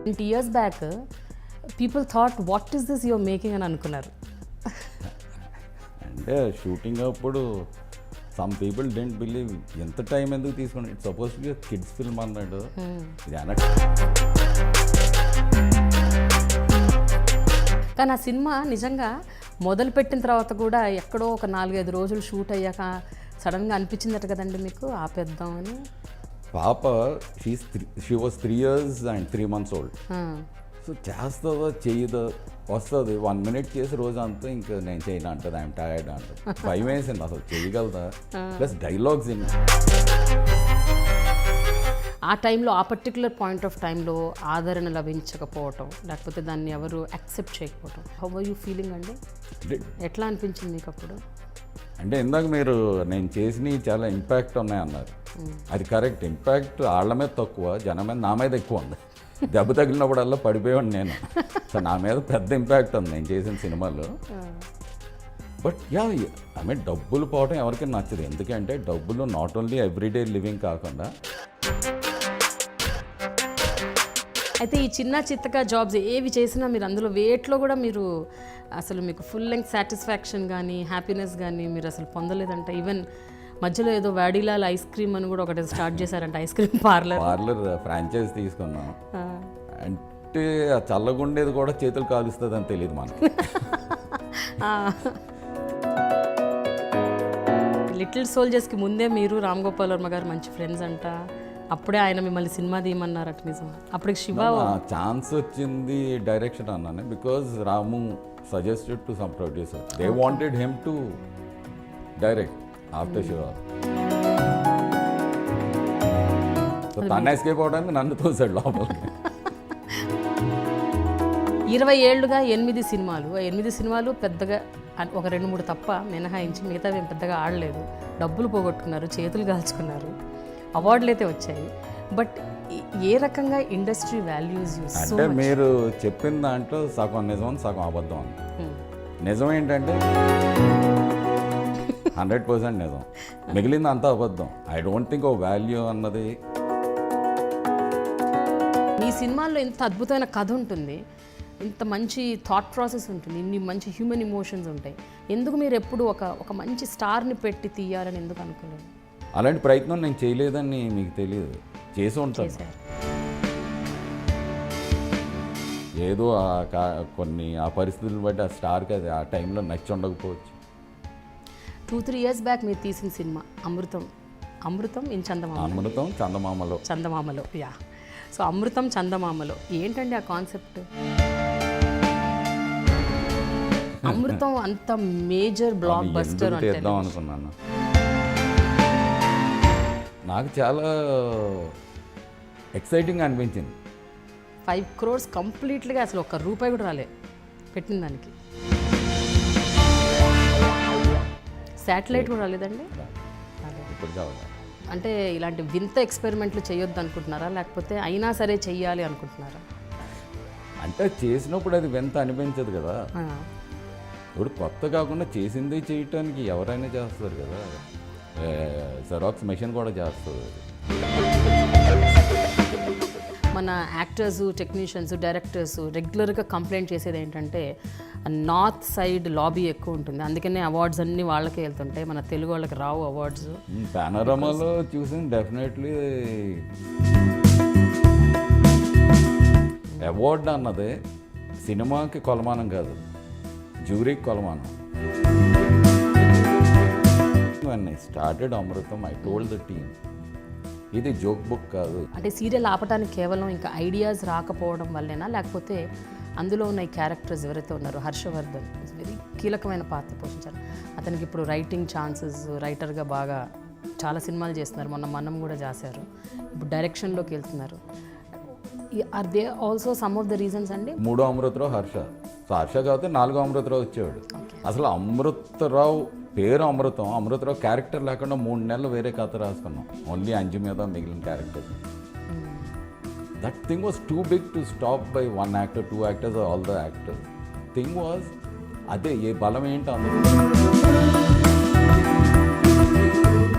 20 years back people thought what is this your making అని అనుకున్నారు. అంటే షూటింగ్ అప్పుడు సమ్ పీపుల్ డెంట్ బిలీవ్ ఎంత టైం ఎందుకు తీసుకుని it's suppose to be kids film అన్నాడు. ఇది అన్నట్టు కానీ ఆ సినిమా నిజంగా మొదలుపెట్టిన తర్వాత కూడా ఎక్కడో ఒక 4-5 రోజులు షూట్ అయ్యాక సడన్గా అనిపించిందట కదండి మీకు ఆపేద్దామని. పాప she was 3 years and 3 months old. So చేస్తుందో చేయదో వస్తుంది 1 minute చేసి రోజు అంతా ఇంకా నేను చేయను అంటుంది, ఐఎమ్ టైర్డ్ అంటుంది. భయం వేసింది అసలు చేయగలదా, ప్లస్ డైలాగ్స్ ఇన్ ఆ టైంలో ఆ పర్టికులర్ పాయింట్ ఆఫ్ టైంలో ఆదరణ లభించకపోవటం లేకపోతే దాన్ని ఎవరు యాక్సెప్ట్ చేయకపోవటం, హౌ ఆర్ యూ ఫీలింగ్ అండి? ఎట్లా అనిపించింది మీకు అప్పుడు? అంటే ఇందాక మీరు నేను చేసినవి చాలా ఇంపాక్ట్ ఉన్నాయన్నారు. అది కరెక్ట్. ఇంపాక్ట్ వాళ్ళ మీద తక్కువ, జనం మీద నా మీద ఎక్కువ ఉంది. దెబ్బ తగిలినప్పుడల్లా పడిపోయాను నేను. సో నా మీద పెద్ద ఇంపాక్ట్ ఉంది నేను చేసిన సినిమాలో. బట్ ఐ మీన్ డబ్బులు పోవడం ఎవరికి నచ్చదు. ఎందుకంటే డబ్బులు నాట్ ఓన్లీ ఎవ్రీడే లివింగ్ కాకుండా. అయితే ఈ చిన్న చిత్తగా జాబ్స్ ఏవి చేసినా మీరు అందులో వేట్లో కూడా మీరు అసలు మీకు ఫుల్ లెంగ్త్ సాటిస్ఫాక్షన్ కానీ హ్యాపీనెస్ కానీ మీరు అసలు పొందలేదంట. ఈవెన్ మధ్యలో ఏదో వాడిలాల్ ఐస్ క్రీమ్ అని కూడా ఒకటి స్టార్ట్ చేశారంట, ఐస్ క్రీమ్ పార్లర్ ఫ్రాంచైజ్ తీసుకున్నాం. అంటే ఆ చల్లగుండేది కూడా చేతులు కాలుస్తుంది అని తెలియదు మనకి. లిటిల్ సోల్జర్స్కి ముందే మీరు రామ్ గోపాల్ వర్మ గారు మంచి ఫ్రెండ్స్ అంట. అప్పుడే ఆయన మిమ్మల్ని సినిమా తీయమన్నారట, నిజం? అప్పటికి శివ ఛాన్స్ వచ్చింది డైరెక్షన్ అన్నాను because Ramu suggested to some producer. They wanted him to direct after Shiva. So తను ఎస్కేప్ అవడానికి నన్ను తోసాడు లోపలికి. 20 ఏళ్ళుగా 8 సినిమాలు. 8 సినిమాలు పెద్దగా ఒక 2-3 తప్ప మినహాయించి మిగతావి ఏం పెద్దగా ఆడలేదు. డబ్బులు పోగొట్టుకున్నారు, చేతులు కాల్చుకున్నారు, అవార్డులు అయితే వచ్చాయి. బట్ ఏ రకంగా ఇండస్ట్రీ వాల్యూస్ అంటే మీరు చెప్పిన దాంట్లో సగం నిజం సగం అబద్ధం అని. నిజం ఏంటంటే 100% నిజం, మిగిలింది అంతా అబద్ధం. ఐ డోంట్ థింక్ ఓ వాల్యూ అన్నది. ఈ సినిమాల్లో ఇంత అద్భుతమైన కథ ఉంటుంది, ఇంత మంచి థాట్ ప్రాసెస్ ఉంటుంది, ఇన్ని మంచి హ్యూమన్ ఇమోషన్స్ ఉంటాయి. ఎందుకు మీరు ఎప్పుడు ఒక మంచి స్టార్ని పెట్టి తీయాలని ఎందుకు అనుకోలేదు? అలాంటి ప్రయత్నం నేను చేయలేదని మీకు తెలియదు, చేసి ఉంటాను. ఏదో కొన్ని ఆ పరిస్థితులను బట్టి ఆ స్టార్కి అది ఆ టైంలో నచ్చి ఉండకపోవచ్చు. 2-3 years బ్యాక్ మీరు తీసిన సినిమా Amrutham in Chandamamalo yeah. So Amrutham చందమామలో ఏంటండి ఆ కాన్సెప్ట్? అమృతం అంత మేజర్ బ్లాక్ బస్టర్ చేద్దాం అనుకున్నాను. నాకు చాలా ఎక్సైటింగ్ అనిపించింది. 5 crores కంప్లీట్గా అసలు ₹1 కూడా రాలే పెట్టిన దానికి. శాటిలైట్ కూడా రాలేదండి. అంటే ఇలాంటి వింత ఎక్స్పెరిమెంట్లు చేయొద్దు అనుకుంటున్నారా, లేకపోతే అయినా సరే చెయ్యాలి అనుకుంటున్నారా? అంటే చేసినప్పుడు అది వింత అనిపించదు కదా. ఇప్పుడు కొత్త కాకుండా చేసిందే చేయటానికి ఎవరైనా చేస్తారు కదా. జెరాక్స్ మెషిన్ కూడా చేస్తుంది. మన యాక్టర్స్, టెక్నీషియన్స్, డైరెక్టర్స్ రెగ్యులర్గా కంప్లైంట్ చేసేది ఏంటంటే నార్త్ సైడ్ లాబీ ఎక్కువ ఉంటుంది, అందుకనే అవార్డ్స్ అన్నీ వాళ్ళకే వెళ్తుంటాయి, మన తెలుగు వాళ్ళకి రావు అవార్డ్స్. పానోరమాలో చూసింది డెఫినెట్లీ అవార్డు అన్నది సినిమాకి కొలమానం కాదు, జ్యూరీకి కొలమానం. When I started Amrutham, I told the team, ఇది జోక్ బుక్ కాదు. అంటే సీరియల్ ఆపటానికి కేవలం ఇంకా ఐడియాస్ రాకపోవడం వల్లేనా, లేకపోతే అందులో ఉన్న ఈ క్యారెక్టర్స్ ఎవరైతే ఉన్నారో హర్షవర్ధన్ వెరీ కీలకమైన పాత్ర పోషించారు. అతనికి ఇప్పుడు రైటింగ్ ఛాన్సెస్, రైటర్గా బాగా చాలా సినిమాలు చేస్తున్నారు, మనం కూడా చేశారు, ఇప్పుడు డైరెక్షన్లోకి వెళ్తున్నారు. Are they also some of the reasons అండి? 3వ అమృతరావు హర్ష. సో హర్ష కాబట్టి 4వ అమృతరావు వచ్చేవాడు. అసలు అమృతరావు పేరు అమృతరావు క్యారెక్టర్ లేకుండా 3 నెలలు వేరే కథ రాసుకున్నాం, ఓన్లీ అంజు మీద మిగిలిన character. That thing was too big to stop by 1 actor, 2 actors, all the actors. Thing was అదే, ఏ బలం ఏంటి అందులో.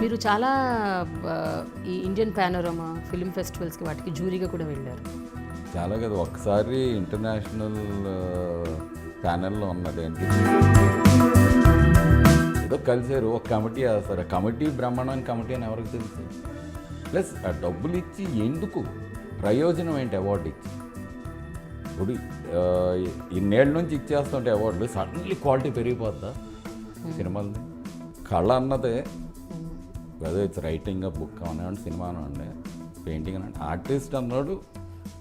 మీరు చాలా ఈ ఇండియన్ పానోరమా ఫిల్మ్ ఫెస్టివల్స్కి వాటికి జ్యూరీగా కూడా వెళ్ళారు. చాలా కదా, ఒక్కసారి ఇంటర్నేషనల్ ప్యానెల్లో ఉన్నది ఏంటి, ఏదో కలిసారు, ఒక కమిటీ వేస్తారు. కమిటీ బ్రహ్మాండమైన కమిటీ అని ఎవరికి తెలుసు? ప్లస్ ఆ డబ్బులు ఇచ్చి ఎందుకు, ప్రయోజనం ఏంటి అవార్డు ఇచ్చి? ఇప్పుడు ఇన్నేళ్ళ నుంచి ఇచ్చేస్తుంటే అవార్డులు సడన్లీ క్వాలిటీ పెరిగిపోద్దా సినిమాలది? కళ అన్నదే వెదర్ ఇట్స్ రైటింగ్ బుక్ అనండి, సినిమా అనండి, పెయింటింగ్ అనండి, ఆర్టిస్ట్ అన్నాడు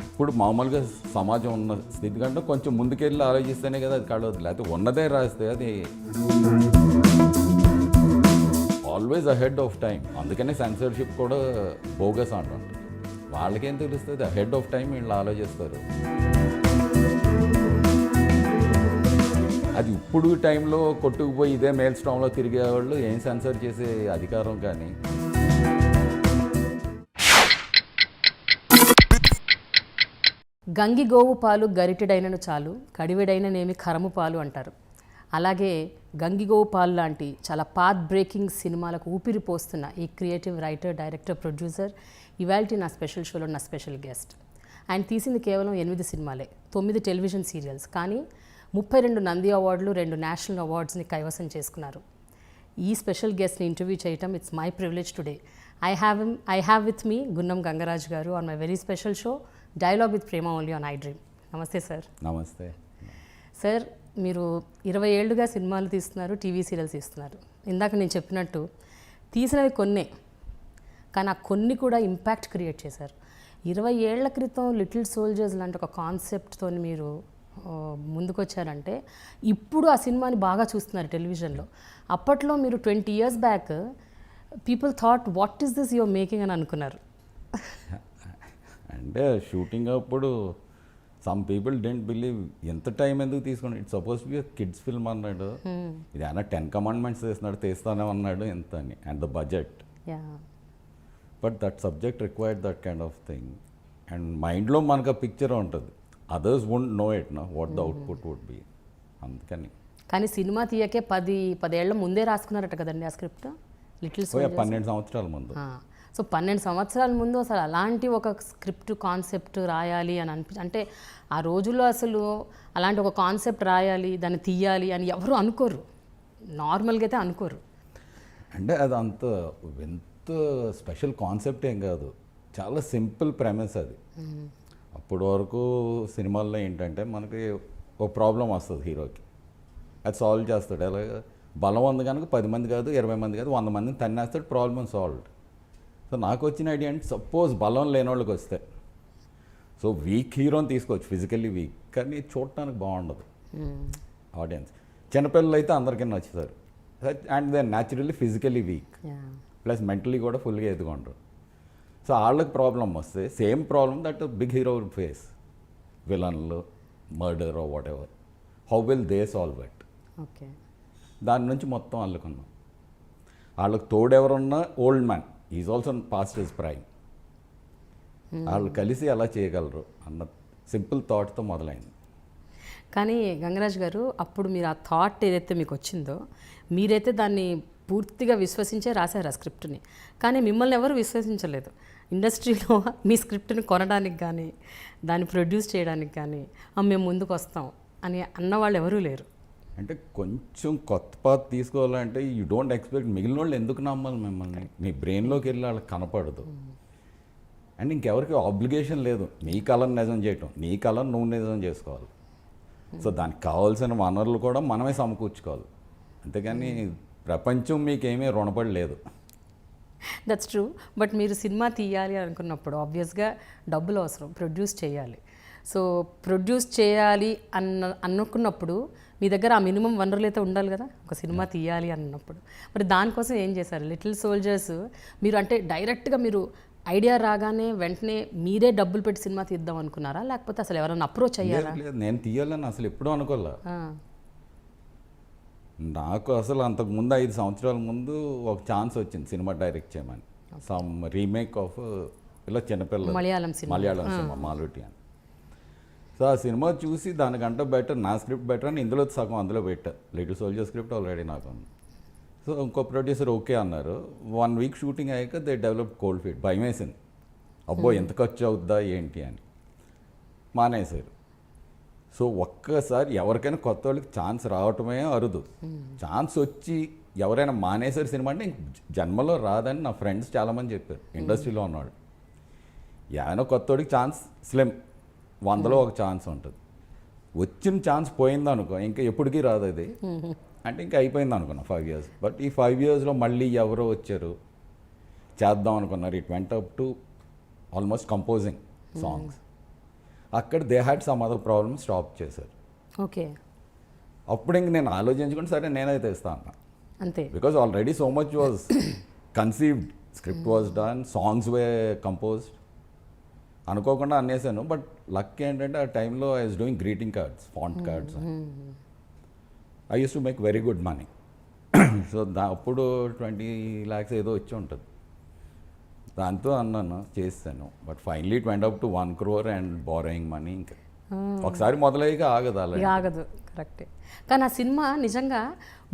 ఇప్పుడు మామూలుగా సమాజం ఉన్న స్థితి కంటే కొంచెం ముందుకెళ్ళి ఆలోచిస్తేనే కదా అది కళ. లేకపోతే ఉన్నదే రాస్తే అది ఆల్వేస్ అహెడ్ ఆఫ్ టైం. అందుకనే సెన్సర్షిప్ కూడా బోగస్ అంటుంటారు. వాళ్ళకేం తెలుస్తుంది, అహెడ్ ఆఫ్ టైం వీళ్ళు ఆలోచిస్తారు. అది ఇప్పుడు టైంలో కొట్టుకుపోయి ఇదే మెయిల్ స్ట్రాంగ్లో తిరిగేవాళ్ళు ఏం సెన్సర్ చేసే అధికారం కానీ. గంగి గోవు పాలు గరిటెడైనను చాలు, కడివెడైననేమి కరము పాలు అంటారు. అలాగే గంగిగోవు పాలు లాంటి చాలా పాత్ బ్రేకింగ్ సినిమాలకు ఊపిరి పోస్తున్న ఈ క్రియేటివ్ రైటర్, డైరెక్టర్, ప్రొడ్యూసర్ ఇవాల్టి నా స్పెషల్ షోలో నా స్పెషల్ గెస్ట్. ఆయన తీసింది కేవలం 8 సినిమాలే, 9 టెలివిజన్ సీరియల్స్, కానీ 32 నంది అవార్డులు, 2 నేషనల్ అవార్డ్స్ని కైవసం చేసుకున్నారు. ఈ స్పెషల్ గెస్ట్ని ఇంటర్వ్యూ చేయటం it's my privilege today. I have with me Gunnam Gangaraj garu on my very special show dialogue with Prema only on I dream. నమస్తే సార్. నమస్తే సార్, మీరు 20 ఏళ్ళుగా సినిమాలు తీస్తున్నారు, టీవీ సీరియల్స్ తీస్తున్నారు. ఇందాక నేను చెప్పినట్టు తీసినవి కొన్నే, కానీ ఆ కొన్ని కూడా ఇంపాక్ట్ క్రియేట్ చేశారు. 20 ఏళ్ల క్రితం లిటిల్ సోల్జర్స్ లాంటి ఒక కాన్సెప్ట్తో మీరు ముందుకొచ్చారంటే ఇప్పుడు ఆ సినిమాని బాగా చూస్తున్నారు టెలివిజన్లో. అప్పట్లో మీరు 20 years back people thought what is this your making అని అనుకున్నారు. అంటే షూటింగ్ అప్పుడు సమ్ పీపుల్ డెంట్ బిలీవ్, ఎంత టైం ఎందుకు తీసుకున్నాడు, it's suppose to be kids film అన్నాడు, ఇది ఆయన 10 commandments చేస్తున్నాడు, తీస్తానే అన్నాడు ఎంత అని, and the budget. But that subject required that kind of thing, and మైండ్లో మనకు ఆ పిక్చర్ ఉంటుంది, అదర్స్ వోంట్ నో ఇట్ నా what the output would be. అందుకని కానీ సినిమా తీయకే 10 ఏళ్ల ముందే రాసుకున్నారట కదండి ఆ స్క్రిప్ట్, లిటిల్ సోల్జర్స్ 12 సంవత్సరాల ముందు. సో 12 సంవత్సరాల ముందు అసలు అలాంటి ఒక స్క్రిప్ట్ కాన్సెప్ట్ రాయాలి అని అంటే ఆ రోజుల్లో అసలు అలాంటి ఒక కాన్సెప్ట్ రాయాలి, దాన్ని తీయాలి అని ఎవరు అనుకోరు, నార్మల్గా అయితే అనుకోరు. అంటే అది ఎంత స్పెషల్ కాన్సెప్ట్ ఏం కాదు, చాలా సింపుల్ ప్రెమిస్ అది. అప్పటి వరకు సినిమాల్లో ఏంటంటే మనకి ఒక ప్రాబ్లం వస్తుంది హీరోకి, అది సాల్వ్ చేస్తాడు. ఎలాగ బలం ఉంది కనుక 10 మంది కాదు, 20 మంది కాదు, 100 మందిని తన్నేస్తాడు, ప్రాబ్లం సాల్వ్డ్. సో నాకు వచ్చిన ఐడియా అంటే సపోజ్ బలం లేని వాళ్ళకి వస్తే, సో వీక్ హీరోని తీసుకోవచ్చు, ఫిజికల్లీ వీక్, కానీ చూడటానికి బాగుండదు ఆడియన్స్. చిన్నపిల్లలు అయితే అందరికీ నచ్చుతారు, and they naturally physically weak plus mentally కూడా ఫుల్గా ఎదుగుంటారు. సో వాళ్ళకి ప్రాబ్లం వస్తే same problem that big hero will face, విలన్లు, murder or whatever, how will they solve it. Okay, దాని నుంచి మొత్తం అల్లుకున్నాం. వాళ్ళకి తోడెవరున్నా old man, is also past his prime, వాళ్ళు కలిసి ఎలా చేయగలరు అన్న సింపుల్ థాట్తో మొదలైంది. కానీ గంగరాజ్ గారు, అప్పుడు మీరు ఆ థాట్ ఏదైతే మీకు వచ్చిందో మీరైతే దాన్ని పూర్తిగా విశ్వసించే రాశారు ఆ స్క్రిప్ట్ని, కానీ మిమ్మల్ని ఎవరు విశ్వసించలేదు. ఇండస్ట్రీలో మీ స్క్రిప్ట్ని కొనడానికి కానీ దాన్ని ప్రొడ్యూస్ చేయడానికి కానీ మేము ముందుకు వస్తాం అని అన్నవాళ్ళు ఎవరూ లేరు. అంటే కొంచెం కొత్త పాత తీసుకోవాలంటే యూ డోంట్ ఎక్స్పెక్ట్, మిగిలిన వాళ్ళు ఎందుకు నమ్మాలి మిమ్మల్ని, మీ బ్రెయిన్లోకి వెళ్ళి వాళ్ళకి కనపడదు. అండ్ ఇంకెవరికి ఆబ్లిగేషన్ లేదు నీ కళను నిజం చేయటం, నీ కళను నువ్వు నిజం చేసుకోవాలి. సో దానికి కావాల్సిన వనరులు కూడా మనమే సమకూర్చుకోవాలి, అంతేగాని ప్రపంచం మీకేమీ రుణపడి లేదు. That's true. బట్ మీరు సినిమా తీయాలి అనుకున్నప్పుడు ఆబ్వియస్గా డబ్బులు అవసరం, ప్రొడ్యూస్ చేయాలి. సో ప్రొడ్యూస్ చేయాలి అనుకున్నప్పుడు మీ దగ్గర ఆ మినిమం వనరులు అయితే ఉండాలి కదా, ఒక సినిమా తీయాలి అన్నప్పుడు. మరి దానికోసం ఏం చేశారు? లిటిల్ సోల్జర్స్ మీరు అంటే డైరెక్ట్గా మీరు ఐడియా రాగానే వెంటనే మీరే డబ్బులు పెట్టి సినిమా తీద్దాం అనుకున్నారా, లేకపోతే అసలు ఎవరైనా అప్రోచ్ అయ్యారా? లేదు, నేను తీయాలని అసలు ఎప్పుడూ అనుకోలే. నాకు అసలు అంతకుముందు 5 సంవత్సరాల ముందు ఒక ఛాన్స్ వచ్చింది సినిమా డైరెక్ట్ చేయమని, సమ్ రీమేక్ ఆఫ్ ఇలా చిన్నపిల్లలు మలయాళం సినిమా మాలుటి అని. సో ఆ సినిమా చూసి దానికంటే బెటర్, నా స్క్రిప్ట్ బెటర్ అని ఇందులో సగం అందులో పెట్టా. లిటిల్ సోల్జర్ స్క్రిప్ట్ ఆల్రెడీ నాకు ఉంది. సో ఇంకో ప్రొడ్యూసర్ ఓకే అన్నారు. 1 week షూటింగ్ అయ్యాక దే డెవలప్ కోల్డ్ ఫీట్. భయం వేసింది, అబ్బో ఎంత ఖర్చు అవుద్దా ఏంటి అని. మానేశారు. సో ఒక్కసారి ఎవరికైనా కొత్త వాళ్ళకి ఛాన్స్ రావటమే అరుదు. ఛాన్స్ వచ్చి ఎవరైనా మానేశారు సినిమా అంటే ఇంక జన్మలో రాదని నా ఫ్రెండ్స్ చాలామంది చెప్పారు ఇండస్ట్రీలో ఉన్నవాడు. ఏమైనా కొత్తోడికి ఛాన్స్ స్లిమ్, 100లో ఒక ఛాన్స్ ఉంటుంది. వచ్చిన ఛాన్స్ పోయింది అనుకో ఇంకా ఎప్పటికీ రాదు అది, అంటే ఇంకా అయిపోయింది అనుకున్నా 5 years. బట్ ఈ 5 yearsలో మళ్ళీ ఎవరో వచ్చారు చేద్దాం అనుకున్నారు. It went up to almost composing songs. అక్కడ they had some other problem, stop చేశారు. ఓకే, అప్పుడు ఇంక నేను ఆలోచించుకుని సరే నేనైతే ఇస్తాను అంతే. Because already so much was conceived, script was done, songs were composed. అనుకోకుండా అనేసాను. బట్ లక్ ఏంటంటే ఆ టైంలో I was doing greeting cards, font cards. I use to make very good money. So అప్పుడు 20 lakhs ఏదో వచ్చి ఉంటుంది. దాంతో అన్నాను చేస్తాను. But finally it went up to 1 crore and borrowing money. ఇంకా ఒకసారి మొదలయ్యాక ఆగదు అలా. ఇక ఆగదు, కరెక్టే. కానీ ఆ సినిమా నిజంగా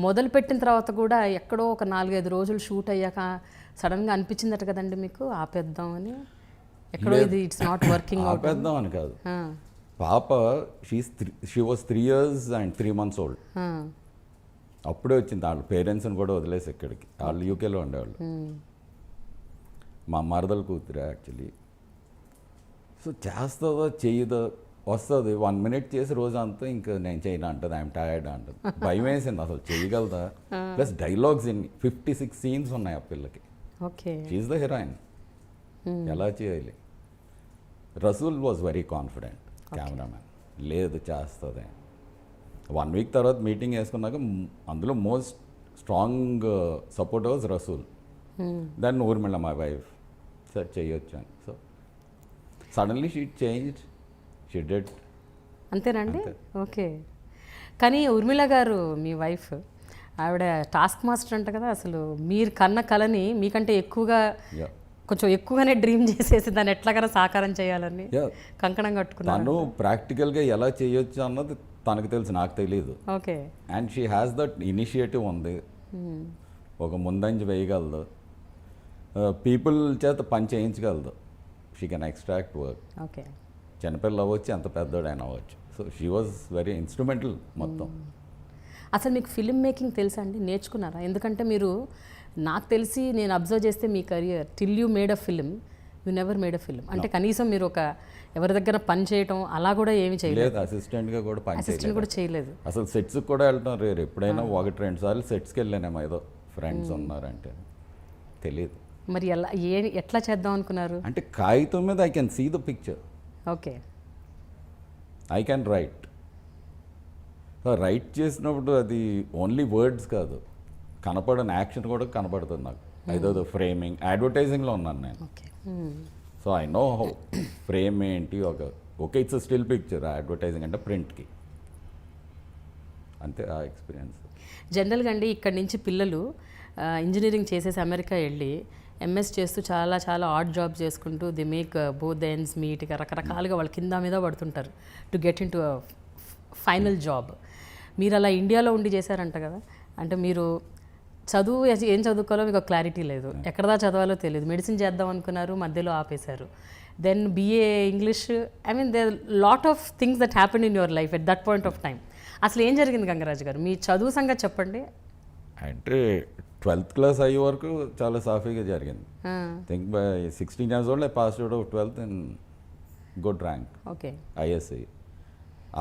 మొదలుపెట్టిన తర్వాత కూడా ఎక్కడో ఒక 4-5 రోజులు షూట్ అయ్యాక సడన్గా అనిపించిందట కదండి మీకు ఆపేద్దామని? ఎక్కడో ఇది ఇట్స్ నాట్ వర్కింగ్. ఆపేద్దాం అని కాదు, పాప she was 3 years and 3 months old. అప్పుడే వచ్చింది. వాళ్ళ పేరెంట్స్ని కూడా వదిలేసి ఇక్కడికి, వాళ్ళు యూకేలో ఉండేవాళ్ళు. మా మరదలు కూతురు యాక్చువల్లీ. సో చేస్తుందో చెయ్యదో వస్తుంది, 1 minute చేసి రోజంతా ఇంకా నేను చేయను అంటుంది, ఐఎమ్ టైర్డ్ అంటుంది. భయం వేసింది అసలు చేయగలదా. ప్లస్ డైలాగ్స్ 56 scenes ఉన్నాయి ఆ పిల్లకి. ఓకే, షీఈస్ ద హీరోయిన్, ఎలా చేయాలి? Rasool was very confident cameraman, లేదు చేస్తుంది. 1 week తర్వాత మీటింగ్ వేసుకున్నాక అందులో most strong support was Rasool. Then Urmila my wife, sir చేయొచ్చు అని. So suddenly she change, she dead. అంతేనండి. ఓకే. కానీ ఊర్మిళ గారు మీ వైఫ్, ఆవిడ టాస్క్ మాస్టర్ అంట కదా. అసలు మీరు కన్న కళని మీకంటే ఎక్కువగా, కొంచెం ఎక్కువగానే డ్రీమ్ చేసేసి దాన్ని ఎట్లాగైనా సాకారం చేయాలని కంకణం కట్టుకున్నాను. తను ప్రాక్టికల్గా ఎలా చేయొచ్చు అన్నది తనకు తెలుసు, నాకు తెలియదు. Okay. And she has that initiative ఉంది, ఒక ముందంజ వేయగలదు, పీపుల్ చేత పని చేయించగలదు. She can extract work. Okay. చిన్నపిల్ల అవ్వచ్చు, ఎంత పెద్దోడైనా అవ్వచ్చు. So she was very instrumental మొత్తం. అసలు మీకు ఫిల్మ్ మేకింగ్ తెలుసా అండి? నేర్చుకున్నారా? ఎందుకంటే మీరు, నాకు తెలిసి నేను అబ్జర్వ్ చేస్తే మీ career till you made a film, you never made a film. అంటే కనీసం మీరు ఒక ఎవరి దగ్గర పని చేయటం అలా కూడా ఏమి చేయలేదు. అసిస్టెంట్గా కూడా పని అసిస్టెంట్ కూడా చేయలేదు. అసలు సెట్స్కి కూడా వెళ్తాం రేరు. ఎప్పుడైనా 1-2 సార్లు సెట్స్కి వెళ్ళానేమో, ఏదో ఫ్రెండ్స్ ఉన్నారంటే. తెలియదు మరి ఎలా, ఎట్లా చేద్దాం అనుకున్నారు? అంటే కాగితం మీద I can see the picture. Okay. I can write చేసినప్పుడు అది ఓన్లీ వర్డ్స్ కాదు, కనపడని యాక్షన్ కూడా కనపడుతుంది నాకు. ఏదో ఫ్రేమింగ్, అడ్వర్టైజింగ్లో ఉన్నాను నేను. Okay. So I know how frame ఏంటి. Okay it's still picture, advertising అంటే ప్రింట్కి అంతే ఆ ఎక్స్పీరియన్స్. జనరల్గా అండి ఇక్కడి నుంచి పిల్లలు ఇంజనీరింగ్ చేసేసి అమెరికా వెళ్ళి ఎంఎస్ చేస్తూ చాలా చాలా ఆడ్ జాబ్ చేసుకుంటూ the make both ends meet, రకరకాలుగా వాళ్ళు కింద మీద పడుతుంటారు to get in to final job. మీరు అలా ఇండియాలో ఉండి చేశారంట కదా. అంటే మీరు చదువు ఏం చదువుకోవాలో మీకు క్లారిటీ లేదు, ఎక్కడదా చదవాలో తెలియదు. మెడిసిన్ చేద్దాం అనుకున్నారు, మధ్యలో ఆపేశారు. Then BA English, I mean there lot of things that happen in your life at that point of time. అసలు ఏం జరిగింది గంగరాజు గారు? మీ చదువు సంగతి చెప్పండి. అంటే 12th class అయ్యే వరకు చాలా సాఫీగా జరిగింది. Think by 16 years old I passed out of 12th in good rank. Okay. ISC.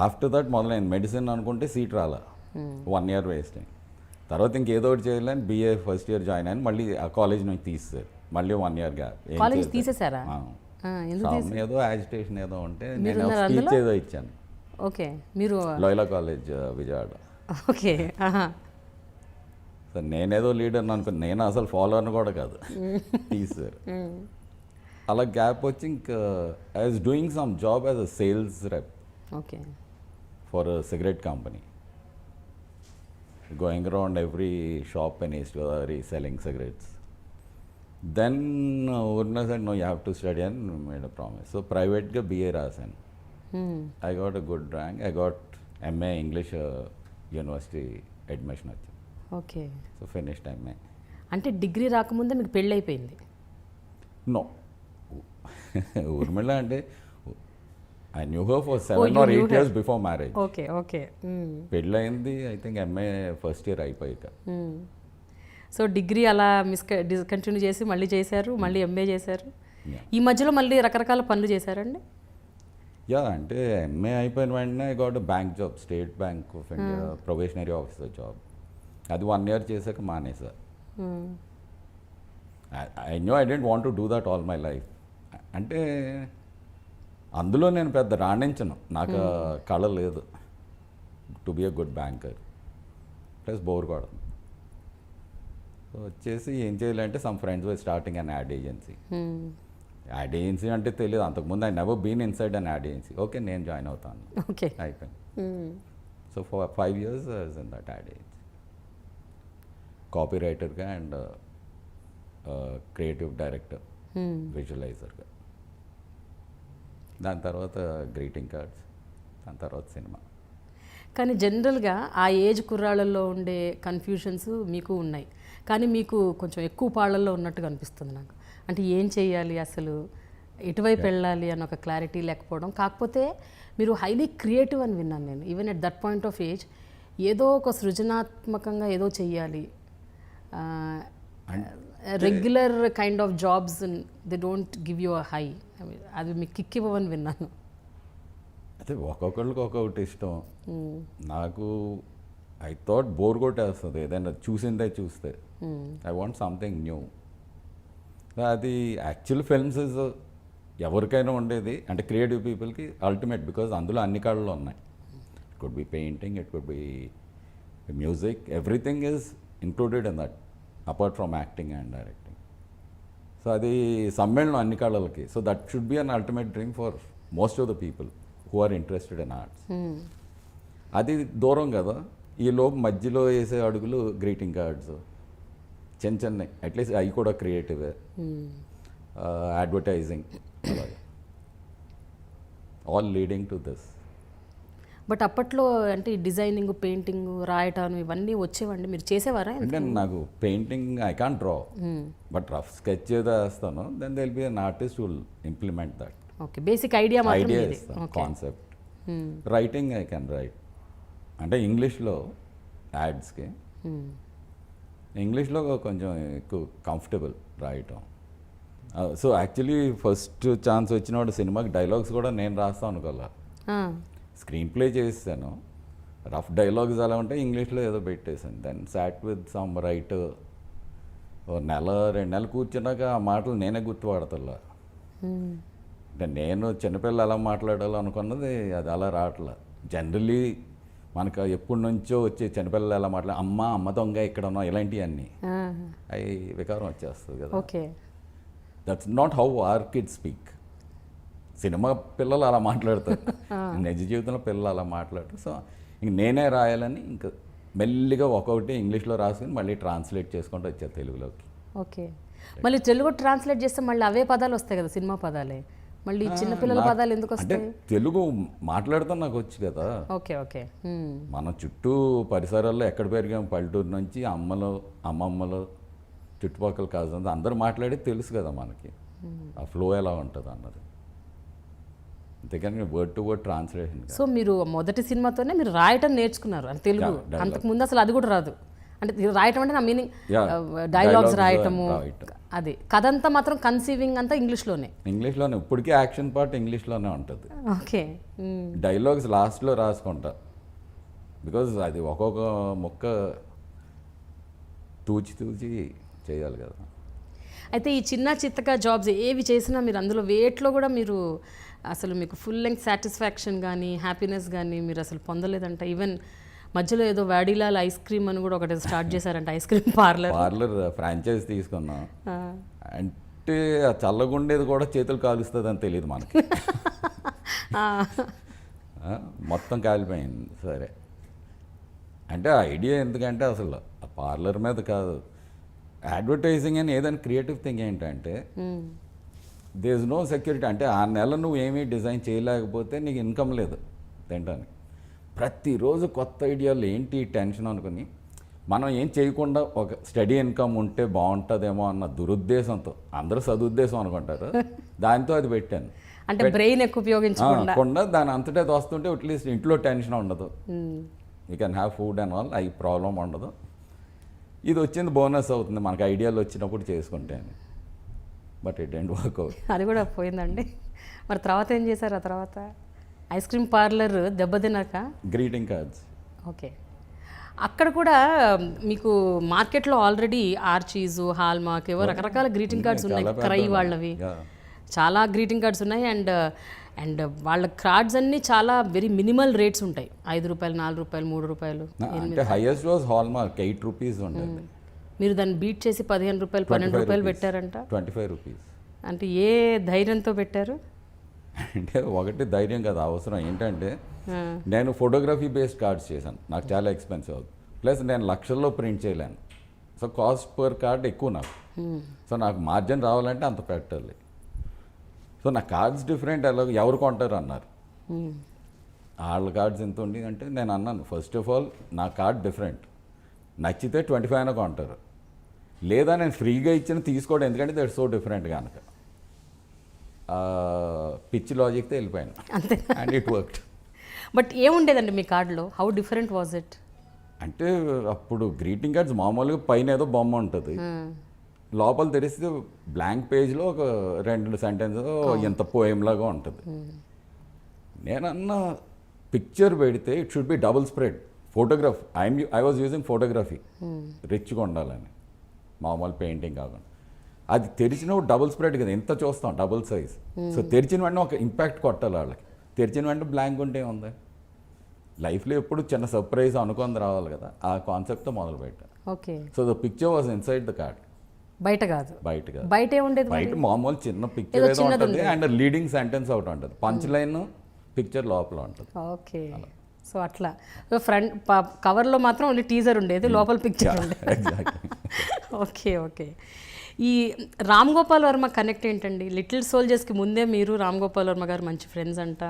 After that మొదలైంది మెడిసిన్ అనుకుంటే సీట్ రాలా, 1 year వేస్ట్ అయింది. తర్వాత ఇంకేదో ఒకటి చేయాలని BA ఫస్ట్ ఇయర్ జాయిన్ అయ్యాను. మళ్ళీ ఆ కాలేజ్ నుంచి తీసేసారు, మళ్ళీ 1 year గ్యాప్. కాలేజ్ తీసేసారా? ఏదో యాజిటేషన్ ఏదో ఉంటే నేను స్పీచ్ ఏదో ఇచ్చాను. ఓకే. మీరు లోయలా కాలేజ్ విజయవాడ. ఓకే. సో నేనేదో లీడర్ అనుకుని, నేను అసలు ఫాలోవర్ని కూడా కాదు, తీసారు. అలా గ్యాప్ వచ్చి ఇంకా I was doing some job as a sales rep. Okay. For a cigarette company, going around every shop in East Godavari selling cigarettes. Then Urna said, no, you have to study, and made a promise. So private ga BA రాసాను. I got a good rank. I got MA English University admission వచ్చింది. Okay. So finished MA. అంటే degree రాకముందే మీకు పెళ్ళి అయిపోయింది? No. Urmila అంటే I knew her for 7 or 8 years before marriage. Okay okay. పెళ్ళయింది I think MA first year అయిపోయాక. So degree అలా డిస్కంటిన్యూ చేసి మళ్ళీ చేశారు, మళ్ళీ ఎంఏ చేశారు. ఈ మధ్యలో మళ్ళీ రకరకాల పనులు చేశారండి. యా, అంటే ఎంఏ అయిపోయిన వెంటనే I got bank job, State Bank of India probationary officer job. అది 1 year చేశాక మానేసా. I knew I didn't want to do that all my life. అంటే అందులో నేను పెద్ద రాణించను, నాకు కళ లేదు to be a good banker, plus bore కూడా. సో వచ్చేసి ఏం చేయాలంటే some friends were starting an ad agency. Ad agency అంటే తెలియదు అంతకుముందు, I never been inside an ad agency. Okay, నేను జాయిన్ అవుతాను, ఓకే అయిపోయింది. So for 5 years in that ad agency, copy రైటర్గా అండ్ క్రియేటివ్ డైరెక్టర్, విజువలైజర్గా. దాని తర్వాత గ్రీటింగ్ కార్డ్స్, దాని తర్వాత సినిమా. కానీ జనరల్గా ఆ ఏజ్ కుర్రాళ్ళల్లో ఉండే కన్ఫ్యూషన్స్ మీకు ఉన్నాయి, కానీ మీకు కొంచెం ఎక్కువ పాళ్ళల్లో ఉన్నట్టుగా అనిపిస్తుంది నాకు. అంటే ఏం చేయాలి అసలు, ఎటువైపు వెళ్ళాలి అని ఒక క్లారిటీ లేకపోవడం. కాకపోతే మీరు హైలీ క్రియేటివ్ అని విన్నాను నేను, even at that point of age ఏదో ఒక సృజనాత్మకంగా ఏదో చెయ్యాలి. Regular kind of jobs they don't give you a high, అది మీకు కిక్ ఇవ్వమని విన్నాను. అయితే ఒక్కొక్కరికి ఒక్కొక్కటి ఇష్టం. నాకు ఐ థాట్ బోర్ కొట్టేస్తుంది ఏదైనా చూసిందే చూస్తే. I want something new. అది యాక్చువల్ ఫిల్మ్స్ ఎవరికైనా ఉండేది, అంటే క్రియేటివ్ పీపుల్కి అల్టిమేట్, బికాజ్ అందులో అన్ని కళలు ఉన్నాయి. It could be painting, it could be music, everything is included in that apart from acting and directing. So అది సమ్మేళనం అన్ని కళలకి. So that should be an ultimate dream for most of the people who are interested in arts. అది దూరం కదా, ఈ లోపు మధ్యలో వేసే అడుగులు గ్రీటింగ్ కార్డ్స్ చిన్న చిన్న, అట్లీస్ట్ అవి కూడా క్రియేటివే. అడ్వర్టైజింగ్, అలాగే all leading to this. But అప్పట్లో అంటే ఈ డిజైనింగ్, పెయింటింగ్, రాయటాను ఇవన్నీ వచ్చేవండి, మీరు చేసేవారా? అంటే నాకు painting I can't draw, but rough sketch ఏదో వేస్తాను. Then they will be an artist will implement that. Okay, basic idea idea ఇస్తాను, concept. Writing I can write, అంటే ఇంగ్లీష్లో యాడ్స్కి ఇంగ్లీష్లో కొంచెం ఎక్కువ కంఫర్టబుల్ రాయటం. సో యాక్చువల్లీ ఫస్ట్ ఛాన్స్ వచ్చినప్పుడు సినిమాకి డైలాగ్స్ కూడా నేను రాస్తాను అనుకోలే, స్క్రీన్ ప్లే చేసాను. రఫ్ డైలాగ్స్ అలా ఉంటే ఇంగ్లీష్లో ఏదో పెట్టేశాను. Then sat with some writer, 1 నెల 2 నెలలు కూర్చున్నాక ఆ మాటలు నేనే గుర్తుపడతల్లా. అంటే నేను చిన్నపిల్లలు ఎలా మాట్లాడాలో అనుకున్నది అది అలా రావట్లే. జనరలీ మనకు ఎప్పటి నుంచో వచ్చే చిన్నపిల్లలు ఎలా అమ్మ దొంగ ఇక్కడ ఉన్నా, ఇలాంటివన్నీ అవి వికారం వచ్చేస్తుంది కదా. Okay, that's not how our kids speak. Cinema పిల్లలు అలా మాట్లాడతారు, నిజ జీవితంలో పిల్లలు అలా మాట్లాడతారు. సో ఇంక నేనే రాయాలని ఇంకా మెల్లిగా ఒక్కొక్కటి ఇంగ్లీష్లో రాసుకుని మళ్ళీ ట్రాన్స్లేట్ చేసుకుంటూ వచ్చారు తెలుగులోకి. ఓకే, మళ్ళీ తెలుగు ట్రాన్స్లేట్ చేస్తే మళ్ళీ అవే పదాలు వస్తాయి కదా, సినిమా పదాలే. మళ్ళీ చిన్నపిల్లల పదాలు ఎందుకు అంటే వస్తాయి? తెలుగు మాట్లాడతాం నాకు వచ్చు కదా. Okay okay. మన చుట్టూ పరిసరాల్లో ఎక్కడ పెరిగాం, పల్లెటూరు నుంచి అమ్మమ్మలు చుట్టుపక్కల కాదు అందరూ మాట్లాడి తెలుసు కదా మనకి, ఆ ఫ్లో ఎలా ఉంటుంది అన్నది. అంతేకాని word to word translation. So మీరు మొదటి సినిమాతోనే మీరు రాయటం నేర్చుకున్నారు అంటే తెలుగు, అంతకుముందు అసలు అది కూడా రాదు. అంటే రాయటం అంటే నా మీనింగ్ డైలాగ్స్ రాయటము, అది కథంతా మాత్రం కన్సీవింగ్ అంతా ఇంగ్లీష్లోనే. ఇప్పటికీ యాక్షన్ పార్ట్ ఇంగ్లీష్లోనే ఉంటుంది. ఓకే, డైలాగ్స్ లాస్ట్లో రాసుకుంటా, బికాజ్ అది ఒక్కొక్క మొక్క తూచి చేయాలి కదా. అయితే ఈ చిన్న చిత్తగా జాబ్స్ ఏవి చేసినా మీరు అందులో వేట్లో కూడా మీరు అసలు మీకు ఫుల్ లెంగ్త్ సాటిస్ఫాక్షన్ కానీ హ్యాపీనెస్ కానీ మీరు అసలు పొందలేదంట. ఈవెన్ మధ్యలో ఏదో వాడీలాల్ ఐస్ క్రీమ్ అని కూడా ఒకటి స్టార్ట్ చేశారంట, ఐస్ క్రీమ్ పార్లర్ ఫ్రాంచైజ్ తీసుకున్నాం. అంటే ఆ చల్లగుండేది కూడా చేతులు కాలుస్తుంది అని తెలియదు మనకి. మొత్తం కాలిపోయింది. సరే అంటే ఐడియా ఎందుకంటే అసలు ఆ పార్లర్ మీద కాదు, అడ్వర్టైజింగ్ అని ఏదైనా క్రియేటివ్ థింగ్ ఏంటంటే దేర్ ఇస్ నో సెక్యూరిటీ. అంటే ఆ నెల నువ్వు ఏమీ డిజైన్ చేయలేకపోతే నీకు ఇన్కమ్ లేదు తినడానికి. ప్రతిరోజు కొత్త ఐడియాలు ఏంటి టెన్షన్ అనుకుని మనం ఏం చేయకుండా ఒక స్టడీ ఇన్కమ్ ఉంటే బాగుంటుందేమో అన్న దురుద్దేశంతో, అందరూ సదుద్దేశం అనుకుంటారు, దాంతో అది పెట్టాను. అంటే బ్రెయిన్ ఎక్కువ ఉపయోగించకుండా కొండ దాని అంతటే అది వస్తుంటే అట్లీస్ట్ ఇంట్లో టెన్షన్ ఉండదు, you can have food and all, అవి ప్రాబ్లం ఉండదు. ఇది వచ్చింది బోనస్ అవుతుంది మనకి ఐడియాలు వచ్చినప్పుడు చేసుకుంటే, but it didn't work out. అది కూడా పోయిందండి. మరి తర్వాత ఏం చేశారు? ఆ తర్వాత ఐస్ క్రీమ్ పార్లర్ దెబ్బతిన్నాక గ్రీటింగ్ కార్డ్స్. ఓకే, అక్కడ కూడా మీకు మార్కెట్లో ఆల్రెడీ ఆర్చీస్, హాల్మార్క్, ఏవో రకరకాల గ్రీటింగ్ కార్డ్స్ ఉన్నాయి, క్రై వాళ్ళవి చాలా గ్రీటింగ్ కార్డ్స్ ఉన్నాయి. అండ్ వాళ్ళ కార్డ్స్ అన్నీ చాలా వెరీ మినిమల్ రేట్స్ ఉంటాయి, 5 రూపాయలు, 4 రూపాయలు, 3 రూపాయలు. అంటే హైయెస్ట్ వాజ్ హాల్మార్క్ 8 రూపీస్ ఉండేది. మీరు దాన్ని బీట్ చేసి 15 రూపాయలు, 12 రూపాయలు పెట్టారంట. 25 రూపీస్. అంటే ఏ ధైర్యంతో పెట్టారు? అంటే ఒకటి ధైర్యం కదా, అవసరం ఏంటంటే నేను ఫోటోగ్రఫీ బేస్డ్ కార్డ్స్ చేశాను, నాకు చాలా ఎక్స్పెన్సివ్ అవుతుంది. ప్లస్ నేను లక్షల్లో ప్రింట్ చేయలేను, సో కాస్ట్ పర్ కార్డ్ ఎక్కువ నాకు. సో నాకు మార్జిన్ రావాలంటే అంత పెట్టాలి. సో నా కార్డ్స్ డిఫరెంట్, ఎలా ఎవరు కొంటారు అన్నారు. వాళ్ళ కార్డ్స్ ఎంత ఉంది అంటే నేను అన్నాను, ఫస్ట్ ఆఫ్ ఆల్ నా కార్డ్ డిఫరెంట్, నచ్చితే 25 అయినా కొంటారు, లేదా నేను ఫ్రీగా ఇచ్చిన తీసుకోవడం, ఎందుకంటే దట్ సో డిఫరెంట్ కనుక. పిచ్ లాజిక్తో వెళ్ళిపోయాను అంతే, అండ్ ఇట్ వర్క్డ్. బట్ ఏముండేదండి మీ కార్డులో? How different was it? అంటే అప్పుడు గ్రీటింగ్ కార్డ్స్ మామూలుగా పైన ఏదో బొమ్మ ఉంటుంది, లోపల తెరిస్తే బ్లాంక్ పేజ్లో ఒక 2 సెంటెన్స్ ఎంత పోయంలాగా ఉంటుంది. నేనన్నా పిక్చర్ పెడితే it should be double spread photograph. I was using photography, రిచ్గా ఉండాలని, మామూలు పెయింటింగ్ కాకుండా. అది తెరిచినప్పుడు డబుల్ స్ప్రెడ్ కదా, ఎంత చూస్తాం, డబుల్ సైజ్. సో తెరిచిన వెంటనే ఒక ఇంపాక్ట్ కొట్టాలి వాళ్ళకి, తెరిచిన వెంటనే బ్లాంక్ ఉంటే ఉంది. లైఫ్లో ఎప్పుడు చిన్న సర్ప్రైజ్ అనుకుంది రావాలి కదా, ఆ కాన్సెప్ట్తో మొదలు పెట్టాను. Okay, so the picture was inside the card, బయట కాదు. బయట కాదు, బయట ఏముండేది? బయట మామూలు చిన్న పిక్చర్ ఏదో ఉంటుంది, అండ్ లీడింగ్ సెంటెన్స్ ఒకటి ఉంటుంది, పంచ్ లైన్ పిక్చర్ లోపల ఉంటుంది. ఓకే, సో అట్లా ఫ్రంట్ కవర్లో మాత్రం ఓన్లీ టీజర్ ఉండేది, లోపల పిక్చర్ ఉండేది. Okay okay. ఈ రామ్ గోపాల్ వర్మ కనెక్ట్ ఏంటండి? లిటిల్ సోల్జర్స్కి ముందే మీరు రామ్ గోపాల్ వర్మ గారు మంచి ఫ్రెండ్స్ అంట,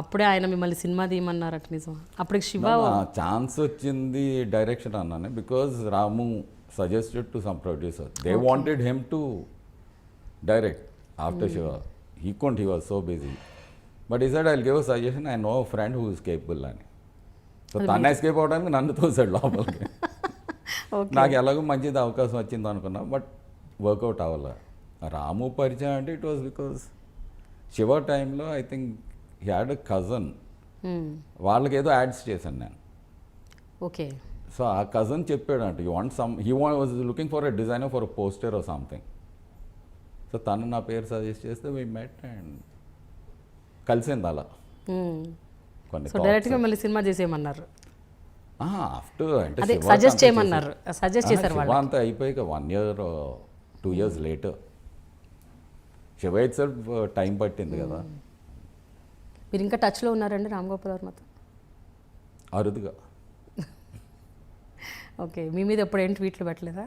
అప్పుడే ఆయన మిమ్మల్ని సినిమా తీయమన్నారట, నిజం? అప్పటికి శివ ఛాన్స్ వచ్చింది డైరెక్షన్ అన్నాను, because Ramu suggested to some producer. They wanted him to direct after Shiva. He couldn't, he was so busy. But he said, I'll give a suggestion, I know a friend who is capable అని. So తను escape అవడానికి నన్ను తోసాడు లోపలికి. నాకు ఎలాగో మంచిది అవకాశం వచ్చింది అనుకున్నా, బట్ వర్కౌట్ అవ్వాలి. రాము పరిచయం అంటే ఇట్ వాజ్ బికాజ్ శివ టైంలో I think he had a cousin, వాళ్ళకి ఏదో యాడ్స్ చేశాను నేను. ఓకే, సో ఆ కజన్ చెప్పాడు అంటే he was looking for a designer for a poster or something. So తను నా పేరు సజెస్ట్ చేస్తే వి మెట్ అండ్ కలిసింది అలా. సో డైరెక్ట్గా మళ్ళీ సినిమా చేసేయమన్నారు ఆఫ్టర్, అంటే సజెస్ట్ చేయమన్నారు, సజెస్ట్ చేశారు శివ అంతా అయిపోయాక 1 year 2 years later. Shiva it self time పట్టింది కదా. మీరు ఇంకా టచ్లో ఉన్నారండి రామ్ గోపాల్ వర్మతో? అరుదుగా. ఓకే, మీ మీద ఎప్పుడు ఏం ట్వీట్లు పెట్టలేదా?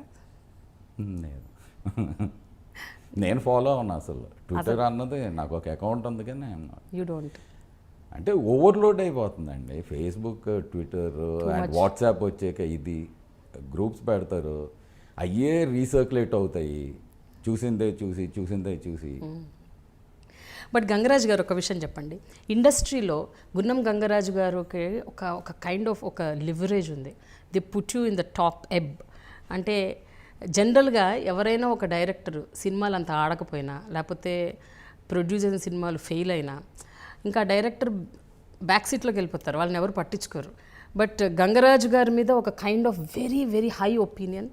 నేను ఫాలో అవునా అసలు, ట్విట్టర్ అన్నది నాకు ఒక అకౌంట్ ఉంది కానీ యూ డోంట్. అంటే ఓవర్లోడ్ అయిపోతుందండి ఫేస్బుక్, ట్విట్టర్ అండ్ వాట్సాప్ వచ్చాక. ఇది గ్రూప్స్ పెడతారు, అయ్యే రీసర్క్యులేట్ అవుతాయి, చూసిందే చూసి. బట్ గంగరాజు గారు ఒక విషయం చెప్పండి, ఇండస్ట్రీలో గున్నం గంగరాజు గారికి ఒక కైండ్ ఆఫ్ ఒక లివరేజ్ ఉంది. The put you in the top ఎబ్. అంటే జనరల్గా ఎవరైనా ఒక డైరెక్టర్ సినిమాలు అంత ఆడకపోయినా, లేకపోతే ప్రొడ్యూసర్ సినిమాలు ఫెయిల్ అయినా, ఇంకా డైరెక్టర్ బ్యాక్ సీట్లోకి వెళ్ళిపోతారు, వాళ్ళని ఎవరు పట్టించుకోరు. బట్ గంగరాజు గారి మీద ఒక kind of very very high opinion.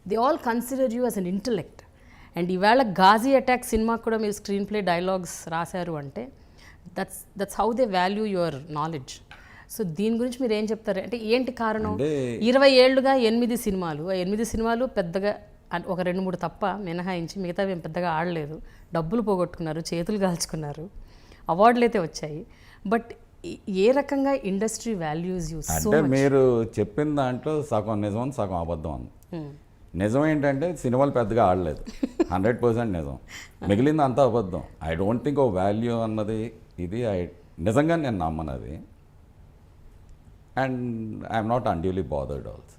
They all consider you as an intellect. And ఈవేళ గాజీ అటాక్ సినిమా కూడా మీరు స్క్రీన్ ప్లే డైలాగ్స్ రాశారు అంటే that's how they value your knowledge. So దీని గురించి మీరు ఏం చెప్తారు? అంటే ఏంటి కారణం? 20 ఏళ్ళుగా 8 సినిమాలు, ఆ 8 సినిమాలు పెద్దగా ఒక 2-3 తప్ప మినహాయించి మిగతావి ఏం పెద్దగా ఆడలేదు, డబ్బులు పోగొట్టుకున్నారు, చేతులు కాల్చుకున్నారు, అవార్డులు అయితే వచ్చాయి. బట్ ఏ రకంగా ఇండస్ట్రీ వాల్యూస్ యూ సో అంటే మీరు చెప్పిన దాంట్లో సగం నిజం సగం అబద్ధం ఉంది. నిజం ఏంటంటే సినిమాలు పెద్దగా ఆడలేదు, 100% నిజం. మిగిలింది అంతా అబద్ధం. ఐ డోంట్ థింక్ ఓ వాల్యూ అన్నది ఇది నిజంగా నేను నమ్మనది. And I'm not unduly bothered also.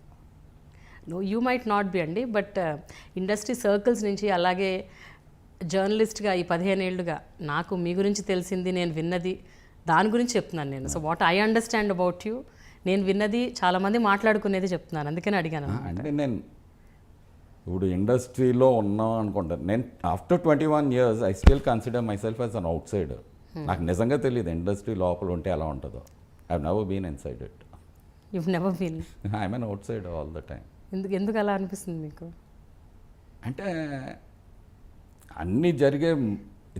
No, you might not be అండి, బట్ ఇండస్ట్రీ సర్కిల్స్ నుంచి అలాగే జర్నలిస్ట్గా ఈ 15 ఏళ్ళుగా నాకు మీ గురించి తెలిసింది, నేను విన్నది దాని గురించి చెప్తున్నాను నేను. So what I understand about you, నేను విన్నది చాలామంది మాట్లాడుకునేది చెప్తున్నాను, అందుకని అడిగాను. అంటే నేను ఇప్పుడు ఇండస్ట్రీలో ఉన్నాం అనుకుంటాను. నేను after 21 years I still consider myself as an outsider. నాకు నిజంగా తెలియదు ఇండస్ట్రీ లోపల ఉంటే ఎలా ఉంటుందో. I have never been inside it. You've never been. I'm an outside all the time. ఎందుకు అలా అనిపిస్తుంది మీకు? అంటే అన్నీ జరిగే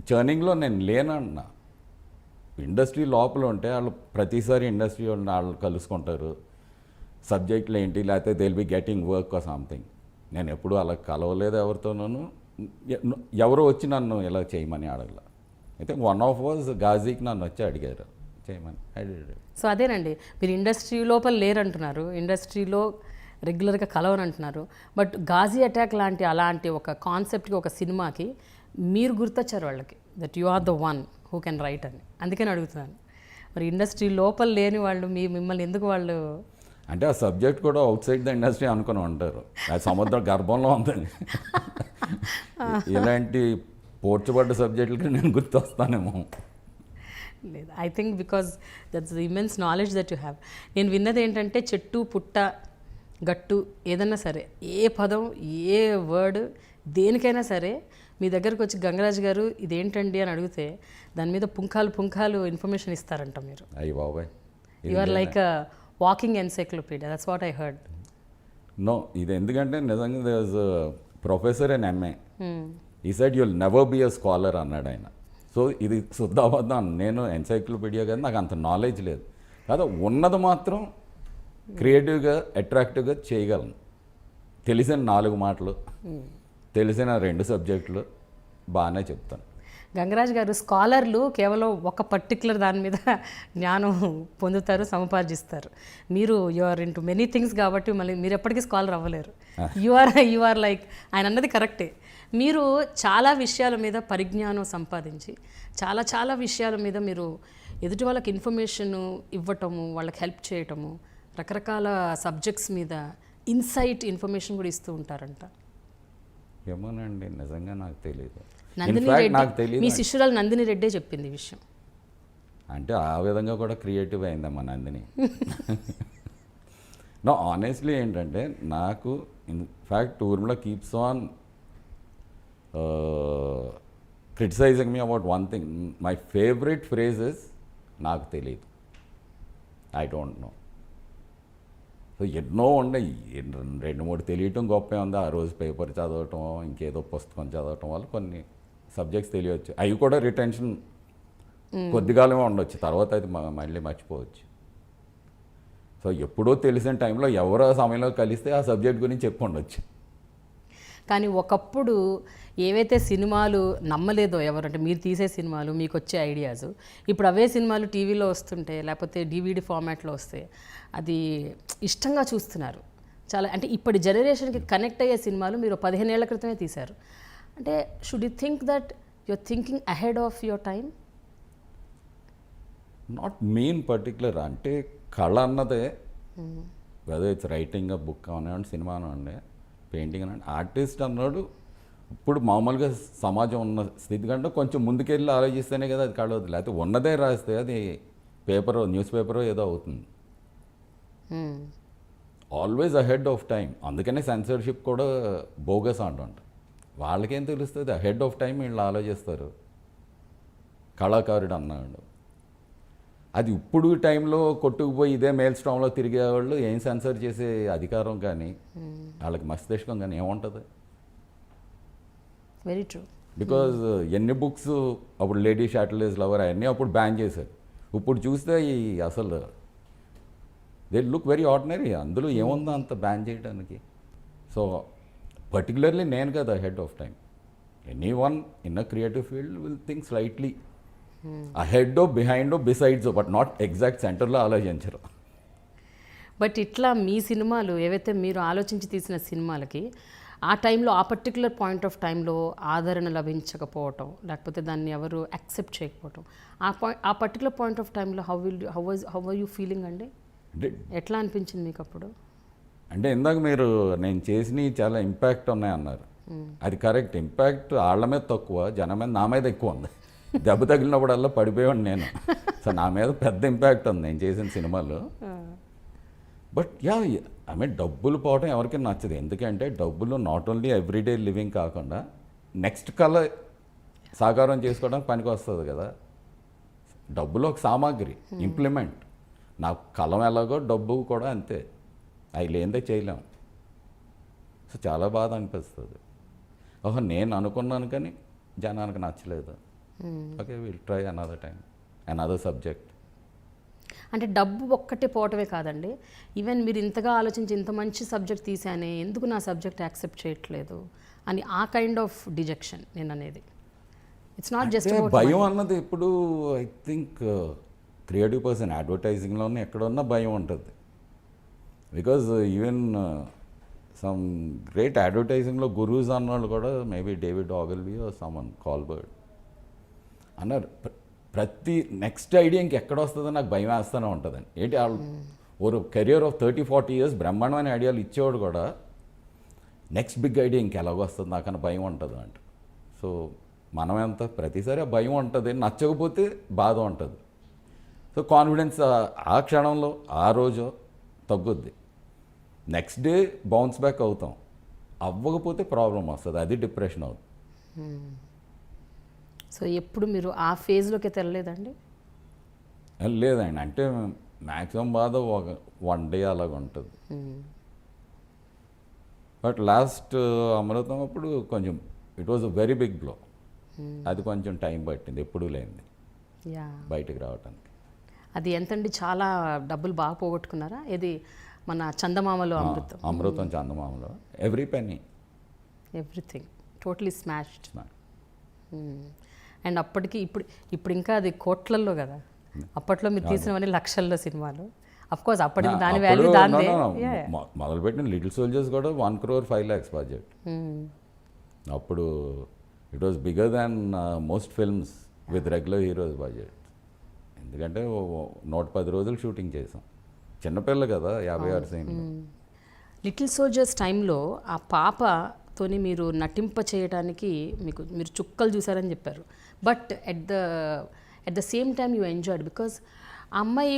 చర్నింగ్లో నేను లేనన్నా. ఇండస్ట్రీ లోపల ఉంటే వాళ్ళు ప్రతిసారి ఇండస్ట్రీ వాళ్ళు కలుసుకుంటారు, సబ్జెక్టులు ఏంటి, లేకపోతే they will be getting work or something. నేను ఎప్పుడు అలా కలవలేదు ఎవరితోనూ. ఎవరో వచ్చి నన్ను ఇలా చేయమని అడగల. అయితే వన్ ఆఫ్ వాజ్ గాజీకి నన్ను వచ్చి అడిగారు చేయమని. సో అదేనండి, మీరు ఇండస్ట్రీ లోపల లేరంటున్నారు, ఇండస్ట్రీలో రెగ్యులర్గా కలవని అంటున్నారు. బట్ గాజీ అటాక్ లాంటి అలాంటి ఒక కాన్సెప్ట్కి, ఒక సినిమాకి మీరు గుర్తొచ్చారు వాళ్ళకి, that you are the one who can write అని. అందుకని అడుగుతున్నాను. మరి ఇండస్ట్రీ లోపల లేని వాళ్ళు మిమ్మల్ని ఎందుకు వాళ్ళు? అంటే ఆ సబ్జెక్ట్ కూడా అవుట్ సైడ్ ద ఇండస్ట్రీ అనుకుని ఉంటారు. అది సముద్ర గర్భంలో ఉందని. ఇలాంటి పోర్చబడ్డ సబ్జెక్టులకి నేను గుర్తొస్తానేమో. లేదు, I think because that's the immense knowledge that you have. నేను విన్నది ఏంటంటే చెట్టు, పుట్ట, గట్టు ఏదన్నా సరే, ఏ పదం, ఏ వర్డ్, దేనికైనా సరే మీ దగ్గరకు వచ్చి గంగరాజు గారు ఇదేంటండి అని అడిగితే దాని మీద పుంఖాలు ఇన్ఫర్మేషన్ ఇస్తారంట మీరు. అయ్యి బాబాయ్, you are like a walking encyclopaedia. That's what I heard. No, ఇది ఎందుకంటే నిజంగా they was professor in MA. He said you'll never be a scholar అన్నాడు ఆయన. సో ఇది శుద్ధాబద్ధం. నేను ఎన్సైక్లోపీడియా కానీ నాకు అంత నాలెడ్జ్ లేదు కదా. ఉన్నది మాత్రం క్రియేటివ్గా, అట్రాక్టివ్గా చేయగలను. తెలిసిన 4 మాటలు, తెలిసిన 2 సబ్జెక్టులు బాగానే చెప్తాను. గంగరాజు గారు, స్కాలర్లు కేవలం ఒక పర్టికులర్ దాని మీద జ్ఞానం పొందుతారు, సముపార్జిస్తారు. మీరు you are into many things కాబట్టి మళ్ళీ మీరు ఎప్పటికీ స్కాలర్ అవ్వలేరు. యు ఆర్ లైక్, ఆయన అన్నది కరెక్టే. మీరు చాలా విషయాల మీద పరిజ్ఞానం సంపాదించి చాలా విషయాల మీద మీరు ఎదుటి వాళ్ళకి ఇన్ఫర్మేషన్ ఇవ్వటము, వాళ్ళకి హెల్ప్ చేయటము, రకరకాల సబ్జెక్ట్స్ మీద ఇన్సైట్ ఇన్ఫర్మేషన్ కూడా ఇస్తూ ఉంటారంట. ఏమోనండి, నిజంగా నాకు తెలియదు. నందిని రెడ్డి, మీ శిష్యురాలు నందిని రెడ్డే చెప్పింది ఈ విషయం. అంటే ఆ విధంగా కూడా క్రియేటివ్ అయిందమ్మా నందిని. నా ఆనెస్ట్లీ ఏంటంటే నాకు in fact Urmila keeps on criticising me about one thing. My favourite phrases నాకు తెలియదు, ఐ డోంట్ నో. సో ఎన్నో ఉన్నాయి, 2-3 తెలియటం గొప్పే ఉంది. ఆ రోజు పేపర్ చదవటం, ఇంకేదో పుస్తకం చదవటం వల్ల కొన్ని సబ్జెక్ట్స్ తెలియవచ్చు. అవి కూడా రిటెన్షన్ కొద్దిగాలమే ఉండొచ్చు, తర్వాత అది మళ్ళీ మర్చిపోవచ్చు. సో ఎప్పుడో తెలిసిన టైంలో ఎవరో సమయంలో కలిస్తే ఆ సబ్జెక్ట్ గురించి చెప్పి ఉండొచ్చు. కానీ ఒకప్పుడు ఏవైతే సినిమాలు నమ్మలేదో ఎవరంటే మీరు తీసే సినిమాలు, మీకు వచ్చే ఐడియాస్, ఇప్పుడు అవే సినిమాలు టీవీలో వస్తుంటే లేకపోతే DVD ఫార్మాట్లో వస్తే అది ఇష్టంగా చూస్తున్నారు చాలా. అంటే ఇప్పటి జనరేషన్కి కనెక్ట్ అయ్యే సినిమాలు మీరు 15 ఏళ్ల క్రితమే తీశారు. అంటే should you think that you're thinking ahead of your time? Not main particular. అంటే కళ అన్నదే, వెదర్ ఇట్స్ రైటింగ్ బుక్ అనండి, సినిమా అనండి, పెయింటింగ్ అనండి, ఆర్టిస్ట్ అన్నాడు ఇప్పుడు మామూలుగా సమాజం ఉన్న స్థితి కంటే కొంచెం ముందుకెళ్ళి ఆలోచిస్తేనే కదా అది కళ అవుతుంది. లేకపోతే ఉన్నదే రాస్తే అది పేపరో, న్యూస్ పేపరో ఏదో అవుతుంది. Always ahead of time. అందుకనే సెన్సర్షిప్ కూడా బోగస్ అంటుంట. వాళ్ళకేం తెలుస్తుంది, అహెడ్ ఆఫ్ టైం వీళ్ళు ఆలోచిస్తారు. కళాకారుడు అన్నాడు, అది ఇప్పుడు టైంలో కొట్టుకుపోయి ఇదే మెయిల్ స్ట్రామ్లో తిరిగేవాళ్ళు ఏం సెన్సర్ చేసే అధికారం కానీ వాళ్ళకి మస్తిష్కం కానీ ఏముంటుంది? Very true. బికాజ్ ఎన్ని బుక్స్ అప్పుడు లేడీ షాటిలేజ్ లవర్ అవన్నీ అప్పుడు బ్యాన్ చేశారు. ఇప్పుడు చూస్తే ఈ అసలు దే లుక్ వెరీ ఆర్డినరీ. అందులో ఏముందో అంత బ్యాన్ చేయడానికి? సో పర్టికులర్లీ నేను కదా head of time. Any one in a creative field will think slightly ahead, behind, besides, but not exact సెంటర్లో ఆలోచించరు. బట్ ఇట్లా మీ సినిమాలు ఏవైతే మీరు ఆలోచించి తీసిన సినిమాలకి ఆ టైంలో, ఆ పర్టికులర్ పాయింట్ ఆఫ్ టైంలో ఆదరణ లభించకపోవటం, లేకపోతే దాన్ని ఎవరు యాక్సెప్ట్ చేయకపోవటం, ఆ పర్టికులర్ పాయింట్ ఆఫ్ టైంలో హౌ ఆర్ యూ ఫీలింగ్ అండి? ఎట్లా అనిపించింది మీకు అప్పుడు? అంటే ఇందాక మీరు నేను చేసినవి చాలా ఇంపాక్ట్ ఉన్నాయి అన్నారు. అది కరెక్ట్. ఇంపాక్ట్ వాళ్ళ మీద తక్కువ, జనం మీద నా మీద ఎక్కువ ఉంది. దెబ్బ తగిలినప్పుడల్లా పడిపోయాను నేను. సో నా మీద పెద్ద ఇంపాక్ట్ ఉంది నేను చేసిన సినిమాలు. బట్ యా, ఐ మీన్ డబ్బులు పోవడం ఎవరికి నచ్చదు. ఎందుకంటే డబ్బులు నాట్ ఓన్లీ ఎవ్రీడే లివింగ్ కాకుండా నెక్స్ట్ కళ సాకారం చేసుకోవడానికి పనికి వస్తుంది కదా. డబ్బులు ఒక సామాగ్రి, ఇంప్లిమెంట్. నా కలం ఎలాగో డబ్బు కూడా అంతే, అవి లేనిదే చేయలేం. సో చాలా బాధ అనిపిస్తుంది. ఓహో నేను అనుకున్నాను కానీ జనానికి నచ్చలేదు. Okay, will try another time, another subject. అంటే డబ్బు ఒక్కటే పోవటమే కాదండి, ఈవెన్ మీరు ఇంతగా ఆలోచించి ఇంత మంచి సబ్జెక్ట్ తీసానే ఎందుకు నా సబ్జెక్ట్ యాక్సెప్ట్ చేయట్లేదు అని ఆ కైండ్ ఆఫ్ డిజెక్షన్ నేను అనేది. ఇట్స్ నాట్ జస్ట్ భయం అన్నది ఇప్పుడు ఐ థింక్ క్రియేటివ్ పర్సన్ అడ్వర్టైజింగ్లోనే ఎక్కడున్నా భయం ఉంటుంది. బికాజ్ ఈవెన్ సమ్ గ్రేట్ అడ్వర్టైజింగ్లో గురూస్ అన్నవాళ్ళు కూడా maybe David Ogilvy or someone కాల్బర్డ్ అన్నారు, ప్రతి నెక్స్ట్ ఐడియా ఇంకెక్కడ వస్తుందో నాకు భయం వేస్తూనే ఉంటుందండి. ఏంటి వాళ్ళు ఒక కెరియర్ ఆఫ్ 30-40 years బ్రహ్మాండమైన ఐడియాలు ఇచ్చేవాడు కూడా నెక్స్ట్ బిగ్ ఐడియా ఇంకెలాగో వస్తుంది నాకన్నా భయం ఉంటుంది అంట. సో మనం ఎంత ప్రతిసారి ఆ భయం ఉంటుంది, నచ్చకపోతే బాధ ఉంటుంది. సో కాన్ఫిడెన్స్ ఆ క్షణంలో ఆ రోజు తగ్గుద్ది, నెక్స్ట్ డే బౌన్స్ బ్యాక్ అవుతాం. అవ్వకపోతే ప్రాబ్లం వస్తుంది, అది డిప్రెషన్ అవుతుంది. సో ఎప్పుడు మీరు ఆ ఫేజ్లోకి తెరలేదండి? లేదండి, అంటే మ్యాక్సిమం బాధ ఒక 1 day అలాగ ఉంటుంది. బట్ లాస్ట్ అమృతం అప్పుడు కొంచెం it was a very big blow. అది కొంచెం టైం పట్టింది, ఎప్పుడూ లేనిది యా బయటకు రావడానికి. అది ఎంతండి, చాలా డబ్బులు బాగా పోగొట్టుకున్నారా? ఇది మన Chandamamalo Amrutham. Amrutham Chandamamalo every penny, everything totally smashed. And అప్పటికి ఇప్పుడు ఇంకా అది కోట్లల్లో కదా, అప్పట్లో మీరు తీసినవన్నీ లక్షల్లో సినిమాలు. అఫ్ కోర్స్ అప్పటికి దాని వాల్యూ దాని మొదలుపెట్టిన లిటిల్ సోల్జర్స్ కూడా 1 crore 5 lakhs బడ్జెట్. అప్పుడు it was bigger than most films with regular heroes budget. ఎందుకంటే 110 రోజులు షూటింగ్ చేసాం, చిన్నపిల్ల కదా, 56 సీన్లు. లిటిల్ సోల్జర్స్ టైంలో ఆ పాపతోని మీరు నటింప చేయడానికి మీరు చుక్కలు చూసారని చెప్పారు. But at the same time you enjoyed, because ఆ అమ్మాయి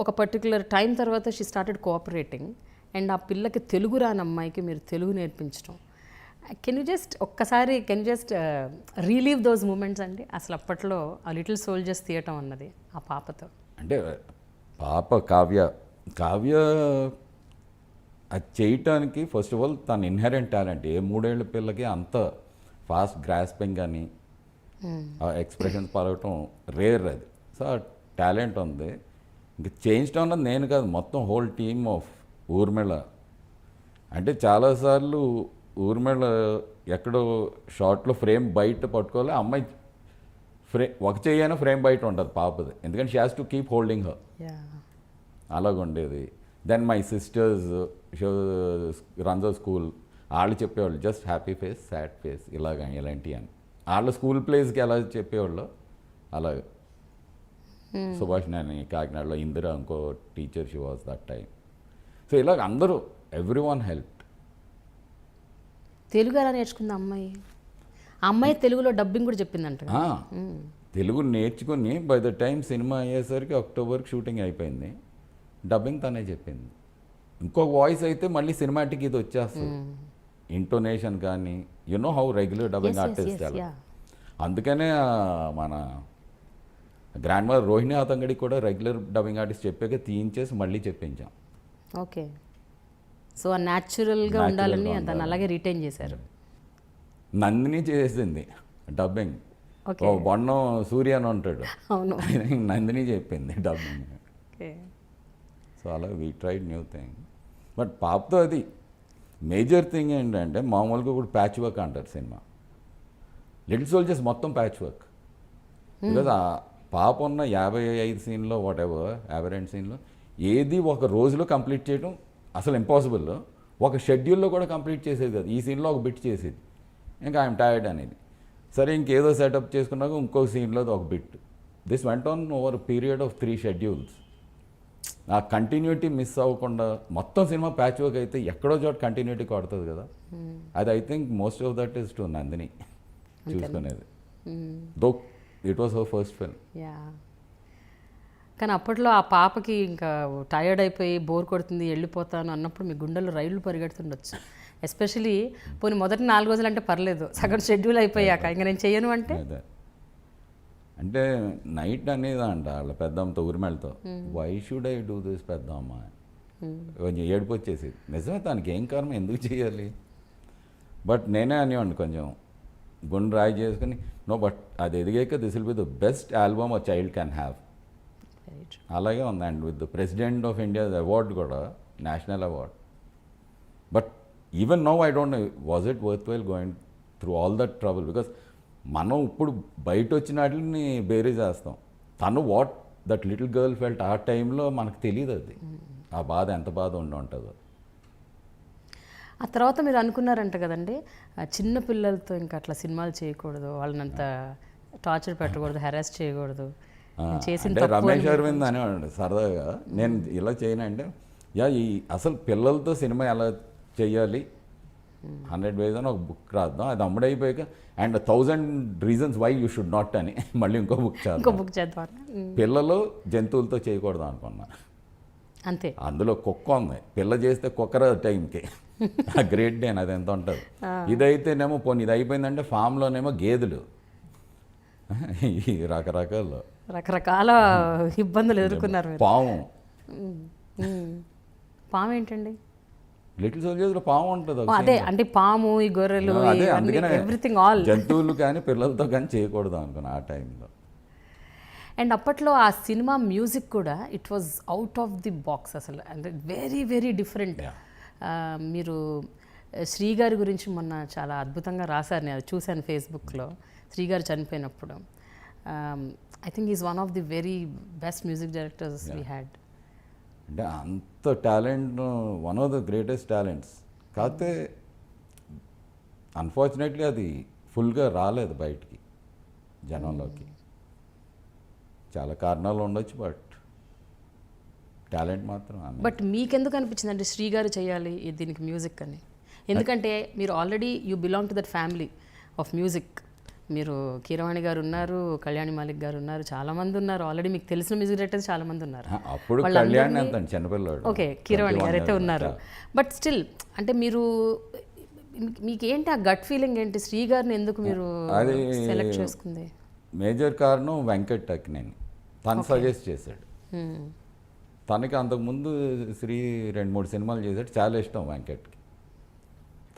ఒక పర్టికులర్ టైం తర్వాత షీ స్టార్టెడ్ కోఆపరేటింగ్. అండ్ ఆ పిల్లకి తెలుగు రాని అమ్మాయికి మీరు తెలుగు నేర్పించడం. Can you just relive those moments అండి? అసలు అప్పట్లో ఆ లిటిల్ సోల్జర్స్ తీయటం అన్నది ఆ పాపతో. అంటే పాప కావ్య అది చేయటానికి ఫస్ట్ ఆఫ్ ఆల్ తన ఇన్హెరెంట్ టాలెంట్. ఏ 3 ఏళ్ల పిల్లకి అంత ఫాస్ట్ గ్రాస్పింగ్ కానీ ఎక్స్ప్రెషన్స్ పలకటం రేర్ అది. సో ఆ టాలెంట్ ఉంది. ఇంక చేంజ్ అన్నది నేను కాదు, మొత్తం హోల్ టీమ్ ఆఫ్ ఊర్మిళ. అంటే చాలాసార్లు ఊర్మిళ ఎక్కడో షార్ట్లో ఫ్రేమ్ బయట పట్టుకోవాలి, అమ్మాయి ఒక చెయ్యైనా ఫ్రేమ్ బయట ఉంటుంది పాపది, ఎందుకంటే she has to keep holding her. అలాగుండేది. Then my sisters runs a school, వాళ్ళు చెప్పేవాళ్ళు just happy face, sad face, ఇలాంటివి అని. వాళ్ళ స్కూల్ ప్లేస్కి ఎలా చెప్పేవాళ్ళు అలాగే. సుభాష్ నాని కాకినాడలో, ఇందిరా ఇంకో teacher, she was that time. So ఇలాగ అందరూ ఎవ్రీ వన్ హెల్ప్. తెలుగు ఎలా నేర్చుకుంది అమ్మాయి? ఆ అమ్మాయి తెలుగులో డబ్బింగ్ కూడా చెప్పిందంట. తెలుగు నేర్చుకుని బై ద టైం సినిమా అయ్యేసరికి అక్టోబర్కి షూటింగ్ అయిపోయింది, డబ్బింగ్ తనే చెప్పింది. ఇంకొక వాయిస్ అయితే మళ్ళీ సినిమాటిక్ ఇది వచ్చేస్తుంది, ఇంటోనేషన్ కానీ, you know how regular dubbing artist అలా. అందుకనే మన గ్రాండ్ మదర్ రోహిణి అతంగడికి కూడా రెగ్యులర్ డబ్బింగ్ ఆర్టిస్ట్ చెప్పాక తీయించేసి మళ్ళీ చెప్పించాం. ఓకే, సో ఆ న్యాచురల్గా ఉండాలని దాన్ని అలాగే రిటైన్ చేశారు. నందిని చేసింది డబ్బింగ్. బొన్నం సూర్య అని ఉంటాడు, నందిని చెప్పింది డబ్బింగ్. సో అలా we tried new thing. But పాపతో అది మేజర్ థింగ్ ఏంటంటే, మామూలుగా ఇప్పుడు ప్యాచ్ వర్క్ అంటారు సినిమా, లిటిల్ సోల్జర్స్ మొత్తం ప్యాచ్ వర్క్. బికాజ్ ఆ పాప ఉన్న 55 సీన్లో వాట్ ఎవర్ 52 సీన్లో ఏది ఒక రోజులో కంప్లీట్ చేయడం అసలు ఇంపాసిబుల్. ఒక షెడ్యూల్లో కూడా కంప్లీట్ చేసేది కదా, ఈ సీన్లో ఒక బిట్ చేసేది, ఇంకా ఐఎమ్ టైర్డ్ అనేది. సరే ఇంకేదో సెటప్ చేసుకున్నాక ఇంకో సీన్లో ఒక bit. This went on over period of 3 schedules. ఆ కంటిన్యూటీ మిస్ అవ్వకుండా మొత్తం సినిమా ప్యాచ్ వర్క్ అయితే ఎక్కడో చోట కంటిన్యూటీ కొడుతుంది కదా, అది I think most of that is to Nandini చూసుకునేది. Though it was our first film. Yeah, కానీ అప్పట్లో ఆ పాపకి ఇంకా టైర్డ్ అయిపోయి బోర్ కొడుతుంది వెళ్ళిపోతాను అన్నప్పుడు మీ గుండెల్లో రైళ్లు పరిగెడుతుండొచ్చు. ఎస్పెషలీ పోనీ మొదటి 4 రోజులు అంటే పర్లేదు, సగం షెడ్యూల్ అయిపోయాక ఇంకా నేను చెయ్యను అంటే అదే అంటే నైట్ అనేది అంట వాళ్ళ పెద్దమ్మతో ఊరిమెళ్ళతో, why should I do this పెద్దమ్మ, కొంచెం ఏడుపు వచ్చేసి నిజమే తనకి ఏం కారణం ఎందుకు చేయాలి. బట్ నేనే అనేవాడిని కొంచెం గుండె రాయి చేసుకుని, నో బట్ అది ఎదిగాక this will be the best album a child can have. అలాగే ఉంది. And with the President of India award కూడా, national award. But even now I don't know was it worth while going through all that trouble, because మనం ఇప్పుడు బయట వచ్చిన వాటిని బేరీ చేస్తాం. తను what that little girl felt ఆ టైంలో మనకు తెలియదు అది, ఆ బాధ ఎంత బాధ ఉంటుందో. ఆ తర్వాత మీరు అనుకున్నారంట కదండి, ఆ చిన్న పిల్లలతో ఇంకా అట్లా సినిమాలు చేయకూడదు, వాళ్ళని అంత టార్చర్ పెట్టకూడదు, హెరాస్ చేయకూడదు, చేసిన అంటే రమేష్ అరవింద్ అనేవాడు సరదాగా, నేను ఇలా చేయనంటే ఈ అసలు పిల్లలతో సినిమా ఎలా చేయాలి 100 ways అని ఒక బుక్ రాద్దాం, అది అమ్ముడైపోయాక and 1000 reasons why you should not అని మళ్ళీ ఇంకో బుక్ చేద్దాం. పిల్లలు జంతువులతో చేయకూడదు అనుకున్నా. అంతే, అందులో కుక్క ఉంది, పిల్ల చేస్తే కుక్కర టైంకి ఆ గ్రేట్ డే అది ఎంత ఉంటుంది. ఇదైతేనేమో పోనీ ఇది అయిపోయిందంటే ఫామ్లోనేమో గేదెలు, ఈ రకరకాల ఇబ్బందులు ఎదుర్కొన్నారు. పాము ఏంటండి? లిటిల్ సోల్జర్స్లో పాము ఉంటుంది. అదే అంటే పాము, ఈ గొర్రెలు, అదే అందుకనే ఎవ్రీథింగ్ ఆల్ జంతువులు కానీ పిల్లలతో కానీ చేయకూడదు అనుకున్నా ఆ టైంలో. అండ్ అప్పట్లో ఆ సినిమా మ్యూజిక్ కూడా it was out of the box అసలు, అంటే వెరీ వెరీ డిఫరెంట్. మీరు శ్రీ గారి గురించి మొన్న చాలా అద్భుతంగా రాశారు, నేను చూశాను ఫేస్బుక్లో. శ్రీ గారు చనిపోయినప్పుడు I think is one of the very best music directors we had. అంటే అంత talent, one of the greatest talents. కాకపోతే అన్ఫార్చునేట్లీ అది ఫుల్గా రాలేదు బయటికి జనంలోకి. చాలా కారణాలు ఉండొచ్చు, బట్ టాలెంట్ మాత్రం. బట్ మీకెందుకు అనిపించింది అంటే శ్రీ గారు చేయాలి దీనికి మ్యూజిక్ అని? ఎందుకంటే మీరు already you belong to that family of music. మీరు కీరవాణి గారు ఉన్నారు, కళ్యాణి మాలిక్ గారు ఉన్నారు, చాలామంది ఉన్నారు. ఆల్రెడీ మీకు తెలిసిన మ్యూజిక్ డైరెక్టర్స్ చాలామంది ఉన్నారు. అప్పుడు కళ్యాణి అంత చిన్నపిల్లడు, ఓకే, కీరవాణి గారు అయితే ఉన్నారు. బట్ స్టిల్ అంటే మీరు మీకేంటి ఆ గట్ ఫీలింగ్ ఏంటి? శ్రీ గారిని ఎందుకు మీరు సెలెక్ట్ చేసుకుంది? మేజర్ కారణం వెంకట్ అక్కినేని. తను సజెస్ట్ చేశాడు. తనకి అంతకుముందు శ్రీ 2-3 సినిమాలు చేశాడు, చాలా ఇష్టం వెంకట్కి.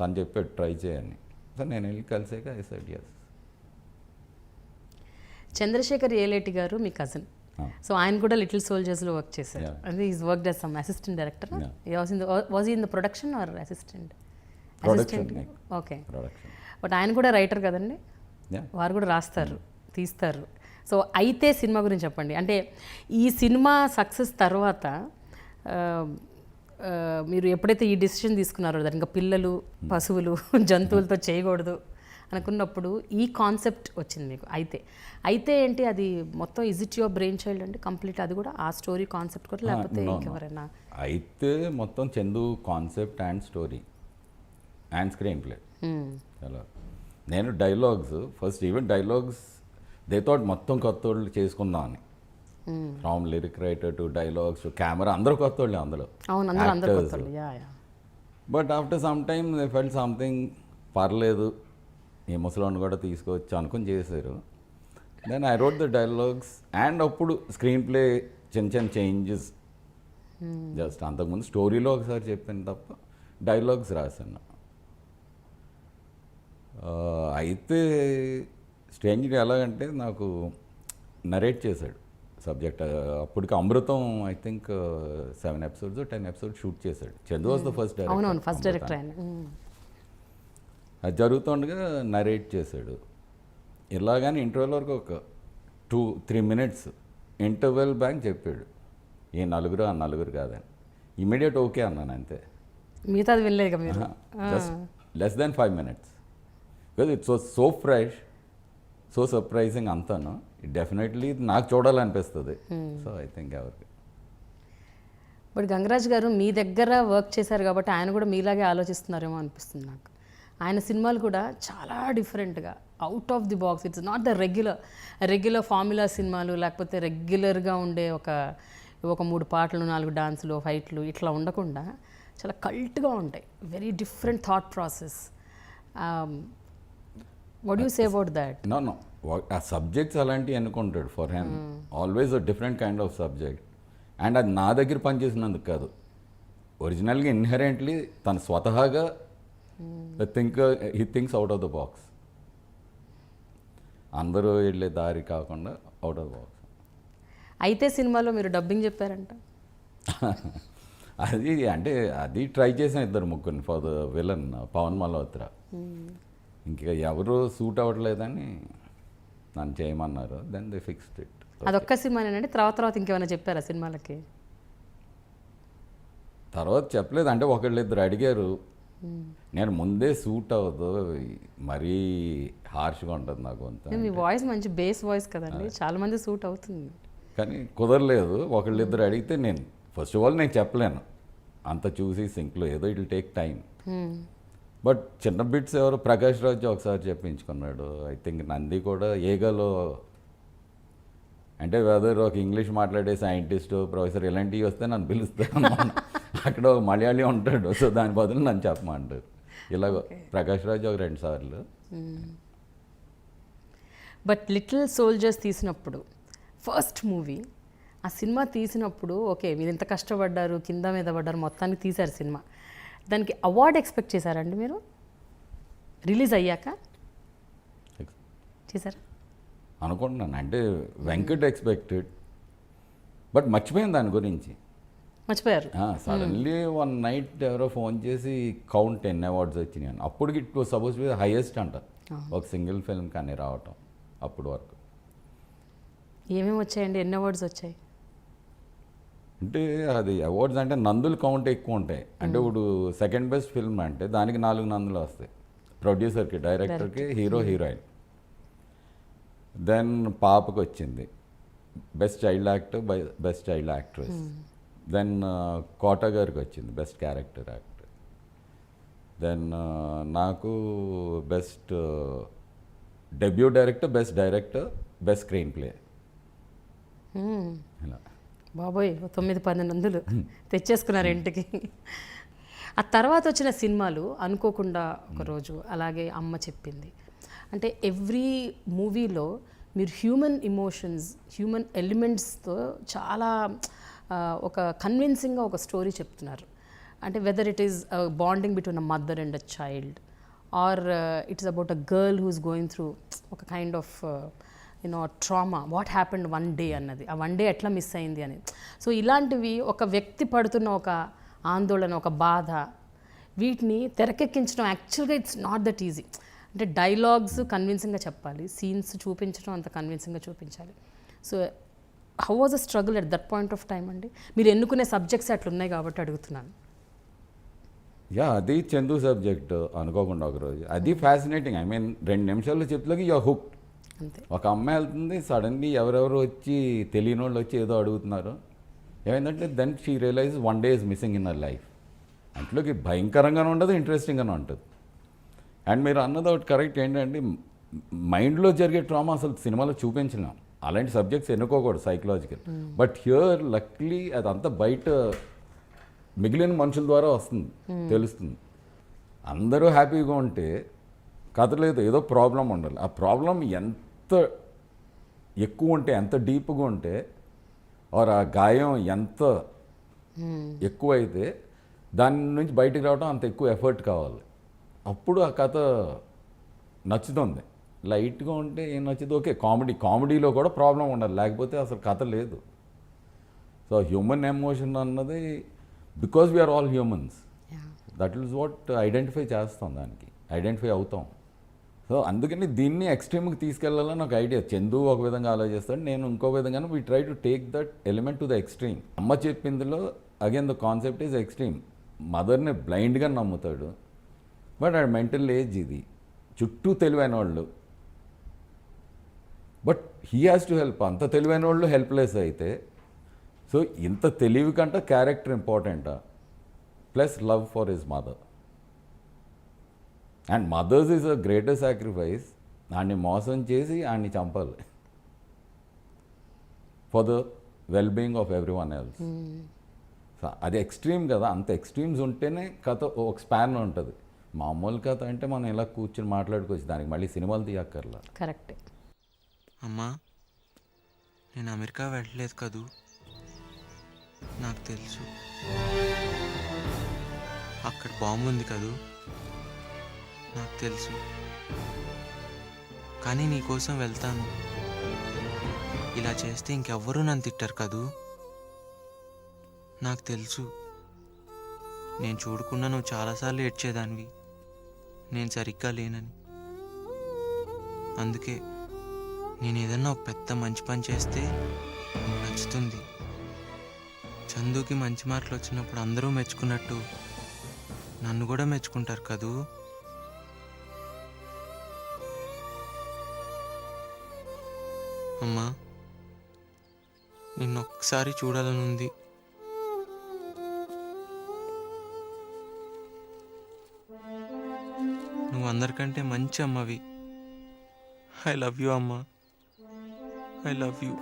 తను చెప్పాడు ట్రై చేయని. సో నేను వెళ్ళి కలిసాక I said yes. Chandrasekhar Yeleti garu మీ కజిన్, సో ఆయన కూడా లిటిల్ సోల్జర్స్లో వర్క్ చేశారు. అంటే is work as some assistant director. Was in the production or assistant? Okay, but ఆయన కూడా రైటర్ కదండి, వారు కూడా రాస్తారు, తీస్తారు. సో అయితే సినిమా గురించి చెప్పండి. అంటే ఈ సినిమా సక్సెస్ తర్వాత మీరు ఎప్పుడైతే ఈ డెసిషన్ తీసుకున్నారో దాని ఇంకా పిల్లలు, పశువులు, జంతువులతో చేయకూడదు అనుకున్నప్పుడు ఈ కాన్సెప్ట్ వచ్చింది మీకు. అయితే ఏంటి అది మొత్తం is it your brain child అంటే కంప్లీట్ అది కూడా ఆ స్టోరీ కాన్సెప్ట్ కూడా, లేకపోతే ఇంకెవరైనా? అయితే మొత్తం Chandu concept and story and screenplay. అలా నేను dialogues first, even dialogues they thought మొత్తం కొత్త వాళ్ళు చేసుకుందాం అని. From lyric writer to dialogues to camera అందరూ కొత్త వాళ్ళే అందులో. But after some time they felt something పర్లేదు, ఈ ముసలాన్ని కూడా తీసుకోవచ్చు అనుకుని చేశారు. Then I wrote the dialogues and అప్పుడు స్క్రీన్ ప్లే చిన్న చేంజెస్. జస్ట్ అంతకుముందు స్టోరీలో ఒకసారి చెప్పాను తప్ప డైలాగ్స్ రాశాను. అయితే స్ట్రేంజ్గా ఎలాగంటే నాకు నరేట్ చేశాడు సబ్జెక్ట్. అప్పటికి Amrutham I think 7 episodes 10 episodes shoot చేశాడు. Chandu was the first director. అది జరుగుతుండగా నరేట్ చేశాడు. ఇలాగని ఇంటర్వెల్ వరకు ఒక 2-3 minutes ఇంటర్వెల్ బ్యాంక్ చెప్పాడు, ఈ నలుగురు ఆ నలుగురు కాదని. ఇమీడియట్ ఓకే అన్నాను అంతే. మిగతా అది వెళ్ళలేదు కదా మీరు? Just less than 5 minutes because it's so fresh, so surprising అంతాను. డెఫినెట్లీ నాకు చూడాలనిపిస్తుంది. సో ఐ థింక్ ఎవరికి. బట్ గంగరాజ్ గారు మీ దగ్గర వర్క్ చేశారు కాబట్టి ఆయన కూడా మీలాగే ఆలోచిస్తున్నారేమో అనిపిస్తుంది నాకు. ఆయన సినిమాలు కూడా చాలా డిఫరెంట్గా out of the box. It's not the regular formula సినిమాలు, లేకపోతే రెగ్యులర్గా ఉండే ఒక 3 పాటలు 4 డాన్సులు ఫైట్లు ఇట్లా ఉండకుండా చాలా కల్ట్గా ఉంటాయి. Very different thought process. What you say about that? No ఆ సబ్జెక్ట్స్ అలాంటివి అనుకుంటాడు. For him always a different kind of subject. And అది నా దగ్గర పనిచేసినందుకు కాదు, ఒరిజినల్గా ఇన్హెరెంట్లీ తను స్వతహాగా he thinks out of the box. అందరూ వెళ్ళే దారి కాకుండా అవుట్ ఆఫ్ ద బాక్స్. అయితే సినిమాలో మీరు డబ్బింగ్ చెప్పారంట. అది ట్రై చేసిన 2-3 for the villain Pavan Malhotra. ఇంకా ఎవరు సూట్ అవ్వట్లేదని నన్ను చేయమన్నారు. Then they fixed it. అదొక్క సినిమానేనండి, తర్వాత ఇంకేమైనా చెప్పారా సినిమాలకి? తర్వాత చెప్పలేదు. అంటే 1-2 అడిగారు. నేను ముందే సూట్ అవ్వదు, మరీ హార్ష్గా ఉంటుంది నాకు అంత. మీ వాయిస్ మంచి బేస్ వాయిస్ కదండి, చాలా మంది సూట్ అవుతుంది. కానీ కుదరలేదు. 1-2 అడిగితే నేను ఫస్ట్ ఆఫ్ ఆల్ నేను చెప్పలేను అంత చూసి సింక్లో, ఏదో it will take time. But చిన్న బిట్స్ ఎవరు ప్రకాష్ రాజ్ ఒకసారి చెప్పించుకున్నాడు. ఐ థింక్ నంది కూడా ఏగలో, అంటే వెదర్ ఒక ఇంగ్లీష్ మాట్లాడే సైంటిస్ట్ ప్రొఫెసర్ ఇలాంటివి వస్తే నన్ను పిలుస్తాను. అక్కడ ఒక మలయాళీ ఉంటాడు, సో దాని బదులు నన్ను చెప్పమంటారు. ఇలాగ ప్రకాష్ రాజ్ ఒక 2 సార్లు. బట్ లిటిల్ సోల్జర్స్ తీసినప్పుడు ఫస్ట్ మూవీ, ఆ సినిమా తీసినప్పుడు ఓకే మీరు ఇంత కష్టపడ్డారు, కింద మీద పడ్డారు, మొత్తానికి తీశారు సినిమా. దానికి అవార్డు ఎక్స్పెక్ట్ చేశారండి మీరు రిలీజ్ అయ్యాక? చేశారా? అనుకుంటున్నాను. అంటే వెంకట్ ఎక్స్పెక్టెడ్, బట్ మర్చిపోయింది దాని గురించి. మర్చిపోయారు? సడన్లీ వన్ నైట్ ఎవరో ఫోన్ చేసి కౌంట్ 10 అవార్డ్స్ వచ్చినాయి అని. అప్పటికి it was suppose to be highest అంట ఒక సింగిల్ ఫిల్మ్ కానీ రావటం అప్పుడు వరకు. ఏమేమి వచ్చాయండి? ఎన్ని అవార్డ్స్ వచ్చాయి? అంటే అది అవార్డ్స్ అంటే నందులు కౌంట్ ఎక్కువ ఉంటాయి. అంటే ఇప్పుడు సెకండ్ బెస్ట్ ఫిల్మ్ అంటే దానికి 4 నందులు వస్తాయి, ప్రొడ్యూసర్కి, డైరెక్టర్కి, హీరోయిన్. దెన్ పాపకు వచ్చింది best child actor, best child actress. Then Kota గారికి వచ్చింది బెస్ట్ క్యారెక్టర్ యాక్టర్. దెన్ నాకు best debut director, best screenplay. ఇలా బాబోయ్ 9-10 నందులు తెచ్చేసుకున్నారు ఇంటికి. ఆ తర్వాత వచ్చిన సినిమాలు అనుకోకుండా ఒకరోజు, అలాగే అమ్మ చెప్పింది, అంటే ఎవ్రీ మూవీలో మీరు హ్యూమన్ ఎమోషన్స్, హ్యూమన్ ఎలిమెంట్స్తో చాలా ఒక కన్విన్సింగ్గా ఒక స్టోరీ చెప్తున్నారు. అంటే whether it is bonding between a mother and a child, or it's about a girl who's going through ఒక kind of trauma, what happened one day అన్నది, ఆ వన్ డే ఎట్లా miss అయింది అనేది. సో ఇలాంటివి ఒక వ్యక్తి పడుతున్న ఒక ఆందోళన, ఒక బాధ, వీటిని తెరకెక్కించడం యాక్చువల్గా ఇట్స్ నాట్ దట్ ఈజీ. అంటే డైలాగ్స్ కన్విన్సింగ్గా చెప్పాలి, సీన్స్ చూపించడం అంత కన్విన్సింగ్గా చూపించాలి. So how was a struggle at that point of time అండి? మీరు ఎన్నుకునే సబ్జెక్ట్స్ అట్లున్నాయి కాబట్టి అడుగుతున్నాను. అది చందు సబ్జెక్ట్ అనుకోకుండా ఒకరోజు అది ఫ్యాసినేటింగ్. ఐ మీన్ 2 నిమిషాల్లో చెప్తలోకి యూ హుక్. అంతే. ఒక అమ్మాయి వెళ్తుంది, సడన్లీ ఎవరెవరు వచ్చి తెలియని వాళ్ళు వచ్చి ఏదో అడుగుతున్నారు. ఏమైందంటే then she realise 1 day is missing in our life. అంట్లోకి భయంకరంగానే ఉండదు, ఇంట్రెస్టింగ్గానే ఉంటుంది. అండ్ మీరు అన్నది ఒకటి కరెక్ట్ ఏంటంటే, మైండ్లో జరిగే ట్రామా అసలు సినిమాలో చూపించలేం. అలాంటి సబ్జెక్ట్స్ ఎన్నుకోకూడదు సైకలాజికల్. బట్ హియర్ లక్లీ అదంతా బయట మిగిలిన మనుషుల ద్వారా వస్తుంది, తెలుస్తుంది. అందరూ హ్యాపీగా ఉంటే కథ లేదు, ఏదో ప్రాబ్లం ఉండాలి. ఆ ప్రాబ్లం ఎంత ఎక్కువ ఉంటే, ఎంత డీప్గా ఉంటే, ఆర్ ఆ గాయం ఎంత ఎక్కువ అయితే దాని నుంచి బయటికి రావడం అంత ఎక్కువ ఎఫర్ట్ కావాలి. అప్పుడు ఆ కథ నచ్చుతుంది. లైట్గా ఉంటే ఏం నచ్చుతుంది, ఓకే. కామెడీలో కూడా ప్రాబ్లం ఉండాలి, లేకపోతే అసలు కథ లేదు. సో హ్యూమన్ ఎమోషన్ అన్నది, because we're all humans, that is what identify చేస్తాం, దానికి ఐడెంటిఫై అవుతాం. సో అందుకని దీన్ని ఎక్స్ట్రీమ్కి తీసుకెళ్లాలని ఒక ఐడియా. చందు ఒక విధంగా ఆలోచిస్తాడు, నేను ఇంకో విధంగా. We try to take that element to the extreme. అమ్మ చెప్పిందిలో again the concept is extreme. మదర్ని బ్లైండ్గా నమ్ముతాడు, బట్ ఆ మెంటల్ ఏజ్ ఇది, చుట్టూ తెలివైన వాళ్ళు, but he has to help. అంత తెలివైన వాళ్ళు హెల్ప్లెస్ అయితే, సో ఇంత తెలివి కంటే క్యారెక్టర్ ఇంపార్టెంటా, plus love for his mother. And mothers is a greatest sacrifice. ఆడిని మోసం చేసి ఆడిని చంపాలి for the well being of every one else. అది ఎక్స్ట్రీమ్ కదా, అంత ఎక్స్ట్రీమ్స్ ఉంటేనే కథ ఒక స్పాన్ ఉంటుంది. మామూలు కథ అంటే మనం ఇలా కూర్చొని మాట్లాడుకోవచ్చు, దానికి మళ్ళీ సినిమాలు తీయక్కర్లా. కరెక్టే. అమ్మా, నేను అమెరికా వెళ్ళలేదు కదూ, నాకు తెలుసు. అక్కడ బాంబు ఉంది కదూ, నాకు తెలుసు. కానీ నీకోసం వెళ్తాను. ఇలా చేస్తే ఇంకెవ్వరూ నన్ను తిట్టారు కదూ, నాకు తెలుసు. నేను చూడకుండా నువ్వు చాలాసార్లు ఏడ్చేదానివి నేను సరిగ్గా లేనని. అందుకే నేను ఏదన్నా ఒక పెద్ద మంచి పని చేస్తే నీకు నచ్చుతుంది. చందుకి మంచి మార్కులు వచ్చినప్పుడు అందరూ మెచ్చుకున్నట్టు నన్ను కూడా మెచ్చుకుంటారు కదూ. అమ్మా, నిన్నొక్కసారి చూడాలనుంది. నువ్వు అందరికంటే మంచి అమ్మవి. ఐ లవ్ యూ అమ్మా, ఐ లవ్ యూ.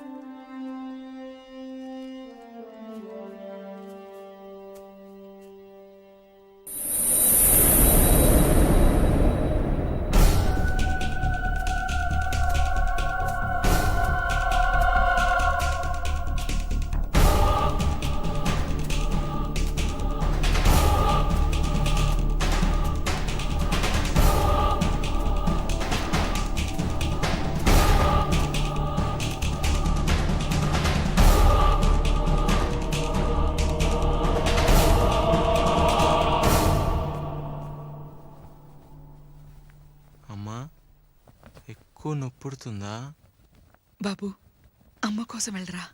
అమ్మా, ఎక్కువ నొప్పుడుతుందా? బాబు, అమ్మ కోసం వెళ్ళరా.